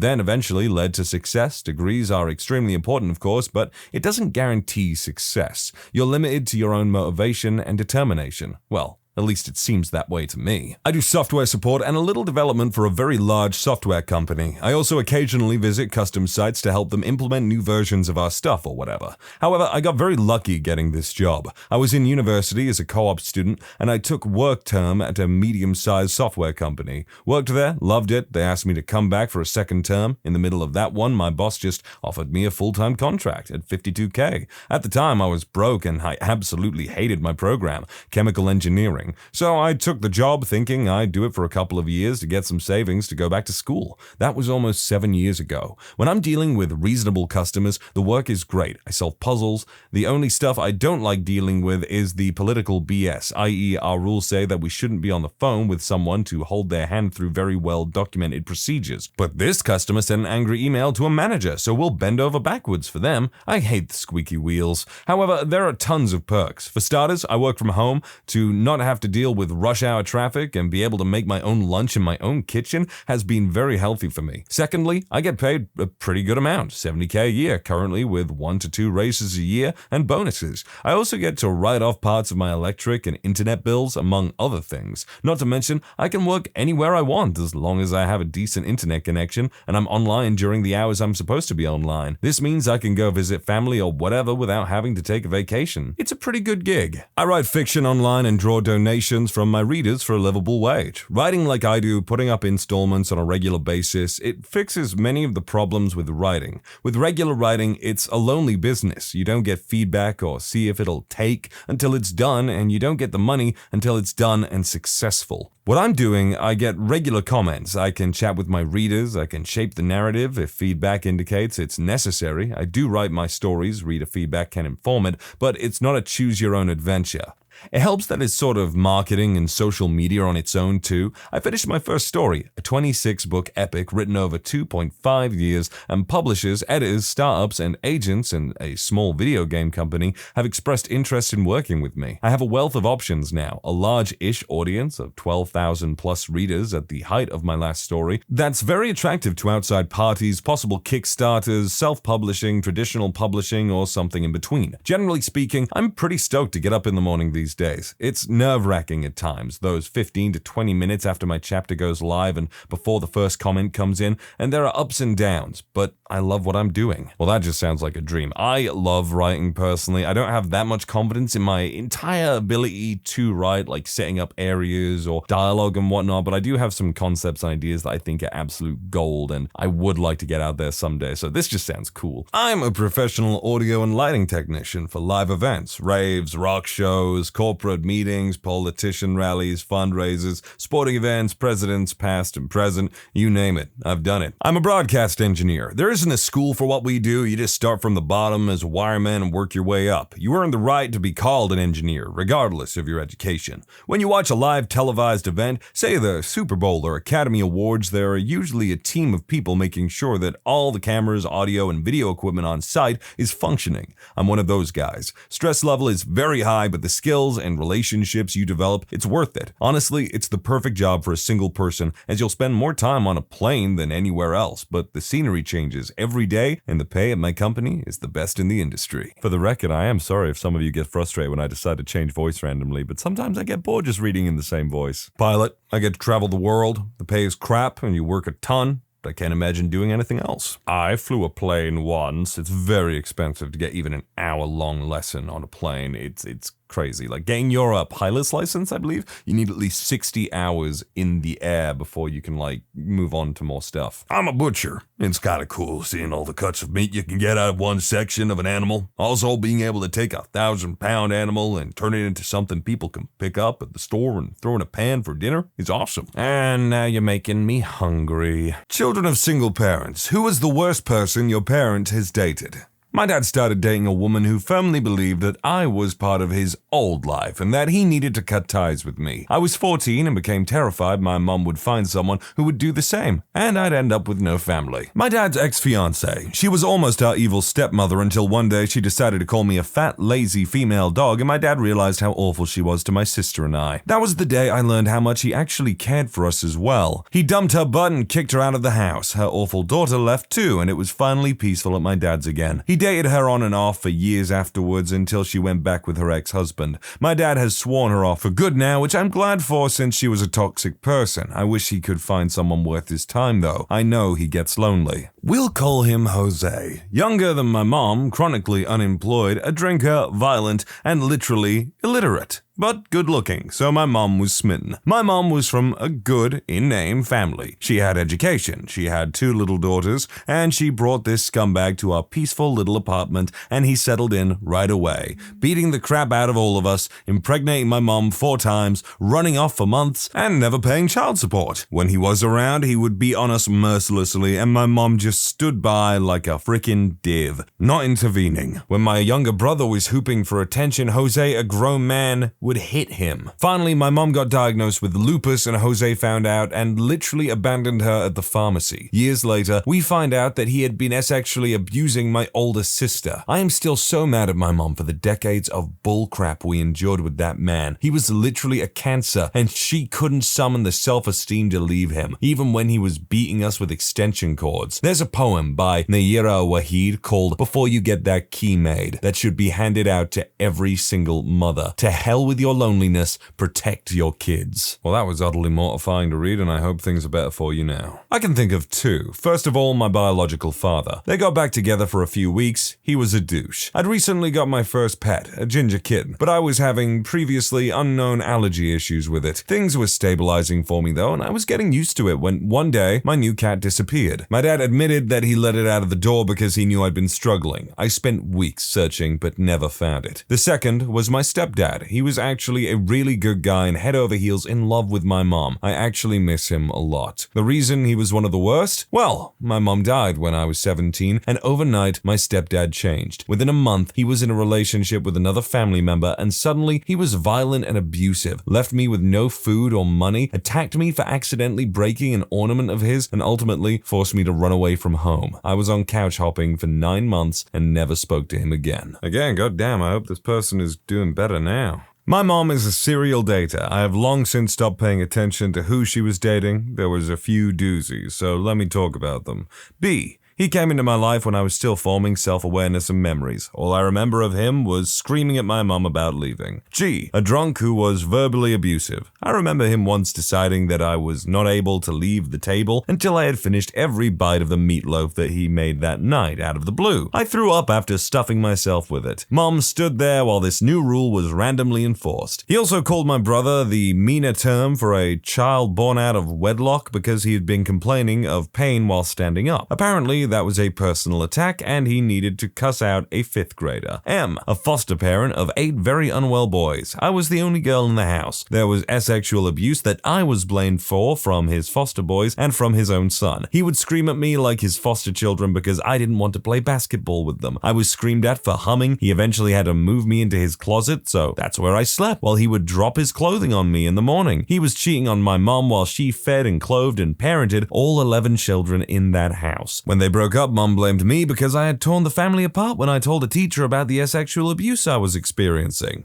then eventually led to success. Degrees are extremely important, of course, but it doesn't guarantee success. You're limited to your own motivation and determination. Well, at least it seems that way to me. I do software support and a little development for a very large software company. I also occasionally visit custom sites to help them implement new versions of our stuff or whatever. However, I got very lucky getting this job. I was in university as a co-op student, and I took work term at a medium-sized software company. Worked there, loved it. They asked me to come back for a second term. In the middle of that one, my boss just offered me a full-time contract at $52K. At the time, I was broke and I absolutely hated my program, chemical engineering. So I took the job thinking I'd do it for a couple of years to get some savings to go back to school. That was almost 7 years ago. When I'm dealing with reasonable customers, the work is great. I solve puzzles. The only stuff I don't like dealing with is the political BS, i.e. our rules say that we shouldn't be on the phone with someone to hold their hand through very well documented procedures. But this customer sent an angry email to a manager, so we'll bend over backwards for them. I hate the squeaky wheels. However, there are tons of perks. For starters, I work from home. To not have to deal with rush hour traffic and be able to make my own lunch in my own kitchen has been very healthy for me. Secondly, I get paid a pretty good amount, $70K a year, currently with 1 to 2 raises a year and bonuses. I also get to write off parts of my electric and internet bills, among other things. Not to mention, I can work anywhere I want as long as I have a decent internet connection and I'm online during the hours I'm supposed to be online. This means I can go visit family or whatever without having to take a vacation. It's a pretty good gig. I write fiction online and draw donations from my readers for a livable wage. Writing like I do, putting up installments on a regular basis, it fixes many of the problems with writing. With regular writing, it's a lonely business. You don't get feedback or see if it'll take until it's done, and you don't get the money until it's done and successful. What I'm doing, I get regular comments. I can chat with my readers. I can shape the narrative if feedback indicates it's necessary. I do write my stories. Reader feedback can inform it, but it's not a choose-your-own adventure. It helps that it's sort of marketing and social media on its own too. I finished my first story, a 26-book epic written over 2.5 years, and publishers, editors, startups, and agents and a small video game company have expressed interest in working with me. I have a wealth of options now, a large-ish audience of 12,000 plus readers at the height of my last story. That's very attractive to outside parties, possible Kickstarters, self-publishing, traditional publishing, or something in between. Generally speaking, I'm pretty stoked to get up in the morning these days. It's nerve-wracking at times, those 15 to 20 minutes after my chapter goes live and before the first comment comes in, and there are ups and downs, but I love what I'm doing. Well, that just sounds like a dream. I love writing personally. I don't have that much confidence in my entire ability to write, like setting up areas or dialogue and whatnot, but I do have some concepts and ideas that I think are absolute gold, and I would like to get out there someday, so this just sounds cool. I'm a professional audio and lighting technician for live events, raves, rock shows, corporate meetings, politician rallies, fundraisers, sporting events, presidents past and present, you name it, I've done it. I'm a broadcast engineer. There isn't a school for what we do. You just start from the bottom as a wireman and work your way up. You earn the right to be called an engineer, regardless of your education. When you watch a live televised event, say the Super Bowl or Academy Awards, there are usually a team of people making sure that all the cameras, audio, and video equipment on site is functioning. I'm one of those guys. Stress level is very high, but the skills and relationships you develop, it's worth it. Honestly, it's the perfect job for a single person, as you'll spend more time on a plane than anywhere else, but the scenery changes every day, and the pay at my company is the best in the industry. For the record, I am sorry if some of you get frustrated when I decide to change voice randomly, but sometimes I get bored just reading in the same voice. Pilot, I get to travel the world. The pay is crap, and you work a ton. I can't imagine doing anything else. I flew a plane once. It's very expensive to get even an hour-long lesson on a plane. It's crazy. Like getting your pilot's license, I believe, you need at least 60 hours in the air before you can move on to more stuff. I'm a butcher. It's kind of cool seeing all the cuts of meat you can get out of one section of an animal. Also, being able to take a 1,000-pound animal and turn it into something people can pick up at the store and throw in a pan for dinner is awesome. And now you're making me hungry. Children of single parents, who is the worst person your parent has dated? My dad started dating a woman who firmly believed that I was part of his old life and that he needed to cut ties with me. I was 14 and became terrified my mom would find someone who would do the same, and I'd end up with no family. My dad's ex-fiancée, she was almost our evil stepmother until one day she decided to call me a fat, lazy female dog, and my dad realized how awful she was to my sister and I. That was the day I learned how much he actually cared for us as well. He dumped her butt and kicked her out of the house. Her awful daughter left too, and it was finally peaceful at my dad's again. He dated her on and off for years afterwards until she went back with her ex-husband. My dad has sworn her off for good now, which I'm glad for since she was a toxic person. I wish he could find someone worth his time though. I know he gets lonely. We'll call him Jose. Younger than my mom, chronically unemployed, a drinker, violent, and literally illiterate. But good-looking, so my mom was smitten. My mom was from a good, in-name family. She had education, she had 2 little daughters, and she brought this scumbag to our peaceful little apartment, and he settled in right away, beating the crap out of all of us, impregnating my mom 4 times, running off for months, and never paying child support. When he was around, he would beat on us mercilessly, and my mom just stood by like a frickin' div, not intervening. When my younger brother was hooping for attention, Jose, a grown man, would hit him. Finally, my mom got diagnosed with lupus and Jose found out and literally abandoned her at the pharmacy. Years later, we find out that he had been sexually abusing my older sister. I am still so mad at my mom for the decades of bullcrap we endured with that man. He was literally a cancer and she couldn't summon the self-esteem to leave him, even when he was beating us with extension cords. There's a poem by Nayyirah Waheed called Before You Get That Key Made that should be handed out to every single mother. To hell with your loneliness, protect your kids. Well, that was utterly mortifying to read, and I hope things are better for you now. I can think of 2. First of all, my biological father. They got back together for a few weeks. He was a douche. I'd recently got my first pet, a ginger kitten, but I was having previously unknown allergy issues with it. Things were stabilizing for me though, and I was getting used to it when one day my new cat disappeared. My dad admitted that he let it out of the door because he knew I'd been struggling. I spent weeks searching but never found it. The second was my stepdad. He was actually a really good guy and head over heels in love with my mom. I actually miss him a lot. The reason he was one of the worst? Well, my mom died when I was 17 and overnight my stepdad changed. Within a month, he was in a relationship with another family member and suddenly he was violent and abusive, left me with no food or money, attacked me for accidentally breaking an ornament of his, and ultimately forced me to run away from home. I was on couch hopping for 9 months and never spoke to him again. Again, goddamn, I hope this person is doing better now. My mom is a serial dater. I have long since stopped paying attention to who she was dating. There was a few doozies, so let me talk about them. B. He came into my life when I was still forming self-awareness and memories. All I remember of him was screaming at my mom about leaving. G. A drunk who was verbally abusive. I remember him once deciding that I was not able to leave the table until I had finished every bite of the meatloaf that he made that night out of the blue. I threw up after stuffing myself with it. Mom stood there while this new rule was randomly enforced. He also called my brother the meaner term for a child born out of wedlock because he had been complaining of pain while standing up. Apparently, that was a personal attack and he needed to cuss out a 5th grader. M. A foster parent of 8 very unwell boys. I was the only girl in the house. There was sexual abuse that I was blamed for from his foster boys and from his own son. He would scream at me like his foster children because I didn't want to play basketball with them. I was screamed at for humming. He eventually had to move me into his closet, so that's where I slept, while he would drop his clothing on me in the morning. He was cheating on my mom while she fed and clothed and parented all 11 children in that house. When they broke up, Mom blamed me because I had torn the family apart when I told a teacher about the sexual abuse I was experiencing. ?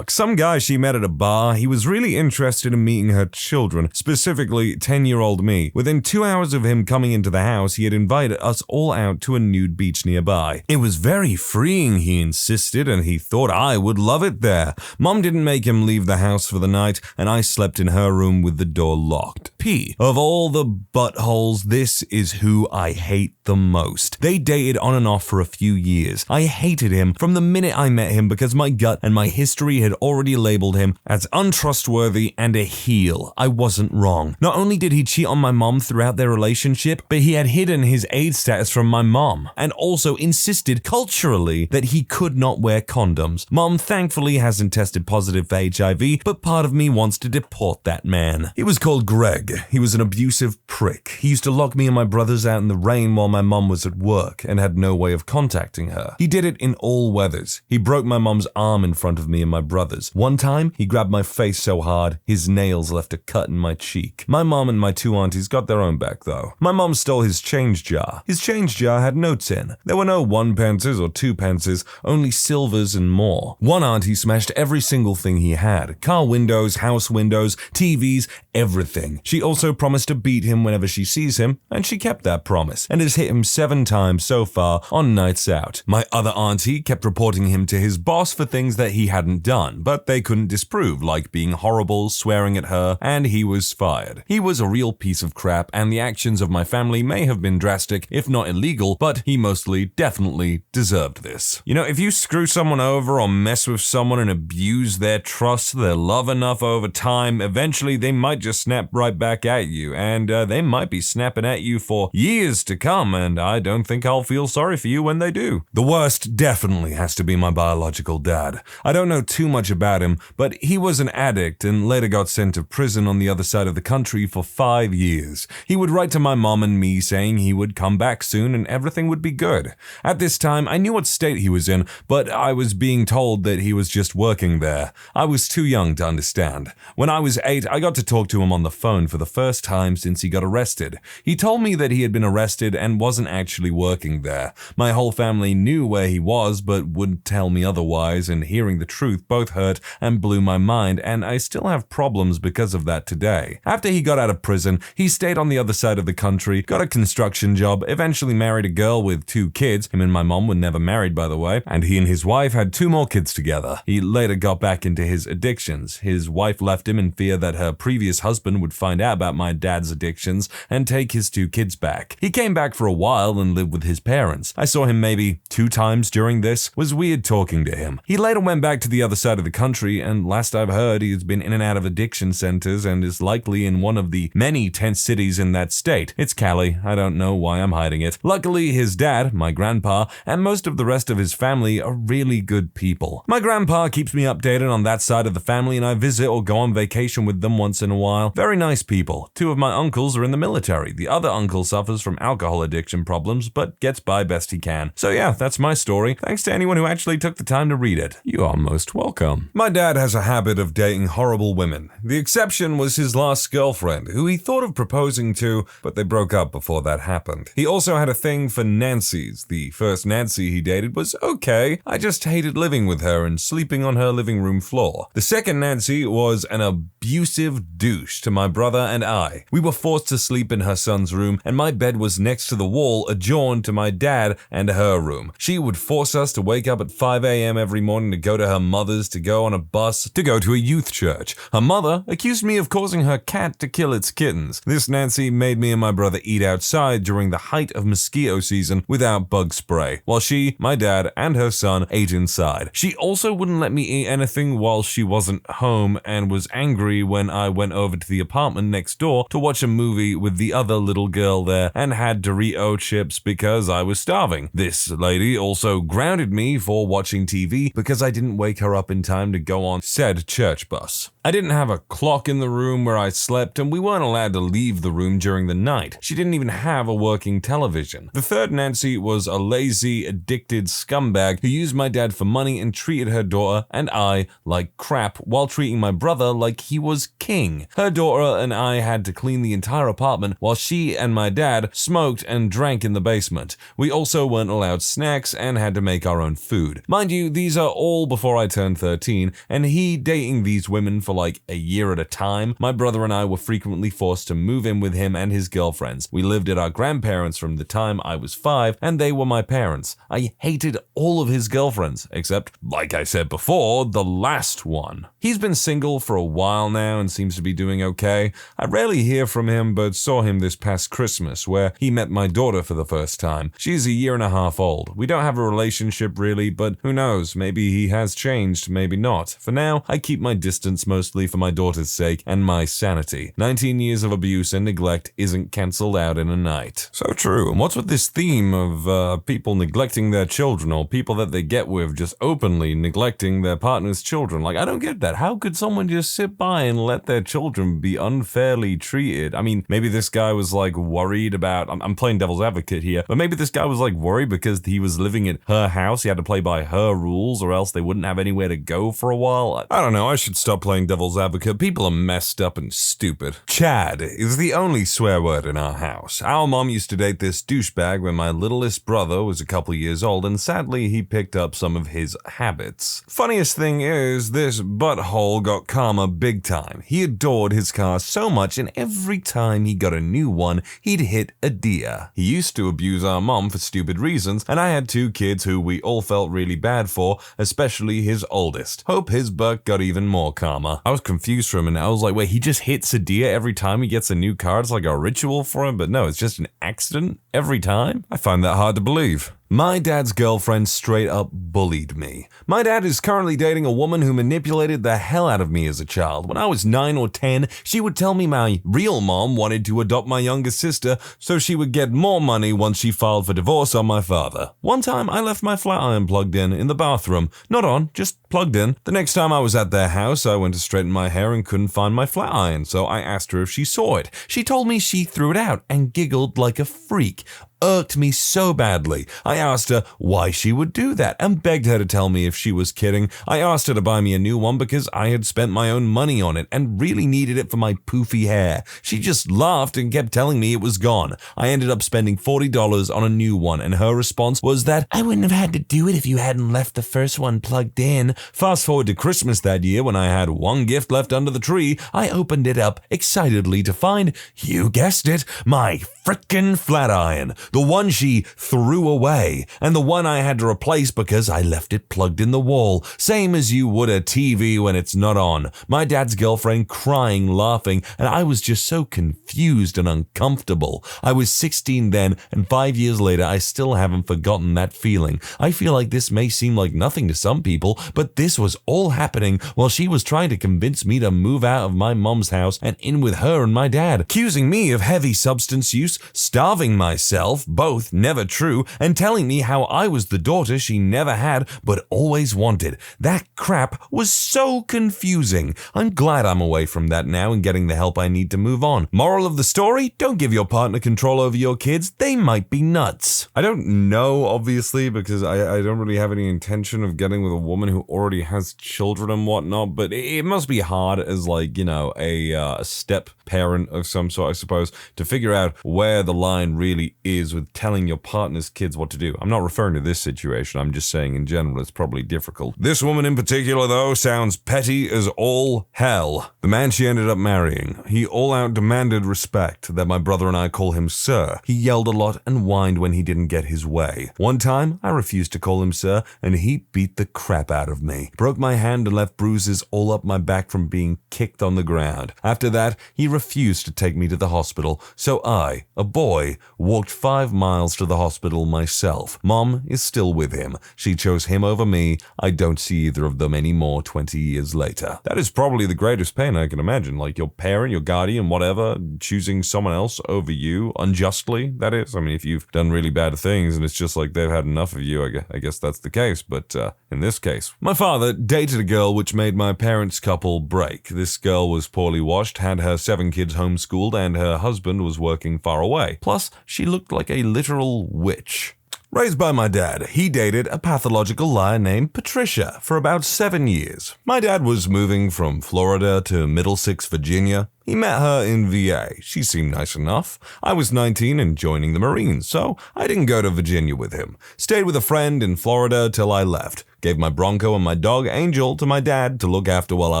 Some guy she met at a bar, he was really interested in meeting her children, specifically 10-year-old me. Within 2 hours of him coming into the house, he had invited us all out to a nude beach nearby. It was very freeing, he insisted, and he thought I would love it there. Mom didn't make him leave the house for the night, and I slept in her room with the door locked. P. Of all the buttholes, this is who I hate the most. They dated on and off for a few years. I hated him from the minute I met him because my gut and my history had already labeled him as untrustworthy and a heel. I wasn't wrong. Not only did he cheat on my mom throughout their relationship, but he had hidden his AIDS status from my mom and also insisted culturally that he could not wear condoms. Mom thankfully hasn't tested positive for HIV, but part of me wants to deport that man. He was called Greg. He was an abusive prick. He used to lock me and my brothers out in the rain while my mom was at work and had no way of contacting her. He did it in all weathers. He broke my mom's arm in front of me and my brothers. One time, he grabbed my face so hard, his nails left a cut in my cheek. My mom and my two aunties got their own back though. My mom stole his change jar. His change jar had notes in. There were no 1 pences or 2 pences, only silvers and more. One auntie smashed every single thing he had. Car windows, house windows, TVs, everything. She also promised to beat him whenever she sees him, and she kept that promise, and has hit him 7 times so far on nights out. My other auntie kept reporting him to his boss for things that he hadn't done, but they couldn't disprove, like being horrible, swearing at her, and he was fired. He was a real piece of crap, and the actions of my family may have been drastic, if not illegal, but he mostly, definitely deserved this. You know, if you screw someone over or mess with someone and abuse their trust, their love enough over time, eventually they might just snap right back at you, and they might be snapping at you for years to come, and I don't think I'll feel sorry for you when they do. The worst definitely has to be my biological dad. I don't know too much about him, but he was an addict and later got sent to prison on the other side of the country for 5 years. He would write to my mom and me saying he would come back soon and everything would be good. At this time, I knew what state he was in, but I was being told that he was just working there. I was too young to understand. When I was 8, I got to talk to him on the phone for the first time since he got arrested. He told me that he had been arrested and wasn't actually working there. My whole family knew where he was, but wouldn't tell me otherwise, and hearing the truth both hurt and blew my mind, and I still have problems because of that today. After he got out of prison, he stayed on the other side of the country, got a construction job, eventually married a girl with 2 kids. Him and my mom were never married, by the way, and he and his wife had 2 more kids together. He later got back into his addictions. His wife left him in fear that her previous husband would find out about my dad's addictions and take his 2 kids back. He came back for a while and lived with his parents. I saw him maybe 2 times during this. Was weird talking to him. He later went back to the other side of the country, and last I've heard, he has been in and out of addiction centers and is likely in one of the many tense cities in that state. It's Cali. I don't know why I'm hiding it. Luckily, his dad, my grandpa, and most of the rest of his family are really good people. My grandpa keeps me updated on that side of the family, and I visit or go on vacation with them once in a while. Very nice people. 2 of my uncles are in the military. The other uncle suffers from alcohol addiction problems, but gets by best he can. So yeah, that's my story. Thanks to anyone who actually took the time to read it. You are most welcome. My dad has a habit of dating horrible women. The exception was his last girlfriend, who he thought of proposing to, but they broke up before that happened. He also had a thing for Nancys. The first Nancy he dated was okay. I just hated living with her and sleeping on her living room floor. The second Nancy was an abusive douche to my brother and I. We were forced to sleep in her son's room, and my bed was next to the wall adjoined to my dad and her room. She would force us to wake up at 5 a.m. every morning to go to her mother's, to go on a bus, to go to a youth church. Her mother accused me of causing her cat to kill its kittens. This Nancy made me and my brother eat outside during the height of mosquito season without bug spray, while she, my dad, and her son ate inside. She also wouldn't let me eat anything while she wasn't home and was angry when I went over to the apartment next door to watch a movie with the other little girl there and had Dorito chips because I was starving. This lady also grounded me for watching TV because I didn't wake her up in time to go on said church bus. I didn't have a clock in the room where I slept, and we weren't allowed to leave the room during the night. She didn't even have a working television. The third Nancy was a lazy, addicted scumbag who used my dad for money and treated her daughter and I like crap while treating my brother like he was king. Her daughter and I had to clean the entire apartment while she and my dad smoked and drank in the basement. We also weren't allowed snacks and had to make our own food. Mind you, these are all before I turned 13, and he dating these women for like a year at a time. My brother and I were frequently forced to move in with him and his girlfriends. We lived at our grandparents from the time I was 5, and they were my parents. I hated all of his girlfriends, except, like I said before, the last one. He's been single for a while now and seems to be doing okay. I rarely hear from him, but saw him this past Christmas, where he met my daughter for the first time. She's a year and a half old. We don't have a relationship really, but who knows, maybe he has changed, maybe not. For now, I keep my distance mostly for my daughter's sake and my sanity. 19 years of abuse and neglect isn't cancelled out in a night. So true. And what's with this theme of people neglecting their children, or people that they get with just openly neglecting their partner's children? Like, I don't get that. How could someone just sit by and let their children be unfairly treated? I mean, maybe this guy was like worried about, I'm playing devil's advocate here, but maybe this guy was like worried because he was living at her house. He had to play by her rules or else they wouldn't have anywhere to go for a while. I don't know. I should stop playing devil's advocate. People are messed up and stupid. Chad is the only swear word in our house. Our mom used to date this douchebag when my littlest brother was a couple years old, and sadly he picked up some of his habits. Funniest thing is, this butthole got karma big time. He adored his car so much, and every time he got a new one, he'd hit AITA. He used to abuse our mom for stupid reasons, and I had 2 kids who we all felt really bad for, especially his oldest. Hope his buck got even more karma. I was confused for him, and I was like, wait, he just hits AITA every time he gets a new car? It's like a ritual for him, but no, it's just an accident every time? I find that hard to believe. My dad's girlfriend straight up bullied me. My dad is currently dating a woman who manipulated the hell out of me as a child. When I was 9 or 10, she would tell me my real mom wanted to adopt my younger sister so she would get more money once she filed for divorce on my father. One time, I left my flat iron plugged in the bathroom. Not on, just plugged in. The next time I was at their house, I went to straighten my hair and couldn't find my flat iron, so I asked her if she saw it. She told me she threw it out and giggled like a freak. Irked me so badly. I asked her why she would do that and begged her to tell me if she was kidding. I asked her to buy me a new one because I had spent my own money on it and really needed it for my poofy hair. She just laughed and kept telling me it was gone. I ended up spending $40 on a new one, and her response was that I wouldn't have had to do it if you hadn't left the first one plugged in. Fast forward to Christmas that year when I had one gift left under the tree. I opened it up excitedly to find, you guessed it, my frickin' flat iron. The one she threw away, and the one I had to replace because I left it plugged in the wall, same as you would a TV when it's not on. My dad's girlfriend crying, laughing, and I was just so confused and uncomfortable. I was 16 then, and 5 years later I still haven't forgotten that feeling. I feel like this may seem like nothing to some people, but this was all happening while she was trying to convince me to move out of my mom's house and in with her and my dad, accusing me of heavy substance use, starving myself, both never true, and telling me how I was the daughter she never had but always wanted. That crap was so confusing. I'm glad I'm away from that now and getting the help I need to move on. Moral of the story, don't give your partner control over your kids. They might be nuts. I don't know, obviously, because I don't really have any intention of getting with a woman who already has children and whatnot, but it must be hard as, like, you know, a step parent of some sort, I suppose, to figure out where the line really is with telling your partner's kids what to do. I'm not referring to this situation, I'm just saying in general it's probably difficult. This woman in particular, though, sounds petty as all hell. The man she ended up marrying, he all out demanded respect, that my brother and I call him sir. He yelled a lot and whined when he didn't get his way. One time, I refused to call him sir, and he beat the crap out of me. Broke my hand and left bruises all up my back from being kicked on the ground. After that, he refused to take me to the hospital, so I, a boy, walked 5 miles to the hospital myself. Mom is still with him. She chose him over me. I don't see either of them anymore 20 years later. That is probably the greatest pain I can imagine, like your parent, your guardian, whatever, choosing someone else over you, unjustly, that is. I mean, if you've done really bad things and it's just like they've had enough of you, I guess that's the case, but in this case, my father dated a girl which made my parents' couple break. This girl was poorly washed, had her 7 kids homeschooled, and her husband was working far away. Plus, she looked like a literal witch. Raised by my dad, he dated a pathological liar named Patricia for about 7 years. My dad was moving from Florida to Middlesex, Virginia. He met her in VA. She seemed nice enough. I was 19 and joining the Marines, so I didn't go to Virginia with him. Stayed with a friend in Florida till I left. Gave my Bronco and my dog Angel to my dad to look after while I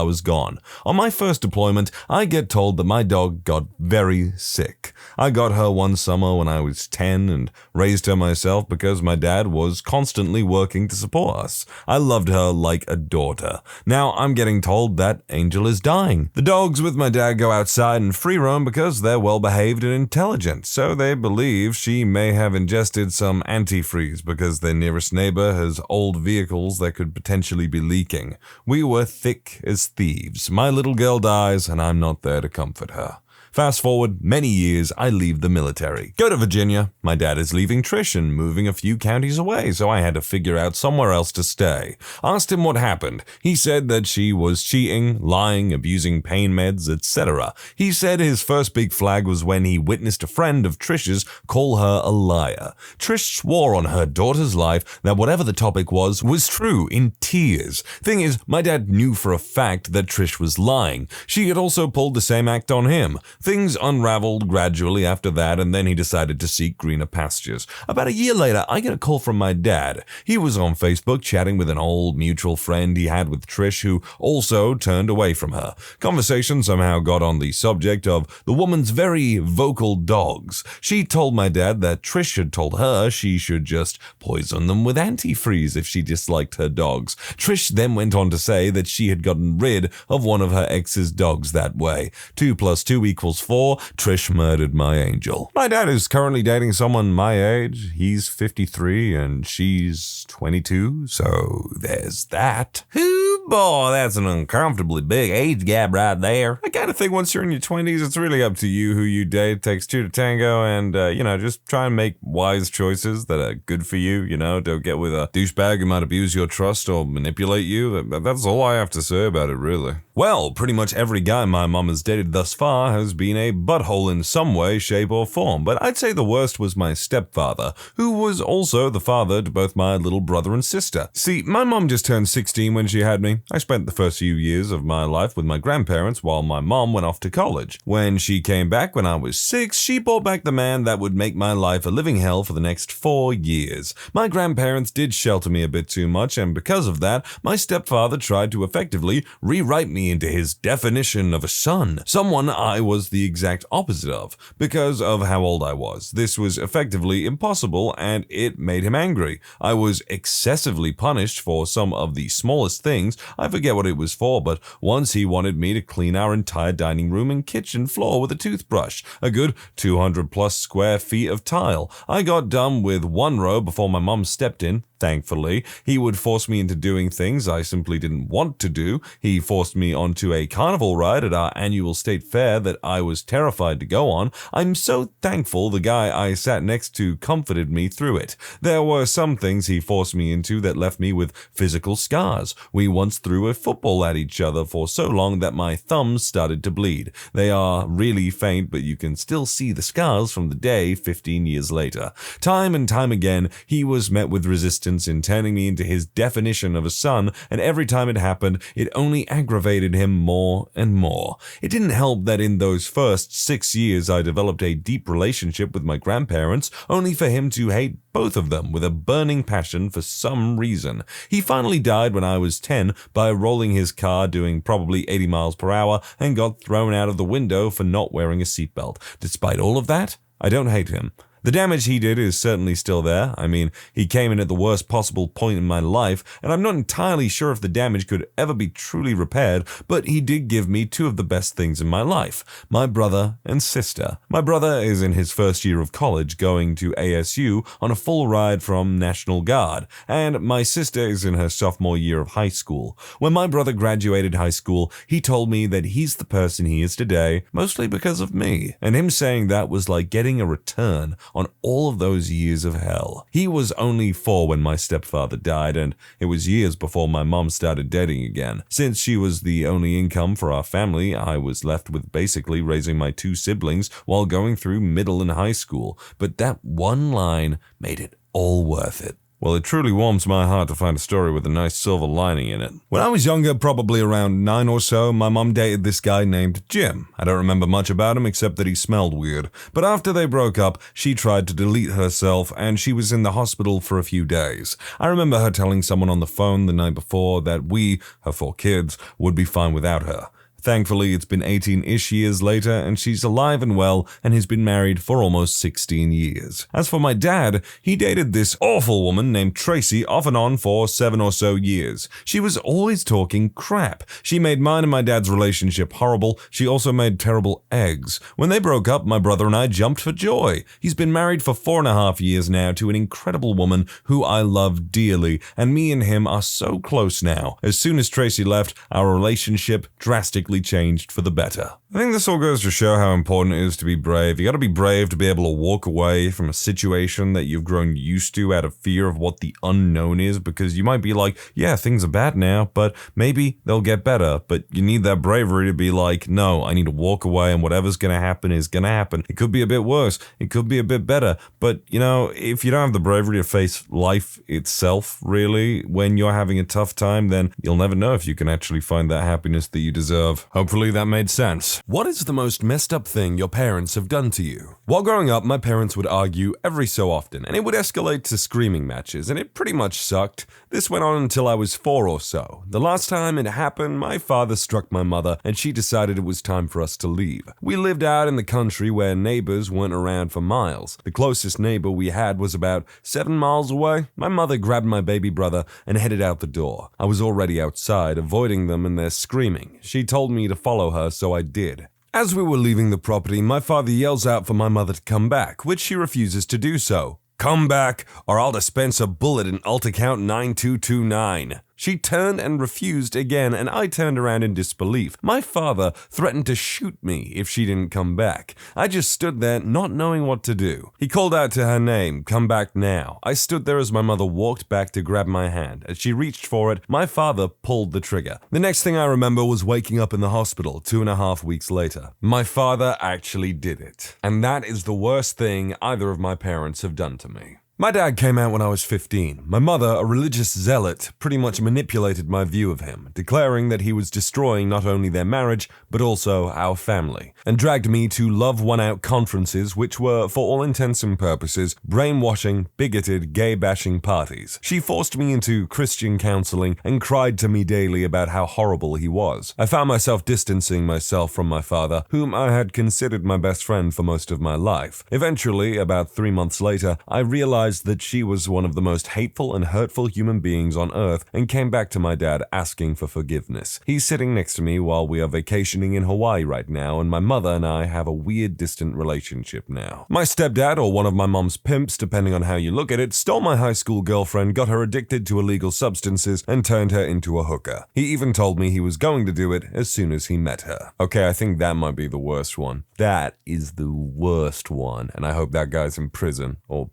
was gone. On my first deployment, I get told that my dog got very sick. I got her one summer when I was 10 and raised her myself because my dad was constantly working to support us. I loved her like a daughter. Now I'm getting told that Angel is dying. The dogs with my dad go outside and free roam because they're well behaved and intelligent, so they believe she may have ingested some antifreeze because their nearest neighbor has old vehicles that could potentially be leaking. We were thick as thieves. My little girl dies and I'm not there to comfort her. Fast forward many years, I leave the military. Go to Virginia. My dad is leaving Trish and moving a few counties away, so I had to figure out somewhere else to stay. Asked him what happened. He said that she was cheating, lying, abusing pain meds, etc. He said his first big flag was when he witnessed a friend of Trish's call her a liar. Trish swore on her daughter's life that whatever the topic was true, in tears. Thing is, my dad knew for a fact that Trish was lying. She had also pulled the same act on him. Things unraveled gradually after that, and then he decided to seek greener pastures. About a year later, I get a call from my dad. He was on Facebook chatting with an old mutual friend he had with Trish, who also turned away from her. Conversation somehow got on the subject of the woman's very vocal dogs. She told my dad that Trish had told her she should just poison them with antifreeze if she disliked her dogs. Trish then went on to say that she had gotten rid of one of her ex's dogs that way. 2 + 2 = 4. Trish murdered my angel. My dad is currently dating someone my age. He's 53 and she's 22, so there's that. Ooh, boy, that's an uncomfortably big age gap right there. I kind of think once you're in your 20s, it's really up to you who you date. It takes two to tango, and, just try and make wise choices that are good for you, Don't get with a douchebag who might abuse your trust or manipulate you. That's all I have to say about it, really. Well, pretty much every guy my mom has dated thus far has been a butthole in some way, shape, or form, but I'd say the worst was my stepfather, who was also the father to both my little brother and sister. See, my mom just turned 16 when she had me. I spent the first few years of my life with my grandparents while my mom went off to college. When she came back when I was 6, she brought back the man that would make my life a living hell for the next 4 years. My grandparents did shelter me a bit too much, and because of that, my stepfather tried to effectively rewrite me into his definition of a son, someone I was the exact opposite of. Because of how old I was, this was effectively impossible, and it made him angry. I was excessively punished for some of the smallest things. I forget what it was for, but once he wanted me to clean our entire dining room and kitchen floor with a toothbrush, a good 200+ square feet of tile. I got done with one row before my mom stepped in. Thankfully, he would force me into doing things I simply didn't want to do. He forced me onto a carnival ride at our annual state fair that I was terrified to go on. I'm so thankful the guy I sat next to comforted me through it. There were some things he forced me into that left me with physical scars. We once threw a football at each other for so long that my thumbs started to bleed. They are really faint, but you can still see the scars from the day 15 years later. Time and time again, he was met with resistance in turning me into his definition of a son, and every time it happened, it only aggravated him more and more. It didn't help that in those first 6 years I developed a deep relationship with my grandparents, only for him to hate both of them with a burning passion for some reason. He finally died when I was 10 by rolling his car doing probably 80 miles per hour and got thrown out of the window for not wearing a seatbelt. Despite all of that, I don't hate him. The damage he did is certainly still there. I mean, he came in at the worst possible point in my life, and I'm not entirely sure if the damage could ever be truly repaired, but he did give me 2 of the best things in my life, my brother and sister. My brother is in his first year of college, going to ASU on a full ride from National Guard, and my sister is in her sophomore year of high school. When my brother graduated high school, he told me that he's the person he is today, mostly because of me, and him saying that was like getting a return on all of those years of hell. He was only 4 when my stepfather died, and it was years before my mom started dating again. Since she was the only income for our family, I was left with basically raising my 2 siblings while going through middle and high school. But that one line made it all worth it. Well, it truly warms my heart to find a story with a nice silver lining in it. When I was younger, probably around 9 or so, my mom dated this guy named Jim. I don't remember much about him except that he smelled weird. But after they broke up, she tried to delete herself and she was in the hospital for a few days. I remember her telling someone on the phone the night before that we, her 4 kids, would be fine without her. Thankfully, it's been 18-ish years later, and she's alive and well, and has been married for almost 16 years. As for my dad, he dated this awful woman named Tracy off and on for 7 or so years. She was always talking crap. She made mine and my dad's relationship horrible. She also made terrible eggs. When they broke up, my brother and I jumped for joy. He's been married for 4.5 years now to an incredible woman who I love dearly, and me and him are so close now. As soon as Tracy left, our relationship drastically drastically changed for the better. I think this all goes to show how important it is to be brave. You gotta be brave to be able to walk away from a situation that you've grown used to out of fear of what the unknown is, because you might be like, yeah, things are bad now, but maybe they'll get better. But you need that bravery to be like, no, I need to walk away, and whatever's gonna happen is gonna happen. It could be a bit worse, it could be a bit better, but if you don't have the bravery to face life itself, really, when you're having a tough time, then you'll never know if you can actually find that happiness that you deserve. Hopefully that made sense. What is the most messed up thing your parents have done to you? While growing up, my parents would argue every so often, and it would escalate to screaming matches, and it pretty much sucked. This went on until I was 4 or so. The last time it happened, my father struck my mother, and she decided it was time for us to leave. We lived out in the country where neighbors weren't around for miles. The closest neighbor we had was about 7 miles away. My mother grabbed my baby brother and headed out the door. I was already outside, avoiding them and their screaming. She told me to follow her, so I did. As we were leaving the property, my father yells out for my mother to come back, which she refuses to do so. "Come back, or I'll dispense a bullet in alt account 9229. She turned and refused again, and I turned around in disbelief. My father threatened to shoot me if she didn't come back. I just stood there, not knowing what to do. He called out to her name, "Come back now." I stood there as my mother walked back to grab my hand. As she reached for it, my father pulled the trigger. The next thing I remember was waking up in the hospital 2.5 weeks later. My father actually did it. And that is the worst thing either of my parents have done to me. My dad came out when I was 15. My mother, a religious zealot, pretty much manipulated my view of him, declaring that he was destroying not only their marriage, but also our family, and dragged me to love one-out conferences which were, for all intents and purposes, brainwashing, bigoted, gay-bashing parties. She forced me into Christian counseling and cried to me daily about how horrible he was. I found myself distancing myself from my father, whom I had considered my best friend for most of my life. Eventually, about 3 months later, I realized that she was one of the most hateful and hurtful human beings on earth, and came back to my dad asking for forgiveness. He's sitting next to me while we are vacationing in Hawaii right now, and my mother and I have a weird distant relationship now. My stepdad, or one of my mom's pimps, depending on how you look at it, stole my high school girlfriend, got her addicted to illegal substances, and turned her into a hooker. He even told me he was going to do it as soon as he met her. Okay, I think that might be the worst one. That is the worst one, and I hope that guy's in prison, or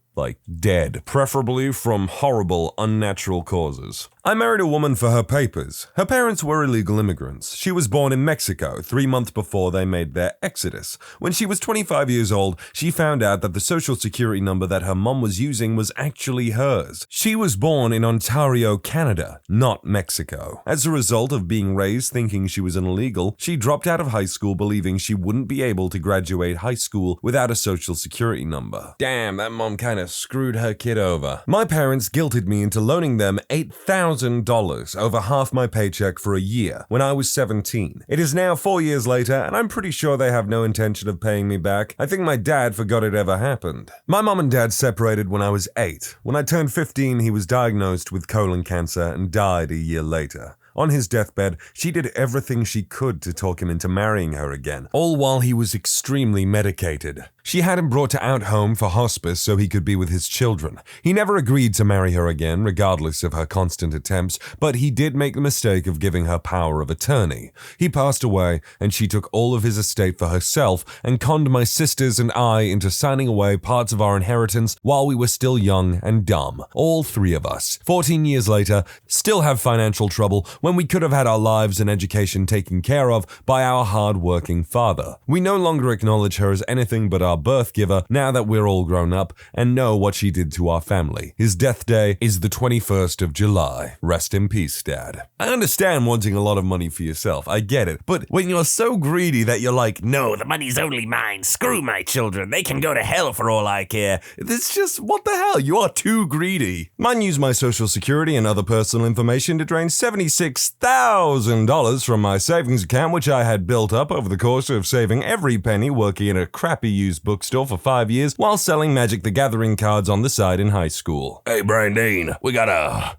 dead, preferably from horrible, unnatural causes. I married a woman for her papers. Her parents were illegal immigrants. She was born in Mexico 3 months before they made their exodus. When she was 25 years old, she found out that the social security number that her mom was using was actually hers. She was born in Ontario, Canada, not Mexico. As a result of being raised thinking she was an illegal, she dropped out of high school believing she wouldn't be able to graduate high school without a social security number. Damn, that mom kinda screwed her kid over. My parents guilted me into loaning them $8,000, over half my paycheck, for a year when I was 17. It is now 4 years later, and I'm pretty sure they have no intention of paying me back. I think my dad forgot it ever happened. My mom and dad separated when I was 8. When I turned 15, he was diagnosed with colon cancer and died a year later. On his deathbed, she did everything she could to talk him into marrying her again, all while he was extremely medicated. She had him brought to out home for hospice so he could be with his children. He never agreed to marry her again, regardless of her constant attempts, but he did make the mistake of giving her power of attorney. He passed away, and she took all of his estate for herself and conned my sisters and I into signing away parts of our inheritance while we were still young and dumb. All 3 of us. 14 years later, still have financial trouble when we could have had our lives and education taken care of by our hard-working father. We no longer acknowledge her as anything but our birth giver now that we're all grown up and know what she did to our family. His death day is the 21st of July. Rest in peace, Dad. I understand wanting a lot of money for yourself. I get it. But when you're so greedy that you're like, No, the money's only mine. Screw my children. They can go to hell for all I care. it's just, what the hell? You are too greedy. Mine used my social security and other personal information to drain $76,000 from my savings account, which I had built up over the course of saving every penny, working in a crappy used bookstore for 5 years while selling Magic the Gathering cards on the side in high school. Hey, Brandine, we gotta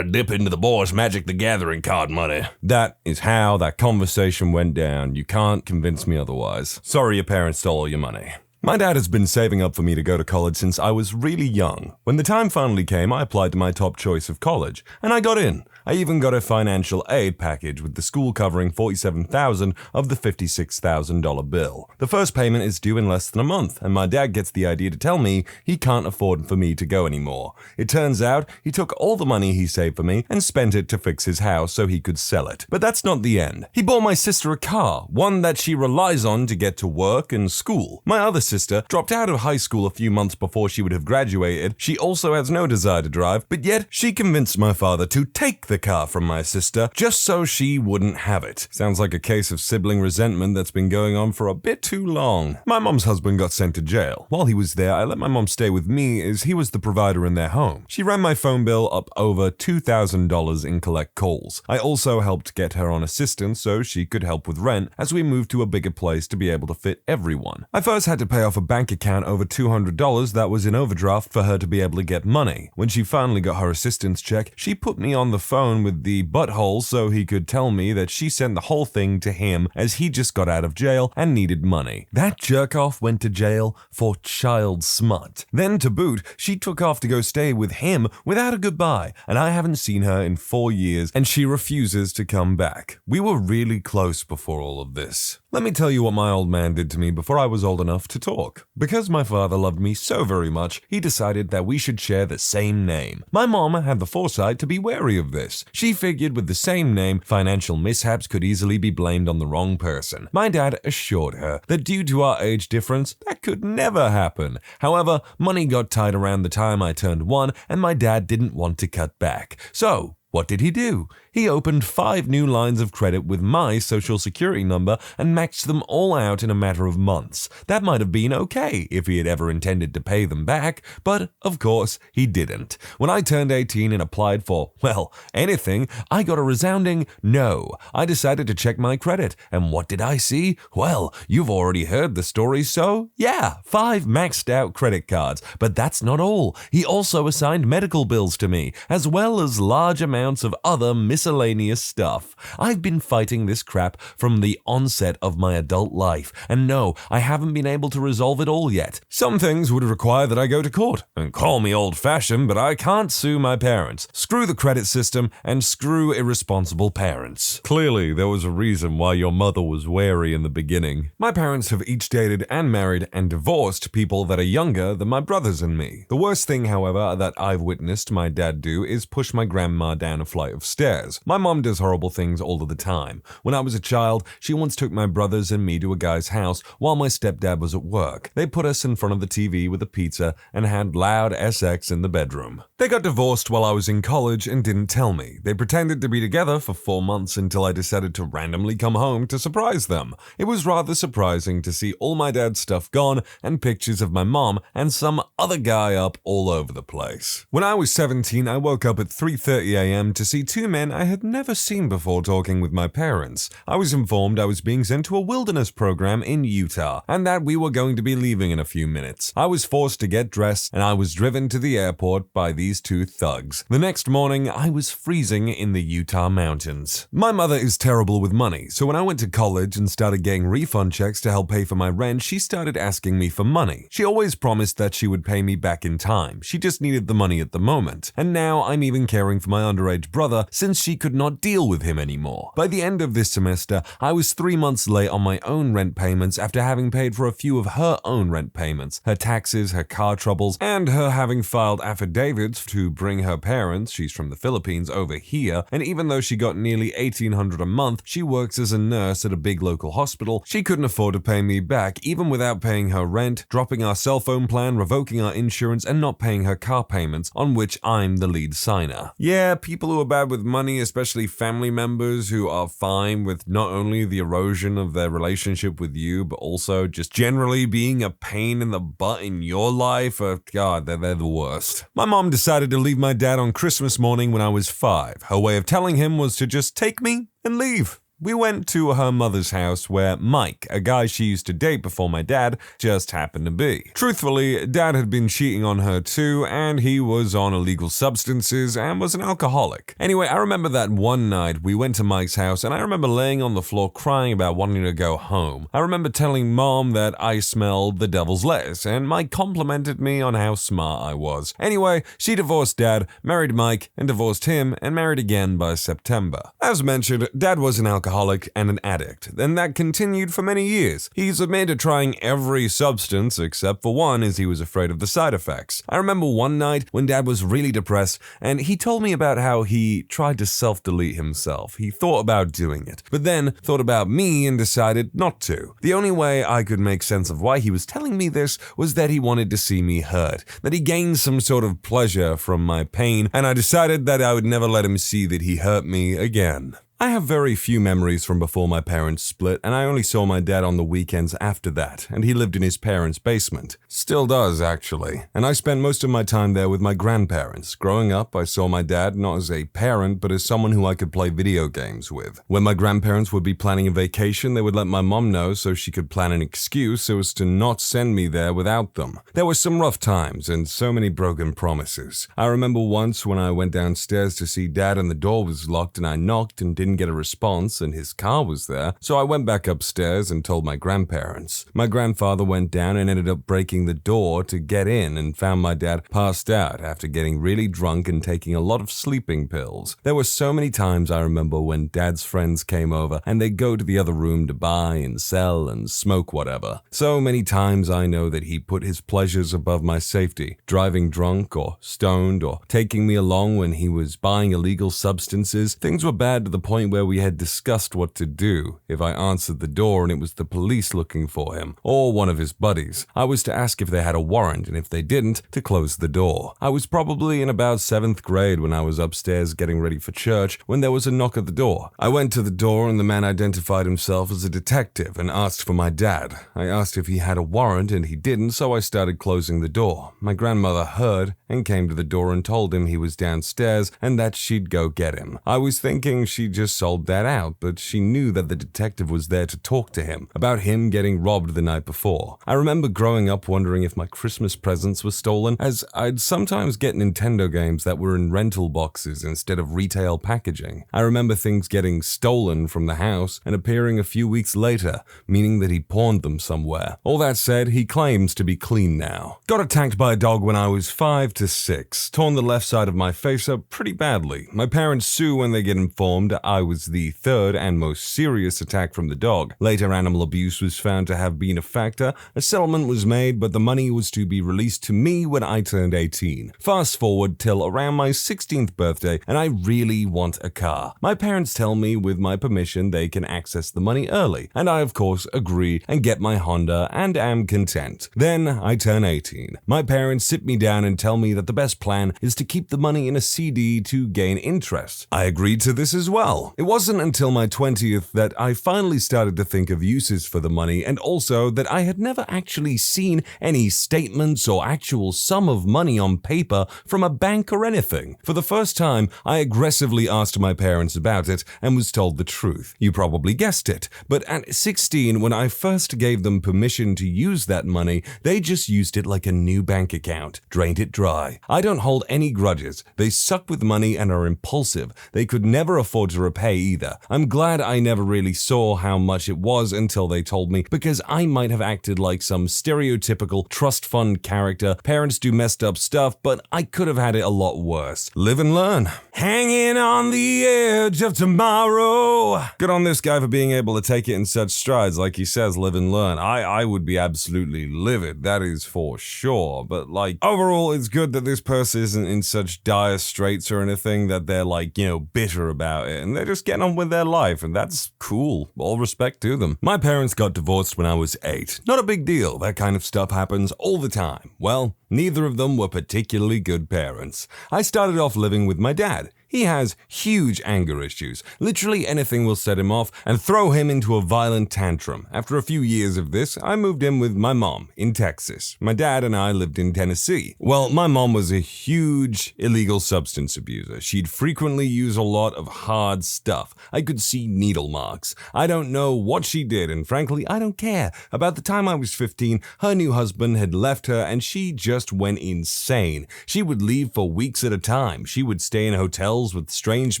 dip into the boys' Magic the Gathering card money. That is how that conversation went down. You can't convince me otherwise. Sorry your parents stole all your money. My dad has been saving up for me to go to college since I was really young. When the time finally came, I applied to my top choice of college, and I got in. I even got a financial aid package with the school covering $47,000 of the $56,000 bill. The first payment is due in less than a month, and my dad gets the idea to tell me he can't afford for me to go anymore. It turns out he took all the money he saved for me and spent it to fix his house so he could sell it. But that's not the end. He bought my sister a car, one that she relies on to get to work and school. My other sister dropped out of high school a few months before she would have graduated. She also has no desire to drive, but yet she convinced my father to take the car from my sister just so she wouldn't have it. Sounds like a case of sibling resentment that's been going on for a bit too long. My mom's husband got sent to jail. While he was there, I let my mom stay with me as he was the provider in their home. She ran my phone bill up over $2,000 in collect calls. I also helped get her on assistance so she could help with rent as we moved to a bigger place to be able to fit everyone. I first had to pay off a bank account over $200 that was in overdraft for her to be able to get money. When she finally got her assistance check, she put me on the phone with the butthole so he could tell me that she sent the whole thing to him as he just got out of jail and needed money. That jerk-off went to jail for child smut. Then to boot, she took off to go stay with him without a goodbye, and I haven't seen her in 4 years, and she refuses to come back. We were really close before all of this. Let me tell you what my old man did to me before I was old enough to talk. Because my father loved me so very much, he decided that we should share the same name. My mom had the foresight to be wary of this. She figured with the same name, financial mishaps could easily be blamed on the wrong person. My dad assured her that due to our age difference, that could never happen. However, money got tight around the time I turned 1, and my dad didn't want to cut back. So, what did he do? He opened 5 new lines of credit with my social security number and maxed them all out in a matter of months. That might have been okay if he had ever intended to pay them back, but of course he didn't. When I turned 18 and applied for, well, anything, I got a resounding no. I decided to check my credit, and what did I see? Well, you've already heard the story, so yeah, 5 maxed out credit cards. But that's not all. He also assigned medical bills to me, as well as large amounts of other miscellaneous stuff. I've been fighting this crap from the onset of my adult life, and no, I haven't been able to resolve it all yet. Some things would require that I go to court, and call me old-fashioned, but I can't sue my parents. Screw the credit system, and screw irresponsible parents. Clearly, there was a reason why your mother was wary in the beginning. My parents have each dated and married and divorced people that are younger than my brothers and me. The worst thing, however, that I've witnessed my dad do is push my grandma down a flight of stairs. My mom does horrible things all of the time. When I was a child, she once took my brothers and me to a guy's house while my stepdad was at work. They put us in front of the TV with a pizza and had loud SX in the bedroom. They got divorced while I was in college and didn't tell me. They pretended to be together for 4 months until I decided to randomly come home to surprise them. It was rather surprising to see all my dad's stuff gone and pictures of my mom and some other guy up all over the place. When I was 17, I woke up at 3:30 a.m. to see 2 men I had never seen before talking with my parents. I was informed I was being sent to a wilderness program in Utah and that we were going to be leaving in a few minutes. I was forced to get dressed and I was driven to the airport by these 2 thugs. The next morning, I was freezing in the Utah mountains. My mother is terrible with money, so when I went to college and started getting refund checks to help pay for my rent, she started asking me for money. She always promised that she would pay me back in time. She just needed the money at the moment. And now I'm even caring for my underage brother since she could not deal with him anymore. By the end of this semester, I was 3 months late on my own rent payments after having paid for a few of her own rent payments, her taxes, her car troubles, and her having filed affidavits to bring her parents, she's from the Philippines, over here, and even though she got nearly $1,800 a month, she works as a nurse at a big local hospital, she couldn't afford to pay me back even without paying her rent, dropping our cell phone plan, revoking our insurance, and not paying her car payments, on which I'm the lead signer. Yeah, people who are bad with money, especially family members who are fine with not only the erosion of their relationship with you, but also just generally being a pain in the butt in your life, God, they're the worst. My mom decided to leave my dad on Christmas morning when I was 5. Her way of telling him was to just take me and leave. We went to her mother's house where Mike, a guy she used to date before my dad, just happened to be. Truthfully, Dad had been cheating on her too, and he was on illegal substances and was an alcoholic. Anyway, I remember that one night we went to Mike's house and I remember laying on the floor crying about wanting to go home. I remember telling Mom that I smelled the devil's lettuce, and Mike complimented me on how smart I was. Anyway, she divorced Dad, married Mike, and divorced him, and married again by September. As mentioned, Dad was an alcoholic and an addict, and that continued for many years. He's admitted to trying every substance except for one, as he was afraid of the side effects. I remember one night when Dad was really depressed, and he told me about how he tried to self-delete himself. He thought about doing it, but then thought about me and decided not to. The only way I could make sense of why he was telling me this was that he wanted to see me hurt, that he gained some sort of pleasure from my pain, and I decided that I would never let him see that he hurt me again. I have very few memories from before my parents split, and I only saw my dad on the weekends after that, and he lived in his parents' basement. Still does, actually. And I spent most of my time there with my grandparents. Growing up, I saw my dad not as a parent, but as someone who I could play video games with. When my grandparents would be planning a vacation, they would let my mom know so she could plan an excuse so as to not send me there without them. There were some rough times and so many broken promises. I remember once when I went downstairs to see Dad and the door was locked and I knocked and didn't get a response and his car was there, so I went back upstairs and told my grandparents. My grandfather went down and ended up breaking the door to get in and found my dad passed out after getting really drunk and taking a lot of sleeping pills. There were so many times I remember when Dad's friends came over and they'd go to the other room to buy and sell and smoke whatever. So many times I know that he put his pleasures above my safety, driving drunk or stoned or taking me along when he was buying illegal substances. Things were bad to the point where we had discussed what to do if I answered the door and it was the police looking for him, or one of his buddies. I was to ask if they had a warrant, and if they didn't, to close the door. I was probably in about 7th grade when I was upstairs getting ready for church when there was a knock at the door. I went to the door and the man identified himself as a detective and asked for my dad. I asked if he had a warrant and he didn't, so I started closing the door. My grandmother heard and came to the door and told him he was downstairs and that she'd go get him. I was thinking she just sold that out, but she knew that the detective was there to talk to him about him getting robbed the night before. I remember growing up wondering if my Christmas presents were stolen, as I'd sometimes get Nintendo games that were in rental boxes instead of retail packaging. I remember things getting stolen from the house and appearing a few weeks later, meaning that he pawned them somewhere. All that said, he claims to be clean now. Got attacked by a dog when I was 5 to 6, torn the left side of my face up pretty badly. My parents sue when they get informed I was the third and most serious attack from the dog. Later, animal abuse was found to have been a factor. A settlement was made, but the money was to be released to me when I turned 18. Fast forward till around my 16th birthday, and I really want a car. My parents tell me with my permission they can access the money early, and I of course agree and get my Honda and am content. Then I turn 18. My parents sit me down and tell me that the best plan is to keep the money in a CD to gain interest. I agreed to this as well. It wasn't until my 20th that I finally started to think of uses for the money, and also that I had never actually seen any statements or actual sum of money on paper from a bank or anything. For the first time, I aggressively asked my parents about it and was told the truth. You probably guessed it, but at 16, when I first gave them permission to use that money, they just used it like a new bank account, drained it dry. I don't hold any grudges. They suck with money and are impulsive. They could never afford to repay either. I'm glad I never really saw how much it was until they told me, because I might have acted like some stereotypical trust fund character. Parents do messed up stuff, but I could have had it a lot worse. Live and learn. Hanging on the edge of tomorrow. Good on this guy for being able to take it in such strides. Like he says, live and learn. I would be absolutely livid, that is for sure. But like, overall, it's good that this person isn't in such dire straits or anything that they're like, bitter about it, and they're just getting on with their life, and that's cool. All respect to them. My parents got divorced when I was 8. Not a big deal. That kind of stuff happens all the time. Well, neither of them were particularly good parents. I started off living with my dad. He has huge anger issues. Literally anything will set him off and throw him into a violent tantrum. After a few years of this, I moved in with my mom in Texas. My dad and I lived in Tennessee. Well, my mom was a huge illegal substance abuser. She'd frequently use a lot of hard stuff. I could see needle marks. I don't know what she did, and frankly, I don't care. About the time I was 15, her new husband had left her and she just went insane. She would leave for weeks at a time. She would stay in hotels with strange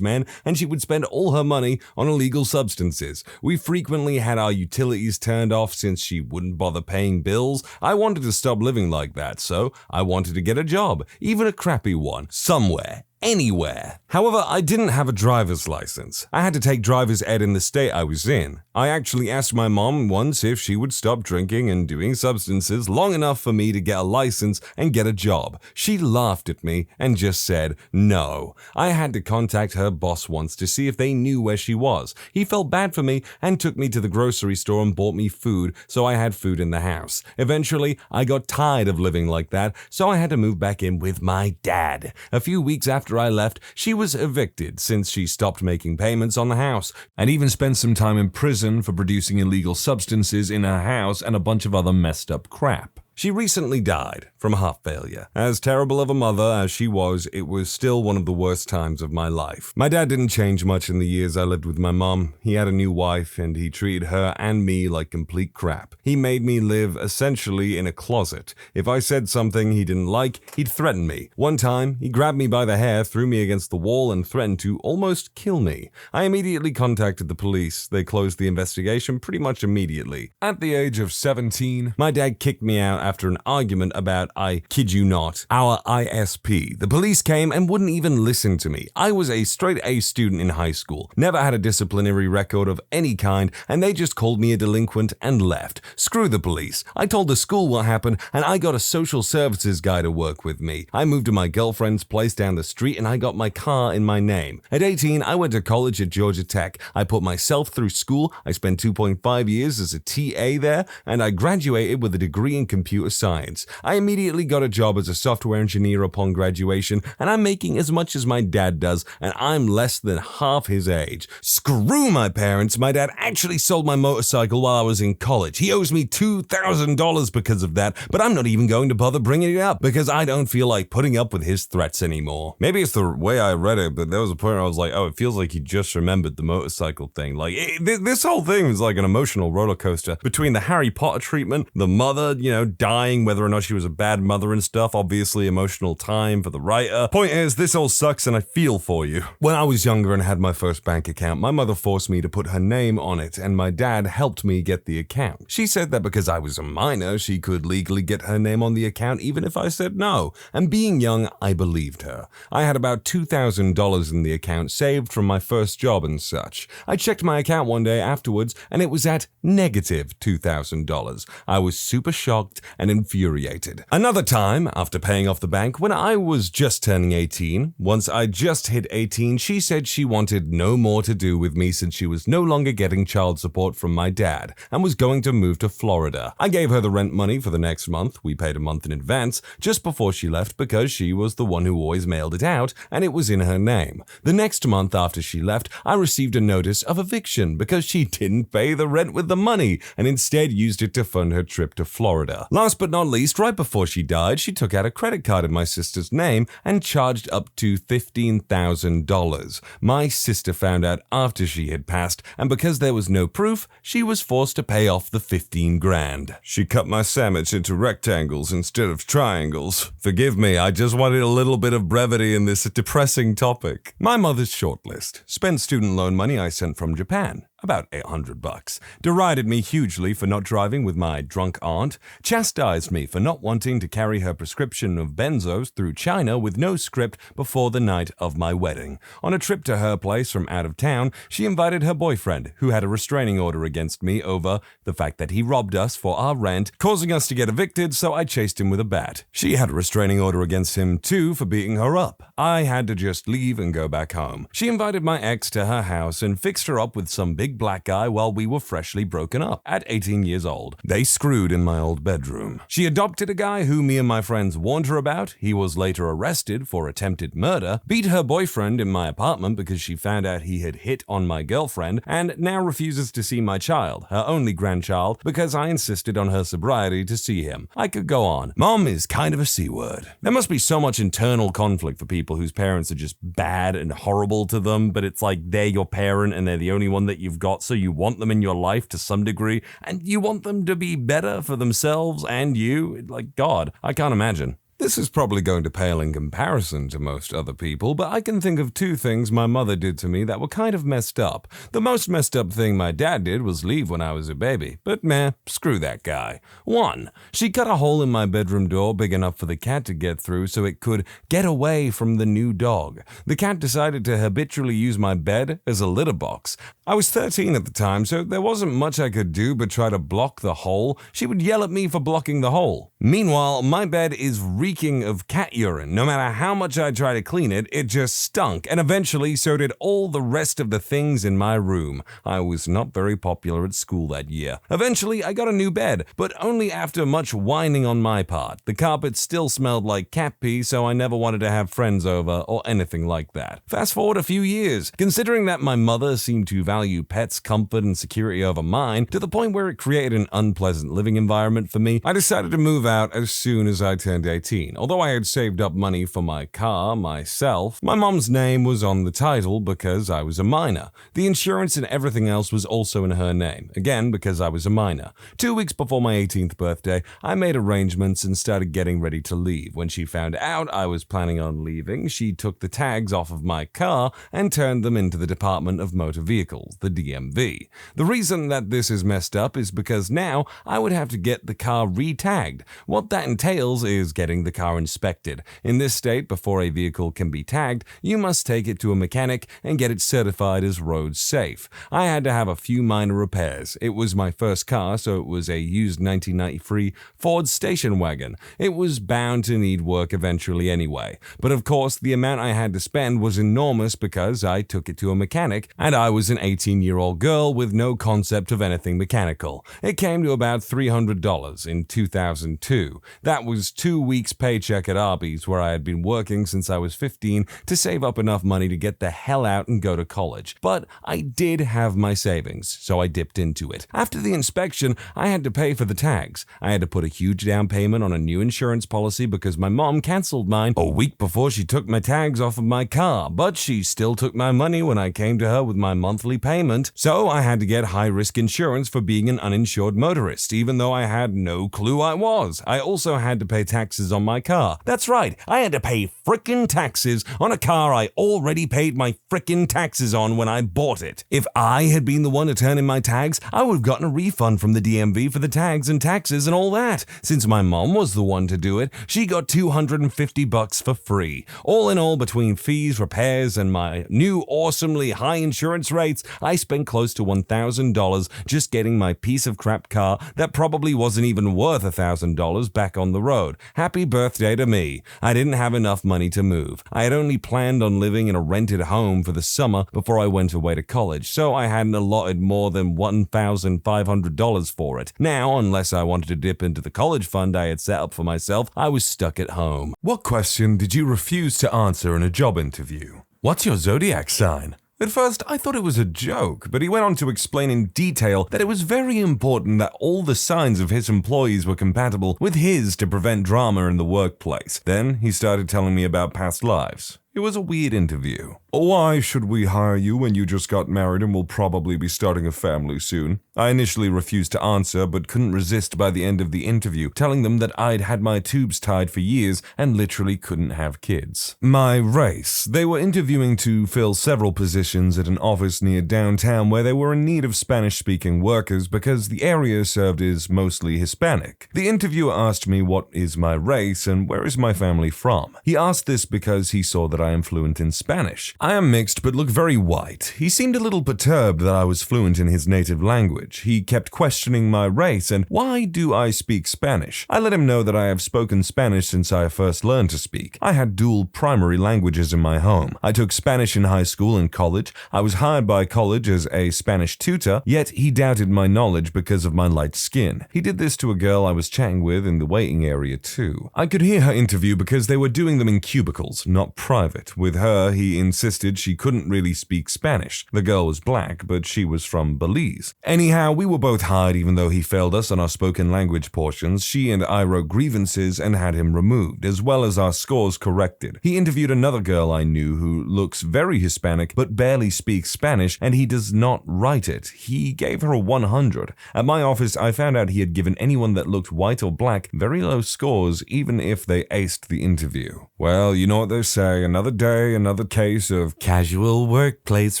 men, and she would spend all her money on illegal substances. We frequently had our utilities turned off since she wouldn't bother paying bills. I wanted to stop living like that, so I wanted to get a job, even a crappy one, somewhere. Anywhere. However, I didn't have a driver's license. I had to take driver's ed in the state I was in. I actually asked my mom once if she would stop drinking and doing substances long enough for me to get a license and get a job. She laughed at me and just said no. I had to contact her boss once to see if they knew where she was. He felt bad for me and took me to the grocery store and bought me food, so I had food in the house. Eventually, I got tired of living like that, so I had to move back in with my dad. A few weeks after I left, she was evicted since she stopped making payments on the house, and even spent some time in prison for producing illegal substances in her house and a bunch of other messed up crap. She recently died from heart failure. As terrible of a mother as she was, it was still one of the worst times of my life. My dad didn't change much in the years I lived with my mom. He had a new wife, and he treated her and me like complete crap. He made me live essentially in a closet. If I said something he didn't like, he'd threaten me. One time, he grabbed me by the hair, threw me against the wall, and threatened to almost kill me. I immediately contacted the police. They closed the investigation pretty much immediately. At the age of 17, my dad kicked me out after an argument about, I kid you not, our ISP. The police came and wouldn't even listen to me. I was a straight A student in high school, never had a disciplinary record of any kind, and they just called me a delinquent and left. Screw the police. I told the school what happened, and I got a social services guy to work with me. I moved to my girlfriend's place down the street, and I got my car in my name. At 18, I went to college at Georgia Tech. I put myself through school. I spent 2.5 years as a TA there, and I graduated with a degree in computer science. I immediately got a job as a software engineer upon graduation, and I'm making as much as my dad does, and I'm less than half his age. Screw my parents. My dad actually sold my motorcycle while I was in college. He owes me $2,000 because of that, but I'm not even going to bother bringing it up because I don't feel like putting up with his threats anymore. Maybe it's the way I read it, but there was a point where I was like, oh, it feels like he just remembered the motorcycle thing. Like, this whole thing was like an emotional roller coaster between the Harry Potter treatment, the mother, dying, whether or not she was a bad mother and stuff, obviously emotional time for the writer. Point is, this all sucks and I feel for you. When I was younger and had my first bank account, my mother forced me to put her name on it, and my dad helped me get the account. She said that because I was a minor, she could legally get her name on the account even if I said no, and being young, I believed her. I had about $2,000 in the account saved from my first job and such. I checked my account one day afterwards, and it was at negative $2,000. I was super shocked and infuriated. Another time, after paying off the bank, when I was just turning 18, once I just hit 18, she said she wanted no more to do with me since she was no longer getting child support from my dad and was going to move to Florida. I gave her the rent money for the next month. We paid a month in advance just before she left because she was the one who always mailed it out and it was in her name. The next month after she left, I received a notice of eviction because she didn't pay the rent with the money and instead used it to fund her trip to Florida. Last but not least, right before she died, she took out a credit card in my sister's name and charged up to $15,000. My sister found out after she had passed, and because there was no proof, she was forced to pay off the 15 grand. She cut my sandwich into rectangles instead of triangles. Forgive me, I just wanted a little bit of brevity in this depressing topic. My mother's shortlist. Spent student loan money I sent from Japan. About $800, derided me hugely for not driving with my drunk aunt, chastised me for not wanting to carry her prescription of benzos through China with no script before the night of my wedding. On a trip to her place from out of town, she invited her boyfriend, who had a restraining order against me over the fact that he robbed us for our rent, causing us to get evicted, so I chased him with a bat. She had a restraining order against him too for beating her up. I had to just leave and go back home. She invited my ex to her house and fixed her up with some big big black guy while we were freshly broken up at 18 years old. They screwed in my old bedroom. She adopted a guy who me and my friends warned her about. He was later arrested for attempted murder, beat her boyfriend in my apartment because she found out he had hit on my girlfriend, and now refuses to see my child, her only grandchild, because I insisted on her sobriety to see him. I could go on. Mom is kind of a C-word. There must be so much internal conflict for people whose parents are just bad and horrible to them, but it's like they're your parent and they're the only one that you've got, so you want them in your life to some degree, and you want them to be better for themselves and you. Like, God, I can't imagine. This is probably going to pale in comparison to most other people, but I can think of two things my mother did to me that were kind of messed up. The most messed up thing my dad did was leave when I was a baby, but meh, screw that guy. 1. She cut a hole in my bedroom door big enough for the cat to get through so it could get away from the new dog. The cat decided to habitually use my bed as a litter box. I was 13 at the time, so there wasn't much I could do but try to block the hole. She would yell at me for blocking the hole. Meanwhile, my bed is reeking of cat urine. No matter how much I tried to clean it, it just stunk, and eventually so did all the rest of the things in my room. I was not very popular at school that year. Eventually, I got a new bed, but only after much whining on my part. The carpet still smelled like cat pee, so I never wanted to have friends over or anything like that. Fast forward a few years. Considering that my mother seemed to value pets' comfort and security over mine, to the point where it created an unpleasant living environment for me, I decided to move out as soon as I turned 18. Although I had saved up money for my car myself, my mom's name was on the title because I was a minor. The insurance and everything else was also in her name, again because I was a minor. 2 weeks before my 18th birthday, I made arrangements and started getting ready to leave. When she found out I was planning on leaving, she took the tags off of my car and turned them into the Department of Motor Vehicles, the DMV. The reason that this is messed up is because now I would have to get the car re-tagged. What that entails is getting the car inspected. In this state, before a vehicle can be tagged, you must take it to a mechanic and get it certified as road safe. I had to have a few minor repairs. It was my first car, so it was a used 1993 Ford station wagon. It was bound to need work eventually anyway. But of course, the amount I had to spend was enormous because I took it to a mechanic, and I was an 18-year-old girl with no concept of anything mechanical. It came to about $300 in 2002. That was 2 weeks' paycheck at Arby's, where I had been working since I was 15 to save up enough money to get the hell out and go to college. But I did have my savings, so I dipped into it. After the inspection, I had to pay for the tags. I had to put a huge down payment on a new insurance policy because my mom canceled mine a week before she took my tags off of my car, but she still took my money when I came to her with my monthly payment, so I had to get high-risk insurance for being an uninsured motorist, even though I had no clue I was. I also had to pay taxes on my car. That's right, I had to pay frickin' taxes on a car I already paid my frickin' taxes on when I bought it. If I had been the one to turn in my tags, I would have gotten a refund from the DMV for the tags and taxes and all that. Since my mom was the one to do it, she got $250 for free. All in all, between fees, repairs, and my new awesomely high insurance rates, I spent close to $1,000 just getting my piece of crap car that probably wasn't even worth $1,000 back on the road. Happy birthday to me. I didn't have enough money to move. I had only planned on living in a rented home for the summer before I went away to college, so I hadn't allotted more than $1,500 for it. Now, unless I wanted to dip into the college fund I had set up for myself, I was stuck at home. What question did you refuse to answer in a job interview? What's your zodiac sign? At first, I thought it was a joke, but he went on to explain in detail that it was very important that all the signs of his employees were compatible with his to prevent drama in the workplace. Then he started telling me about past lives. It was a weird interview. Why should we hire you when you just got married and will probably be starting a family soon? I initially refused to answer, but couldn't resist by the end of the interview, telling them that I'd had my tubes tied for years and literally couldn't have kids. My race. They were interviewing to fill several positions at an office near downtown where they were in need of Spanish-speaking workers because the area served is mostly Hispanic. The interviewer asked me what is my race and where is my family from. He asked this because he saw that I am fluent in Spanish. I am mixed but look very white. He seemed a little perturbed that I was fluent in his native language. He kept questioning my race and why do I speak Spanish. I let him know that I have spoken Spanish since I first learned to speak. I had dual primary languages in my home. I took Spanish in high school and college. I was hired by college as a Spanish tutor, yet he doubted my knowledge because of my light skin. He did this to a girl I was chatting with in the waiting area too. I could hear her interview because they were doing them in cubicles, not private. With her, he insisted she couldn't really speak Spanish. The girl was black, but she was from Belize. Anyhow, we were both hired even though he failed us on our spoken language portions. She and I wrote grievances and had him removed, as well as our scores corrected. He interviewed another girl I knew who looks very Hispanic but barely speaks Spanish, and he does not write it. He gave her a 100. At my office, I found out he had given anyone that looked white or black very low scores, even if they aced the interview. Well, you know what they say, another day, another case of casual workplace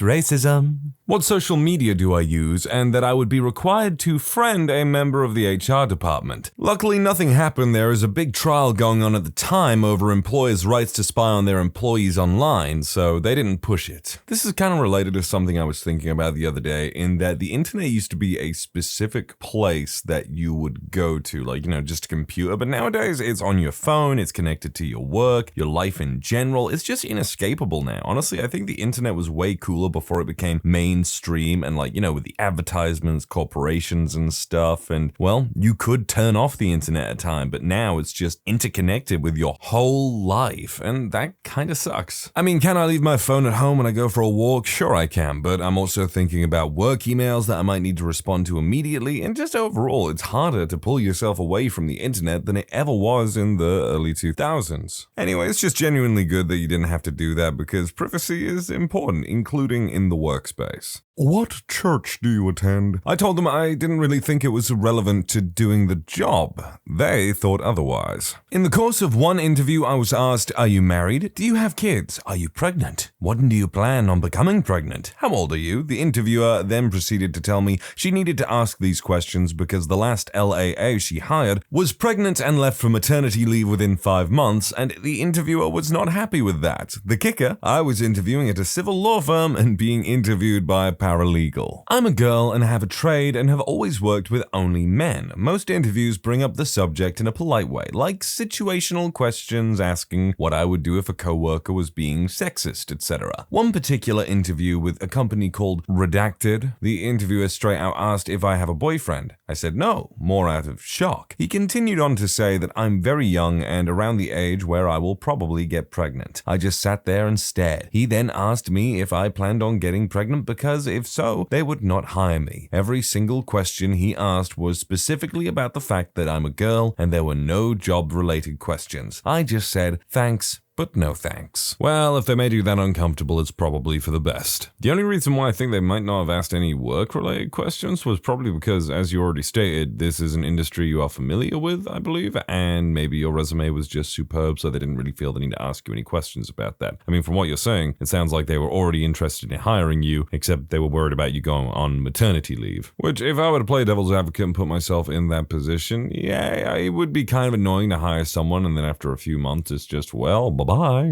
racism. What social media do I use, and that I would be required to friend a member of the HR department? Luckily, nothing happened. There is a big trial going on at the time over employers' rights to spy on their employees online, so they didn't push it. This is kind of related to something I was thinking about the other day, in that the internet used to be a specific place that you would go to, like, just a computer, but nowadays it's on your phone, it's connected to your work, your life in general. It's just inescapable now. Honestly, I think the internet was way cooler before it became mainstream and with the advertisements, corporations and stuff. And well, you could turn off the internet at a time, but now it's just interconnected with your whole life. And that kind of sucks. I mean, can I leave my phone at home when I go for a walk? Sure I can, but I'm also thinking about work emails that I might need to respond to immediately. And just overall, it's harder to pull yourself away from the internet than it ever was in the early 2000s. Anyway, it's just genuinely good that you didn't have to do that because privacy is important, including in the workspace. What church do you attend? I told them I didn't really think it was relevant to doing the job. They thought otherwise. In the course of one interview, I was asked, are you married? Do you have kids? Are you pregnant? When do you plan on becoming pregnant? How old are you? The interviewer then proceeded to tell me she needed to ask these questions because the last LAA she hired was pregnant and left for maternity leave within 5 months, and the interviewer was not happy with that. The kicker, I was interviewing at a civil law firm and being interviewed by a paralegal. I'm a girl and have a trade and have always worked with only men. Most interviews bring up the subject in a polite way, like situational questions asking what I would do if a coworker was being sexist, etc. One particular interview with a company called Redacted, the interviewer straight out asked if I have a boyfriend. I said no, more out of shock. He continued on to say that I'm very young and around the age where I will probably get pregnant. I just sat there and stared. He then asked me if I planned on getting pregnant because if so, they would not hire me. Every single question he asked was specifically about the fact that I'm a girl, and there were no job-related questions. I just said, thanks, but no thanks. Well, if they made you that uncomfortable, it's probably for the best. The only reason why I think they might not have asked any work-related questions was probably because, as you already stated, this is an industry you are familiar with, I believe, and maybe your resume was just superb, so they didn't really feel the need to ask you any questions about that. I mean, from what you're saying, it sounds like they were already interested in hiring you, except they were worried about you going on maternity leave. Which, if I were to play devil's advocate and put myself in that position, yeah, it would be kind of annoying to hire someone, and then after a few months, it's just, well, bye-bye.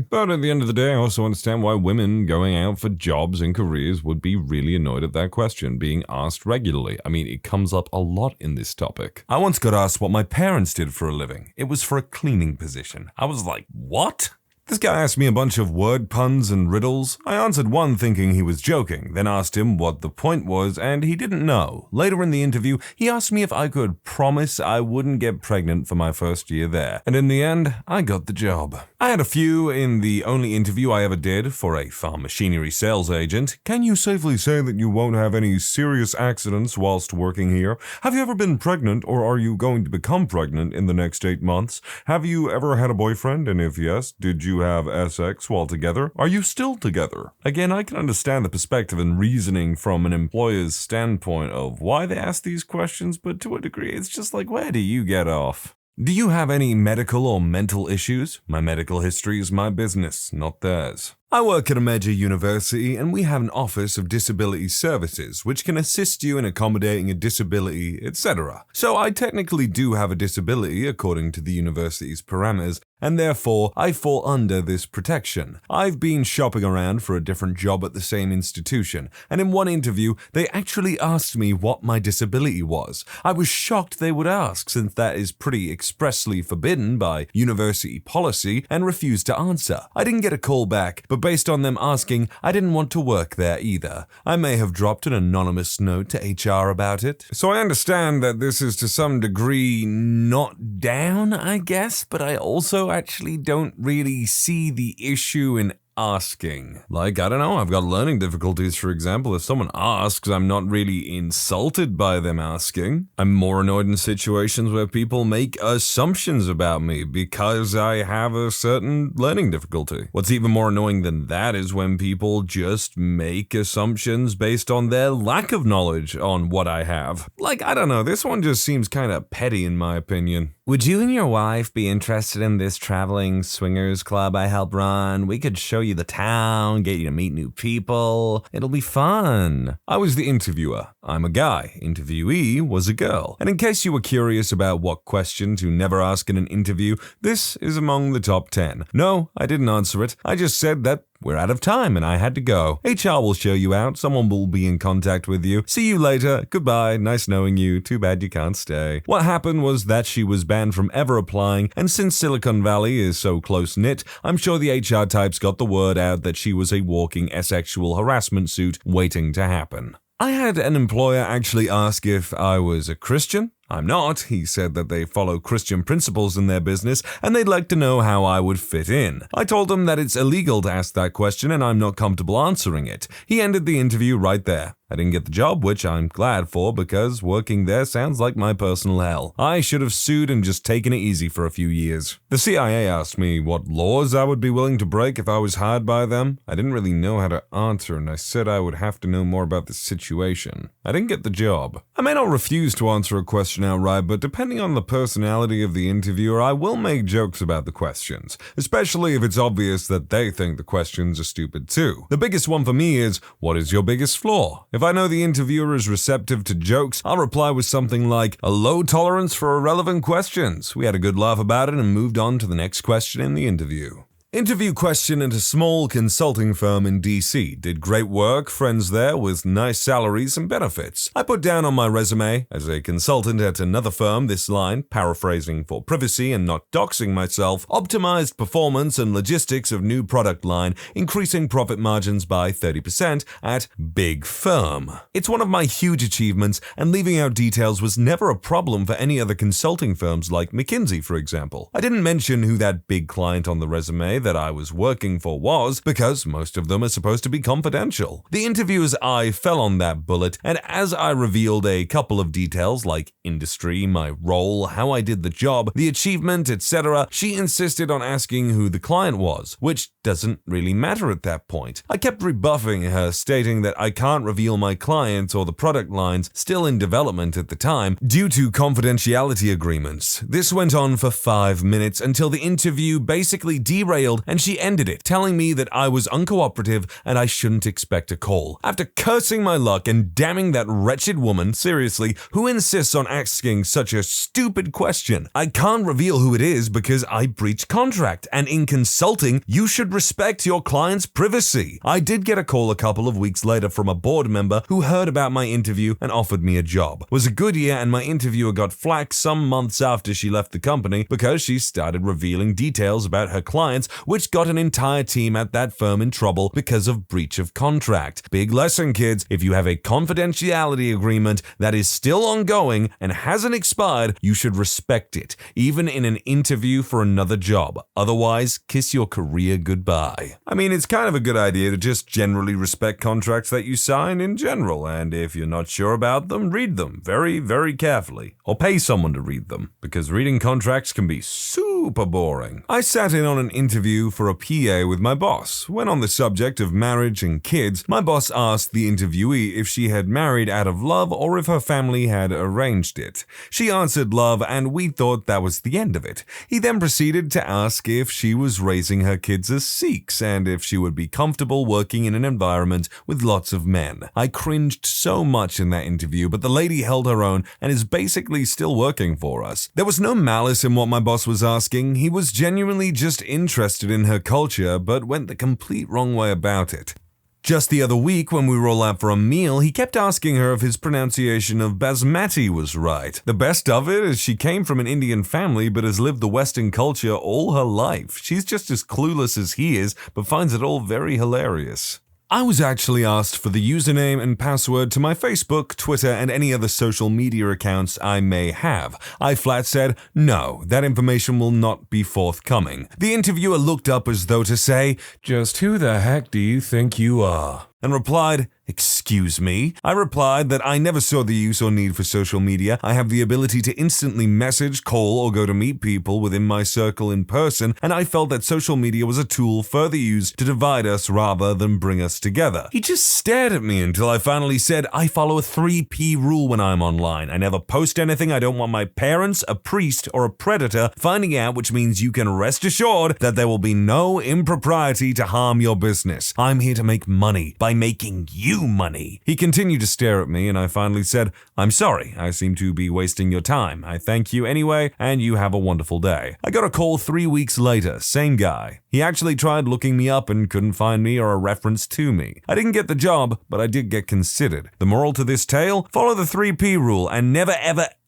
But at the end of the day, I also understand why women going out for jobs and careers would be really annoyed at that question being asked regularly. I mean, it comes up a lot in this topic. I once got asked what my parents did for a living. It was for a cleaning position. I was like, what? This guy asked me a bunch of word puns and riddles. I answered one thinking he was joking, then asked him what the point was, and he didn't know. Later in the interview, he asked me if I could promise I wouldn't get pregnant for my first year there. And in the end, I got the job. I had a few in the only interview I ever did for a farm machinery sales agent. Can you safely say that you won't have any serious accidents whilst working here? Have you ever been pregnant, or are you going to become pregnant in the next 8 months? Have you ever had a boyfriend, and if yes, did you have SX while together? Are you still together? Again, I can understand the perspective and reasoning from an employer's standpoint of why they ask these questions, but to a degree, it's just like, where do you get off? Do you have any medical or mental issues? My medical history is my business, not theirs. I work at a major university and we have an Office of Disability Services which can assist you in accommodating a disability, etc. So I technically do have a disability according to the university's parameters, and therefore I fall under this protection. I've been shopping around for a different job at the same institution, and in one interview they actually asked me what my disability was. I was shocked they would ask, since that is pretty expressly forbidden by university policy, and refused to answer. I didn't get a call back, but based on them asking, I didn't want to work there either. I may have dropped an anonymous note to HR about it. So I understand that this is to some degree not down, I guess, but I also actually don't really see the issue in asking. Like, I don't know, I've got learning difficulties, for example. If someone asks, I'm not really insulted by them asking. I'm more annoyed in situations where people make assumptions about me because I have a certain learning difficulty. What's even more annoying than that is when people just make assumptions based on their lack of knowledge on what I have. Like, I don't know, this one just seems kind of petty in my opinion. Would you and your wife be interested in this traveling swingers club I help run? We could show you the town, get you to meet new people. It'll be fun. I was the interviewer. I'm a guy. Interviewee was a girl. And in case you were curious about what question to never ask in an interview, this is among the top 10. No, I didn't answer it. I just said that we're out of time and I had to go. HR will show you out. Someone will be in contact with you. See you later. Goodbye. Nice knowing you. Too bad you can't stay. What happened was that she was banned from ever applying, and since Silicon Valley is so close-knit, I'm sure the HR types got the word out that she was a walking sexual harassment suit waiting to happen. I had an employer actually ask if I was a Christian. I'm not. He said that they follow Christian principles in their business and they'd like to know how I would fit in. I told him that it's illegal to ask that question and I'm not comfortable answering it. He ended the interview right there. I didn't get the job, which I'm glad for because working there sounds like my personal hell. I should have sued and just taken it easy for a few years. The CIA asked me what laws I would be willing to break if I was hired by them. I didn't really know how to answer and I said I would have to know more about the situation. I didn't get the job. I may not refuse to answer a question outright, but depending on the personality of the interviewer, I will make jokes about the questions, especially if it's obvious that they think the questions are stupid too. The biggest one for me is, what is your biggest flaw? If I know the interviewer is receptive to jokes, I'll reply with something like, a low tolerance for irrelevant questions. We had a good laugh about it and moved on to the next question in the interview. Interview question at a small consulting firm in DC. Did great work, friends there with nice salaries and benefits. I put down on my resume, as a consultant at another firm, this line, paraphrasing for privacy and not doxing myself, optimized performance and logistics of new product line, increasing profit margins by 30% at big firm. It's one of my huge achievements, and leaving out details was never a problem for any other consulting firms like McKinsey, for example. I didn't mention who that big client on the resume that I was working for was, because most of them are supposed to be confidential. The interviewer's eye fell on that bullet, and as I revealed a couple of details like industry, my role, how I did the job, the achievement, etc., she insisted on asking who the client was, which doesn't really matter at that point. I kept rebuffing her, stating that I can't reveal my client or the product lines still in development at the time due to confidentiality agreements. This went on for 5 minutes until the interview basically derailed and she ended it, telling me that I was uncooperative and I shouldn't expect a call. After cursing my luck and damning that wretched woman, seriously, who insists on asking such a stupid question? I can't reveal who it is because I breached contract, and in consulting, you should respect your client's privacy. I did get a call a couple of weeks later from a board member who heard about my interview and offered me a job. It was a good year, and my interviewer got flack some months after she left the company because she started revealing details about her clients, which got an entire team at that firm in trouble because of breach of contract. Big lesson, kids. If you have a confidentiality agreement that is still ongoing and hasn't expired, you should respect it, even in an interview for another job. Otherwise, kiss your career goodbye. I mean, it's kind of a good idea to just generally respect contracts that you sign in general, and if you're not sure about them, read them very, very carefully. Or pay someone to read them, because reading contracts can be super super boring. I sat in on an interview for a PA with my boss. When on the subject of marriage and kids, my boss asked the interviewee if she had married out of love or if her family had arranged it. She answered love, and we thought that was the end of it. He then proceeded to ask if she was raising her kids as Sikhs and if she would be comfortable working in an environment with lots of men. I cringed so much in that interview, but the lady held her own and is basically still working for us. There was no malice in what my boss was asking. He was genuinely just interested in her culture, but went the complete wrong way about it. Just the other week, when we were all out for a meal, he kept asking her if his pronunciation of basmati was right. The best of it is she came from an Indian family but has lived the Western culture all her life. She's just as clueless as he is, but finds it all very hilarious. I was actually asked for the username and password to my Facebook, Twitter, and any other social media accounts I may have. I flat said, no, that information will not be forthcoming. The interviewer looked up as though to say, just who the heck do you think you are? And replied, excuse me? I replied that I never saw the use or need for social media. I have the ability to instantly message, call, or go to meet people within my circle in person, and I felt that social media was a tool further used to divide us rather than bring us together. He just stared at me until I finally said, I follow a 3P rule when I'm online. I never post anything I don't want my parents, a priest, or a predator finding out, which means you can rest assured that there will be no impropriety to harm your business. I'm here to make money by making you money. He continued to stare at me, and I finally said, I'm sorry, I seem to be wasting your time. I thank you anyway, and you have a wonderful day. I got a call 3 weeks later, same guy. He actually tried looking me up and couldn't find me or a reference to me. I didn't get the job, but I did get considered. The moral to this tale? Follow the 3P rule and never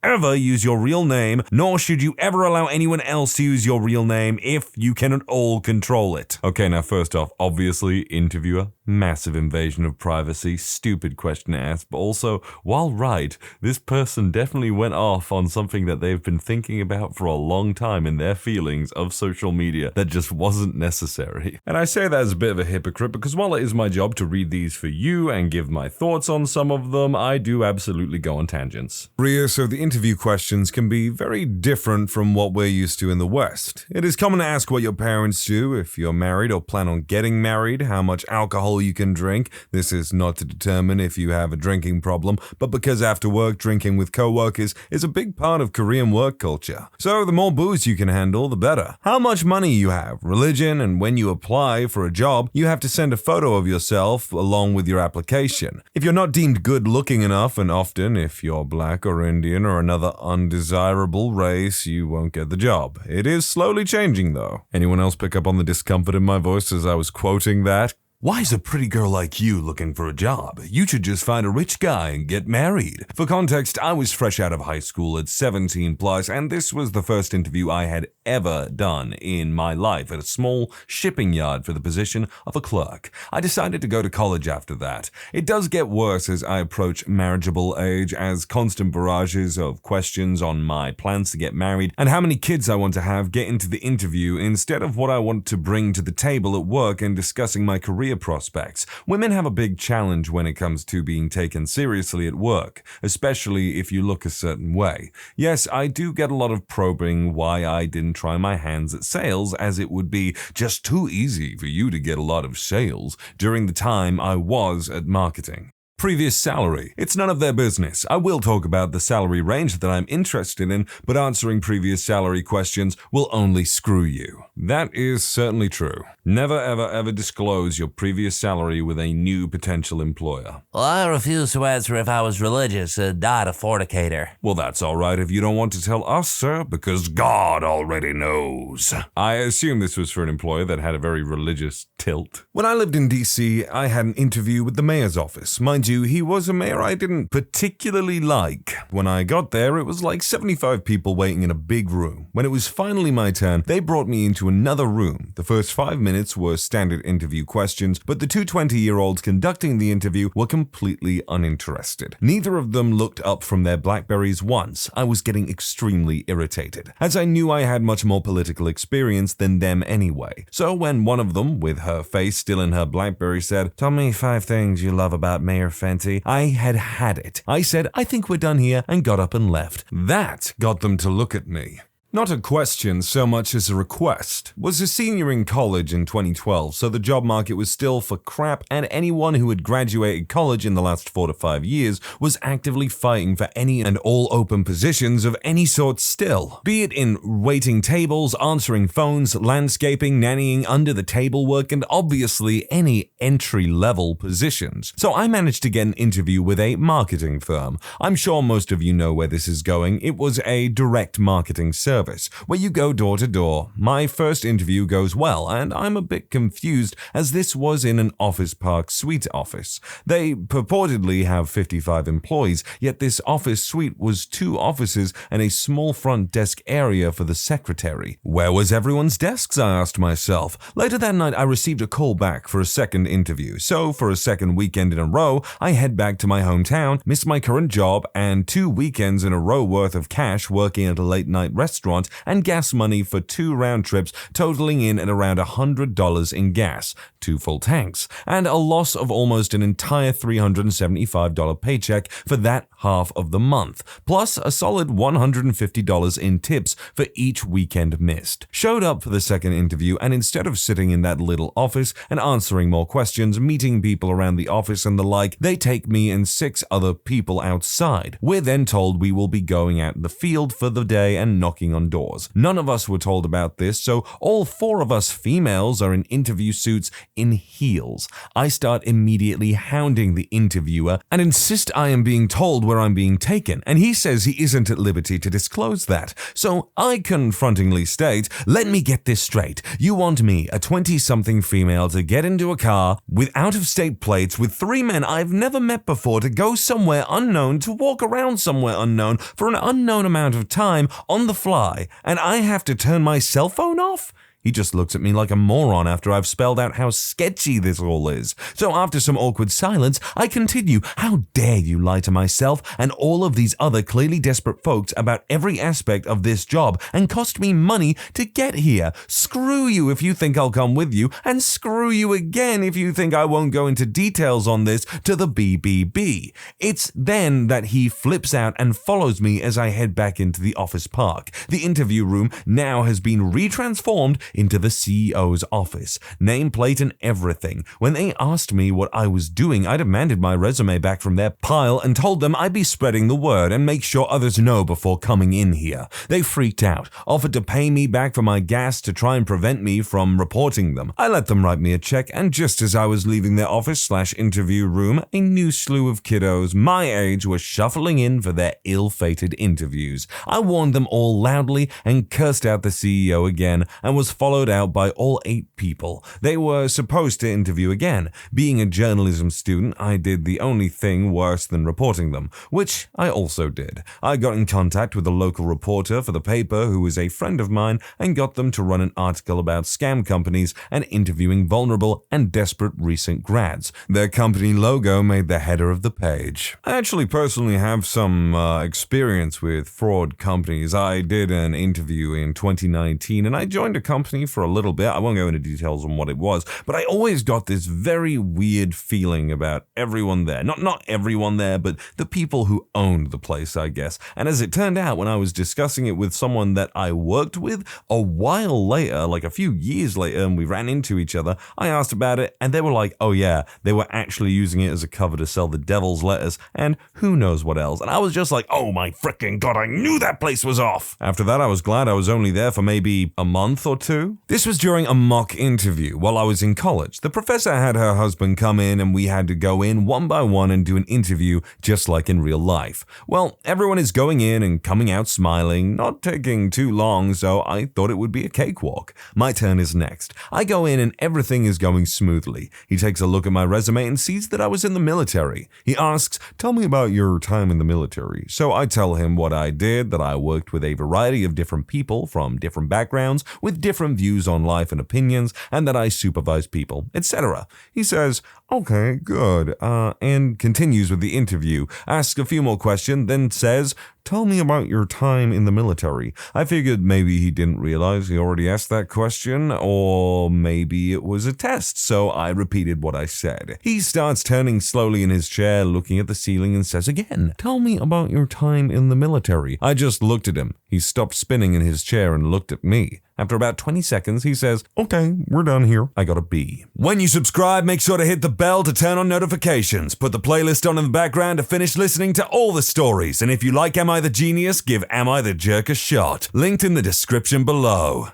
ever use your real name, nor should you ever allow anyone else to use your real name if you can at all control it. Okay, now first off, obviously, interviewer, massive invasion of privacy, stupid question to ask, but also, while right, this person definitely went off on something that they've been thinking about for a long time in their feelings of social media that just wasn't necessary. And I say that as a bit of a hypocrite because while it is my job to read these for you and give my thoughts on some of them, I do absolutely go on tangents. So the interview questions can be very different from what we're used to in the West. It is common to ask what your parents do, if you're married or plan on getting married, how much alcohol you can drink. This is not to determine if you have a drinking problem, but because after work drinking with co-workers is a big part of Korean work culture. So the more booze you can handle, the better. How much money you have, religion, and when you apply for a job, you have to send a photo of yourself along with your application. If you're not deemed good looking enough, and often if you're black or Indian or another undesirable race, you won't get the job. It is slowly changing though. Anyone else pick up on the discomfort in my voice as I was quoting that? Why is a pretty girl like you looking for a job? You should just find a rich guy and get married. For context, I was fresh out of high school at 17 plus, and this was the first interview I had ever done in my life at a small shipping yard for the position of a clerk. I decided to go to college after that. It does get worse as I approach marriageable age, as constant barrages of questions on my plans to get married and how many kids I want to have get into the interview instead of what I want to bring to the table at work and discussing my career prospects. Women have a big challenge when it comes to being taken seriously at work, especially if you look a certain way. Yes, I do get a lot of probing why I didn't try my hands at sales, as it would be just too easy for you to get a lot of sales during the time I was at marketing. Previous salary. It's none of their business. I will talk about the salary range that I'm interested in, but answering previous salary questions will only screw you. That is certainly true. Never ever disclose your previous salary with a new potential employer. Well, I refuse to answer if I was religious and not a fornicator. Well, that's all right if you don't want to tell us, sir, because God already knows. I assume this was for an employer that had a very religious tilt. When I lived in DC, I had an interview with the mayor's office. Mind you, he was a mayor I didn't particularly like. When I got there, it was like 75 people waiting in a big room. When it was finally my turn, they brought me into another room. The first 5 minutes were standard interview questions, but the two 20-year-olds conducting the interview were completely uninterested. Neither of them looked up from their Blackberries once. I was getting extremely irritated, as I knew I had much more political experience than them anyway. So when one of them, with her face still in her Blackberry, said, "Tell me 5 things you love about Mayor Fenty," I had it. I said, "I think we're done here," and got up and left. That got them to look at me. Not a question so much as a request. Was a senior in college in 2012, so the job market was still for crap, and anyone who had graduated college in the last 4 to 5 years was actively fighting for any and all open positions of any sort still. Be it in waiting tables, answering phones, landscaping, nannying, under the table work, and obviously any entry-level positions. So I managed to get an interview with a marketing firm. I'm sure most of you know where this is going. It was a direct marketing service where you go door to door. My first interview goes well, and I'm a bit confused as this was in an office park suite office. They purportedly have 55 employees, yet this office suite was 2 offices and a small front desk area for the secretary. Where was everyone's desks, I asked myself. Later that night, I received a call back for a second interview, so for a second weekend in a row, I head back to my hometown, miss my current job, and 2 weekends in a row worth of cash working at a late-night restaurant, and gas money for 2 round trips, totaling in at around $100 in gas, 2 full tanks, and a loss of almost an entire $375 paycheck for that half of the month, plus a solid $150 in tips for each weekend missed. Showed up for the second interview, and instead of sitting in that little office and answering more questions, meeting people around the office and the like, they take me and 6 other people outside. We're then told we will be going out in the field for the day and knocking on doors. None of us were told about this, so all 4 of us females are in interview suits in heels. I start immediately hounding the interviewer and insist I am being told where I'm being taken, and he says he isn't at liberty to disclose that. So I confrontingly state, let me get this straight. You want me, a 20-something female, to get into a car with out-of-state plates with 3 men I've never met before, to go somewhere unknown, to walk around somewhere unknown for an unknown amount of time on the fly, and I have to turn my cell phone off? He just looks at me like a moron after I've spelled out how sketchy this all is. So after some awkward silence, I continue, how dare you lie to myself and all of these other clearly desperate folks about every aspect of this job and cost me money to get here. Screw you if you think I'll come with you, and screw you again if you think I won't go into details on this to the BBB. It's then that he flips out and follows me as I head back into the office park. The interview room now has been retransformed into the CEO's office, nameplate and everything. When they asked me what I was doing, I demanded my resume back from their pile and told them I'd be spreading the word and make sure others know before coming in here. They freaked out, offered to pay me back for my gas to try and prevent me from reporting them. I let them write me a check, and just as I was leaving their office/interview room, a new slew of kiddos my age were shuffling in for their ill-fated interviews. I warned them all loudly and cursed out the CEO again, and was followed out by all 8 people. They were supposed to interview again. Being a journalism student, I did the only thing worse than reporting them, which I also did. I got in contact with a local reporter for the paper who was a friend of mine and got them to run an article about scam companies and interviewing vulnerable and desperate recent grads. Their company logo made the header of the page. I actually personally have some experience with fraud companies. I did an interview in 2019 and I joined a company for a little bit. I won't go into details on what it was, but I always got this very weird feeling about everyone there. Not everyone there, but the people who owned the place, I guess. And as it turned out, when I was discussing it with someone that I worked with, a while later, like a few years later, and we ran into each other, I asked about it, and they were like, oh yeah, they were actually using it as a cover to sell the devil's lettuce, and who knows what else. And I was just like, oh my freaking god, I knew that place was off! After that, I was glad I was only there for maybe a month or 2. This was during a mock interview while I was in college. The professor had her husband come in and we had to go in one by one and do an interview just like in real life. Well, everyone is going in and coming out smiling, not taking too long, so I thought it would be a cakewalk. My turn is next. I go in and everything is going smoothly. He takes a look at my resume and sees that I was in the military. He asks, tell me about your time in the military. So I tell him what I did, that I worked with a variety of different people from different backgrounds with different different views on life and opinions, and that I supervise people, etc. He says, okay, good, and continues with the interview, asks a few more questions, then says, tell me about your time in the military. I figured maybe he didn't realize he already asked that question, or maybe it was a test, so I repeated what I said. He starts turning slowly in his chair, looking at the ceiling, and says again, tell me about your time in the military. I just looked at him. He stopped spinning in his chair and looked at me. After about 20 seconds, he says, okay, we're done here. I got a B. When you subscribe, make sure to hit the bell to turn on notifications. Put the playlist on in the background to finish listening to all the stories. And if you like Am I the Genius, give Am I the Jerk a shot. Linked in the description below.